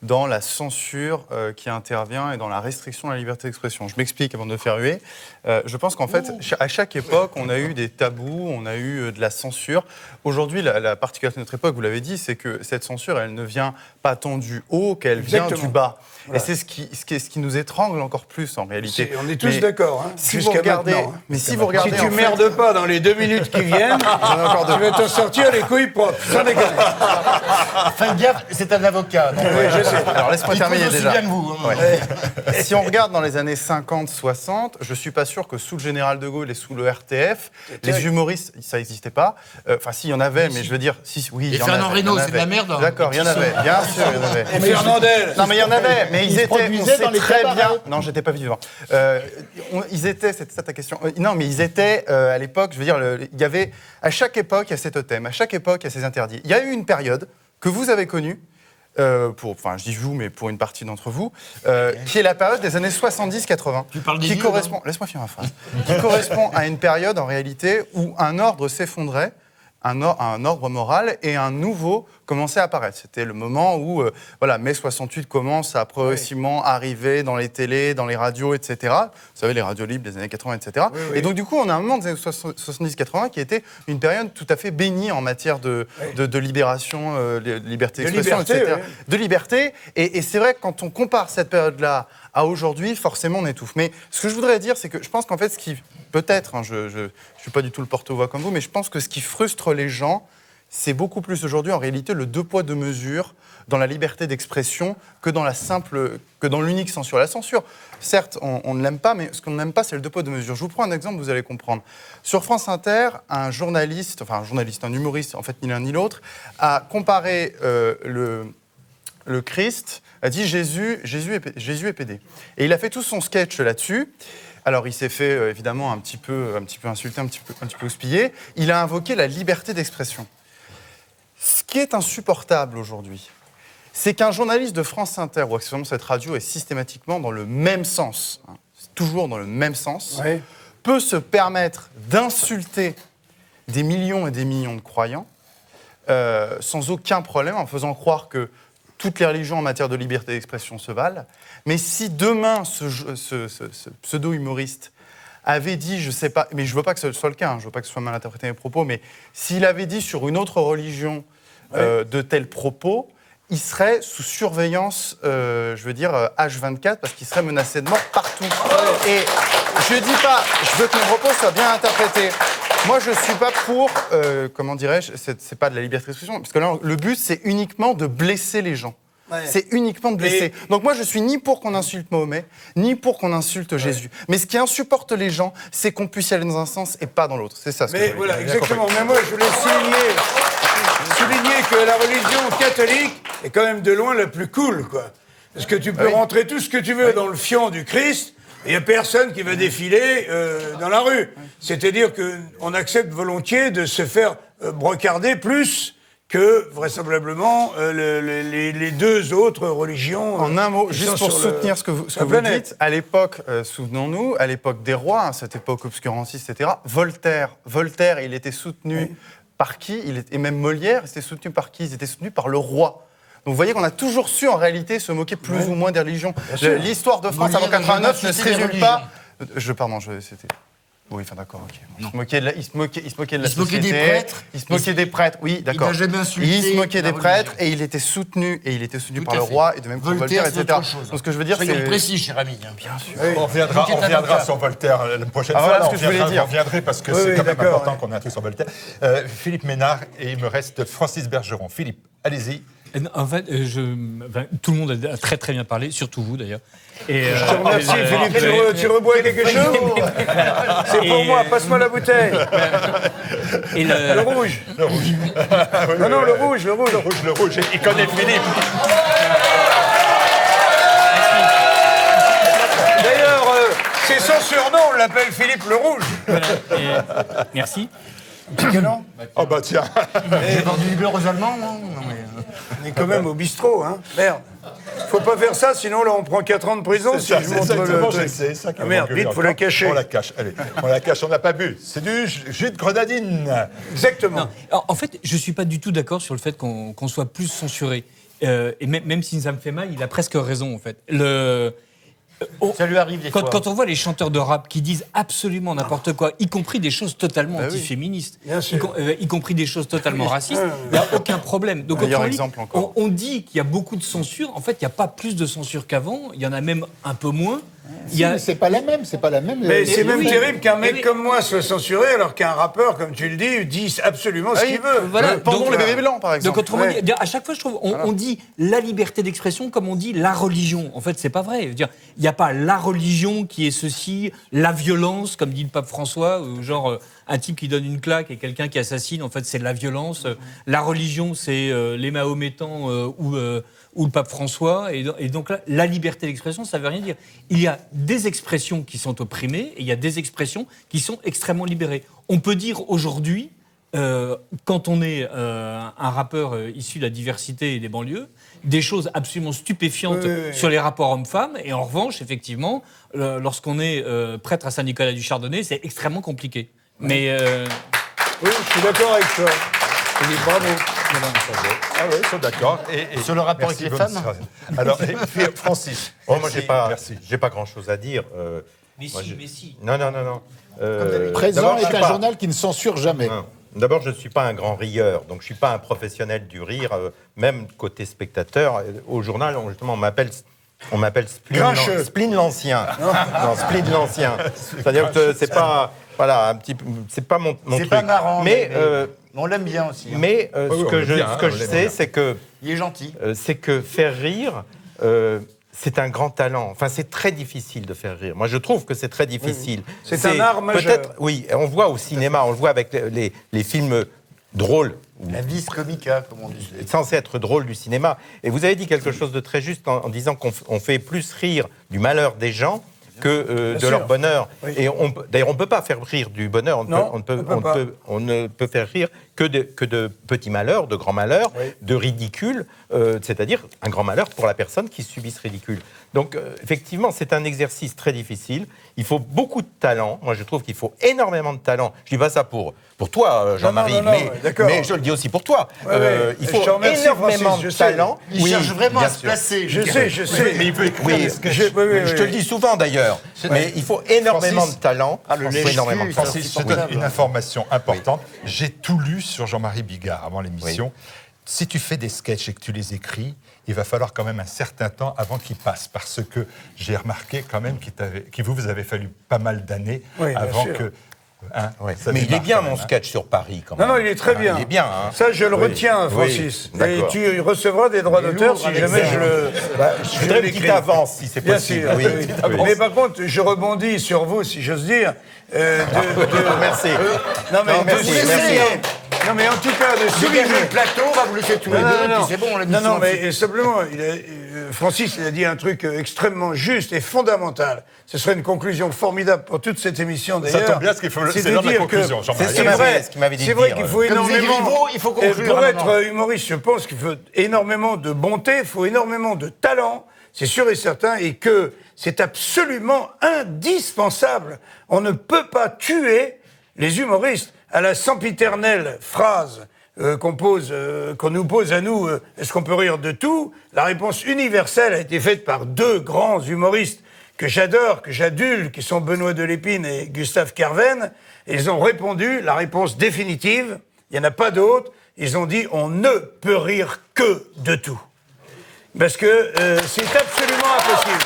dans la censure qui intervient et dans la restriction de la liberté d'expression. Je m'explique avant de me faire huer. Je pense qu'en fait, à chaque époque, on a eu des tabous, on a eu de la censure. Aujourd'hui, la particularité de notre époque, vous l'avez dit, c'est que cette censure, elle ne vient pas tant du haut qu'elle vient du bas. Voilà. Et c'est ce qui nous étrangle encore plus en réalité. On est tous d'accord, hein, si vous regardez, si vous regardez, si tu merdes pas dans les 2 minutes qui viennent, tu vas t'en sortir les couilles propres. Sans déconner. Faites gaffe, c'est un avocat. Donc, je Alors laisse-moi terminer aussi déjà. bien que vous. Hein. Ouais. Si on regarde dans les années 50-60, je suis pas sûr que sous le général de Gaulle et sous le RTF, les humoristes, ça n'existait pas. Enfin, si, il y en avait, mais je veux dire, oui, il y en avait. Et Fernand Reynaud, c'est de la merde. D'accord, il y en avait, bien sûr, il y en avait. Et Fernandel. Non, mais il y en avait, mais ils étaient, on produisaient sait dans les très cabarets. bien. Non, j'étais pas vivant. Ils étaient, c'est ça ta question. Non, mais ils étaient à l'époque, je veux dire, il y avait à chaque époque il y a ses totems, à chaque époque il y a ses interdits. Il y a eu une période que vous avez connue. Enfin, je dis vous, mais pour une partie d'entre vous, qui est la période des années 70-80. Tu parles des qui vieux, correspond, laisse-moi finir ma phrase, qui correspond à une période en réalité où un ordre s'effondrait, un ordre moral, et un nouveau commençait à apparaître. C'était le moment où, mai 68 commence à progressivement arriver dans les télés, dans les radios, etc. Vous savez, les radios libres des années 80, etc. Oui, oui. Et donc, du coup, on a un moment des années 70-80 qui était une période tout à fait bénie en matière de libération, liberté d'expression, etc. Oui. De liberté. Et c'est vrai que quand on compare cette période-là à aujourd'hui, forcément, on étouffe. Mais ce que je voudrais dire, c'est que je pense qu'en fait, ce qui, peut-être, je ne suis pas du tout le porte-voix comme vous, mais je pense que ce qui frustre les gens, c'est beaucoup plus aujourd'hui, en réalité, le deux poids, deux mesures dans la liberté d'expression que dans l'unique censure. La censure, certes, on ne l'aime pas, mais ce qu'on n'aime pas, c'est le deux poids, deux mesures. Je vous prends un exemple, vous allez comprendre. Sur France Inter, un humoriste, en fait, ni l'un ni l'autre, a comparé le Christ, a dit Jésus est pédé. Et il a fait tout son sketch là-dessus. Alors, il s'est fait, évidemment, un petit peu insulter, un petit peu houspiller. Il a invoqué la liberté d'expression. Ce qui est insupportable aujourd'hui, c'est qu'un journaliste de France Inter, ou accessoirement cette radio est systématiquement dans le même sens, toujours dans le même sens, peut se permettre d'insulter des millions et des millions de croyants sans aucun problème, en faisant croire que toutes les religions en matière de liberté d'expression se valent. Mais si demain, ce pseudo-humoriste avait dit, je ne sais pas, mais je ne veux pas que ce soit le cas, je ne veux pas que ce soit mal interprété mes propos, mais s'il avait dit sur une autre religion de tels propos, il serait sous surveillance, H24, parce qu'il serait menacé de mort partout. Et je dis pas, je veux que mon propos soit bien interprété. Moi, je ne suis pas pour, c'est pas de la liberté d'expression, parce que là, le but, c'est uniquement de blesser les gens. Ouais. C'est uniquement de blesser. Donc moi, je suis ni pour qu'on insulte Mahomet, ni pour qu'on insulte Jésus. Mais ce qui insupporte les gens, c'est qu'on puisse y aller dans un sens et pas dans l'autre. C'est ça ce que je veux dire. Voilà, exactement. Mais moi, je voulais souligner que la religion catholique est quand même de loin la plus cool, quoi. Parce que tu peux rentrer tout ce que tu veux dans le fion du Christ, et il n'y a personne qui va défiler dans la rue. C'est-à-dire qu'on accepte volontiers de se faire brocarder plus que, vraisemblablement, les deux autres religions... En un mot, juste pour soutenir ce que vous dites, à l'époque, souvenons-nous, à l'époque des rois, cette époque obscurantiste, etc., Voltaire, il était soutenu par qui et même Molière, était soutenu par qui? Ils étaient soutenus par le roi. Donc vous voyez qu'on a toujours su, en réalité, se moquer plus ou moins des religions. L'histoire de France avant 89 ne se résume pas... c'était... Oui, enfin d'accord, ok. Il se moquait de la société. Des prêtres. Il se moquait des prêtres, oui, d'accord. Il n'a jamais insulté. Il se moquait des prêtres et il était soutenu par le roi et de même pour Voltaire, etc. Donc ce que je veux dire, c'est précis, cher ami. Bien sûr. Oui. On reviendra sur Voltaire la prochaine fois. Voilà ce que je voulais dire. On reviendrai parce que c'est quand même important qu'on ait un truc sur Voltaire. Philippe Ménard et il me reste Francis Bergeron. Philippe, allez-y. En fait, tout le monde a très très bien parlé, surtout vous d'ailleurs. Je te remercie, Philippe. Tu rebois quelque chose? C'est pour moi, passe-moi la bouteille. Et le rouge. Le rouge. Non, le rouge. Le rouge. Il connaît Philippe. D'ailleurs, c'est son surnom, on l'appelle Philippe le Rouge. Voilà. Merci. Non. Oh bah tiens. J'ai vendu du beurre aux Allemands, non? On est quand même au bistrot, hein. Merde. Faut pas faire ça, sinon là on prend 4 ans de prison si je montre le... C'est ça qui merde, vite, faut la cacher. On la cache, allez. On la cache, on n'a pas bu. C'est du jus de grenadine. Exactement. Non. Alors, en fait, je suis pas du tout d'accord sur le fait qu'on soit plus censuré. Et même si ça me fait mal, il a presque raison, en fait. Ça lui arrive des fois. Quand on voit les chanteurs de rap qui disent absolument n'importe quoi, y compris des choses totalement antiféministes, y compris des choses totalement racistes, il n'y a aucun problème. Donc on dit qu'il y a beaucoup de censure. En fait, il n'y a pas plus de censure qu'avant. Il y en a même un peu moins. Mais c'est pas la même, Mais c'est même oui, terrible qu'un mec oui. comme moi soit censuré alors qu'un rappeur, comme tu le dis, dit absolument ce qu'il veut. Voilà. Pendant Donc, les bébés blancs, par exemple. Donc, autrement dit, à chaque fois, je trouve, on dit la liberté d'expression comme on dit la religion. En fait, c'est pas vrai. Je veux dire, il n'y a pas la religion qui est ceci, la violence, comme dit le pape François, ou genre un type qui donne une claque et quelqu'un qui assassine. En fait, c'est la violence. La religion, c'est les Mahométans ou le pape François. Et donc là, la liberté d'expression, ça veut rien dire. Il y a des expressions qui sont opprimées et il y a des expressions qui sont extrêmement libérées. On peut dire aujourd'hui, quand on est un rappeur issu de la diversité et des banlieues, des choses absolument stupéfiantes sur les rapports hommes-femmes. Et en revanche, effectivement, lorsqu'on est prêtre à Saint-Nicolas du Chardonnay, c'est extrêmement compliqué. Mais Oui, je suis d'accord avec toi. Je dis bravo. Ah oui, ils sont d'accord. Et Sur le rapport merci, avec les bonne femmes. soirée. Alors, Francis. Moi, Merci. j'ai pas grand-chose à dire. Mais moi, si. Non. Présent D'abord, je est suis un pas- journal qui ne censure jamais. Non. D'abord, je ne suis pas un grand rieur, donc je ne suis pas un professionnel du rire, même côté spectateur. Au journal, justement, on m'appelle Grincheux. Spleen l'Ancien. Non, Spleen l'Ancien. C'est-à-dire que c'est pas, voilà, c'est pas mon C'est truc. pas marrant, mais on l'aime bien aussi. hein. mais oui, ce on que l'aime bien, je on l'aime sais, bien. c'est que Il est gentil. faire rire, c'est un grand talent. Enfin, c'est très difficile de faire rire. Moi, je trouve que c'est très difficile. C'est un art majeur. Peut-être, oui, on voit au cinéma, on le voit avec les films drôles, La vis comica, comme on dit. censé être drôle du cinéma. Et vous avez dit quelque chose de très juste en disant qu'on fait plus rire du malheur des gens que de sûr. leur bonheur. Oui. Et d'ailleurs, on ne peut pas faire rire du bonheur. On ne peut faire rire que de petits malheurs, de grands malheurs, Oui. de ridicules, c'est-à-dire un grand malheur pour la personne qui subit ce ridicule. Donc, effectivement, c'est un exercice très difficile. Il faut beaucoup de talent. Moi, je trouve qu'il faut énormément de talent. Je dis pas ça pour toi, Jean-Marie, non, d'accord. mais je le dis aussi pour toi. Ouais. Il Je faut te remercie, énormément Francis, je de sais. talent. Il cherche vraiment bien à se sûr. placer. Je sais. Mais il peut écrire Oui, des sketchs. Je te Je te le dis souvent d'ailleurs, mais il faut énormément Francis. de talent. Ah, le Il faut lèche-cul, énormément de talent. Francis, je te donne une information importante. J'ai tout lu sur Jean-Marie Bigard avant l'émission. Si tu fais des sketchs et que tu les écris, il va falloir quand même un certain temps avant qu'ils passent, parce que j'ai remarqué quand même qu'il vous avez fallu pas mal d'années Oui, bien avant sûr. que... hein, Ouais. ça Mais il est démarre bien quand mon même, hein. sketch sur Paris quand même. Non, il est très bien. Il est bien. Hein. Ça, je le Oui. retiens, Oui, Francis. Et d'accord. tu recevras des droits d'auteur si jamais je le. Je voudrais une petite avance si c'est Bien possible. sûr. Oui. Oui. Mais par contre, je rebondis sur vous, si j'ose dire. Merci. Non, mais Non, de merci, souligner- merci. Non, mais en tout cas, de souligner. le plateau, on va vous laisser tous les deux, puis c'est bon, Non, l'émission. non, mais simplement, Francis, il a dit un truc extrêmement juste et fondamental. Ce serait une conclusion formidable pour toute cette émission, d'ailleurs. tombe bien, parce qu'il faut C'est c'est de l'heure de la dire que- conclusion, Jean-Marie. C'est vrai, ce qu'il m'avait dit c'est de vrai dire. qu'il faut Comme disait énormément. Griveaux, il faut conclure Pour maintenant. être humoriste, je pense qu'il faut énormément de bonté, il faut énormément de talent, c'est sûr et certain, et que c'est absolument indispensable. On ne peut pas tuer les humoristes à la sempiternelle phrase qu'on nous pose à nous, est-ce qu'on peut rire de tout? La réponse universelle a été faite par deux grands humoristes que j'adore, que j'adule, qui sont Benoît Delépine et Gustave Carven. Ils ont répondu, la réponse définitive, il n'y en a pas d'autre, ils ont dit on ne peut rire que de tout. Parce que c'est absolument impossible.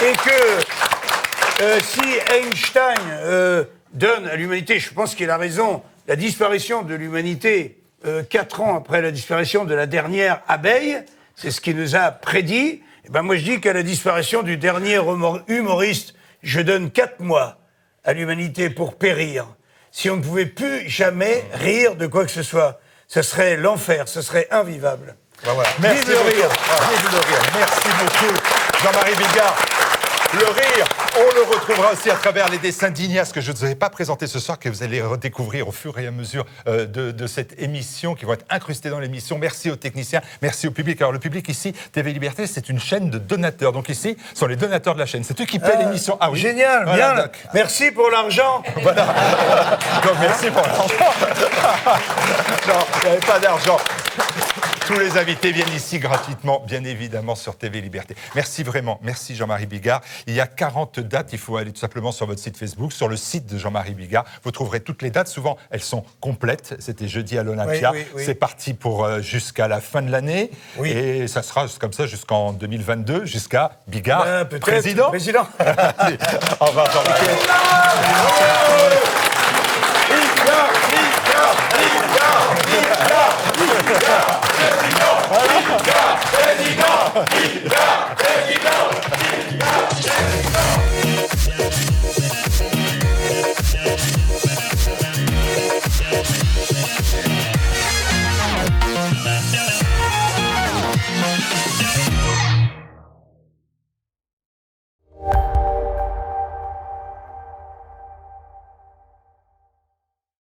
Et que si Einstein donne à l'humanité, je pense qu'il a raison, la disparition de l'humanité 4 ans après la disparition de la dernière abeille, c'est ce qu'il nous a prédit, et ben moi je dis qu'à la disparition du dernier humoriste, je donne 4 mois à l'humanité pour périr. Si on ne pouvait plus jamais rire de quoi que ce soit, ce serait l'enfer, ce serait invivable. Ben voilà. Merci Vive le beaucoup. rire. Vive le rire. Merci beaucoup, Jean-Marie Bigard. Le rire, on le retrouvera aussi à travers les dessins d'Ignace que je ne vous avais pas présentés ce soir, que vous allez redécouvrir au fur et à mesure de cette émission, qui vont être incrustés dans l'émission. Merci aux techniciens, merci au public. Alors le public ici, TV Liberté, c'est une chaîne de donateurs. Donc ici, ce sont les donateurs de la chaîne. C'est eux qui paient l'émission. Ah oui. Génial, Voilà, bien. donc. Merci pour l'argent. Voilà. Donc merci pour l'argent. Non, il n'y avait pas d'argent. Tous les invités viennent ici gratuitement, bien évidemment, sur TV Liberté. Merci vraiment, merci Jean-Marie Bigard. Il y a 40 dates, il faut aller tout simplement sur votre site Facebook, sur le site de Jean-Marie Bigard. Vous trouverez toutes les dates, souvent elles sont complètes. C'était jeudi à l'Olympia. Oui. C'est parti pour jusqu'à la fin de l'année. Oui. Et ça sera comme ça jusqu'en 2022, jusqu'à Bigard, Peut-être, président. Président. Au revoir Jean-Marie.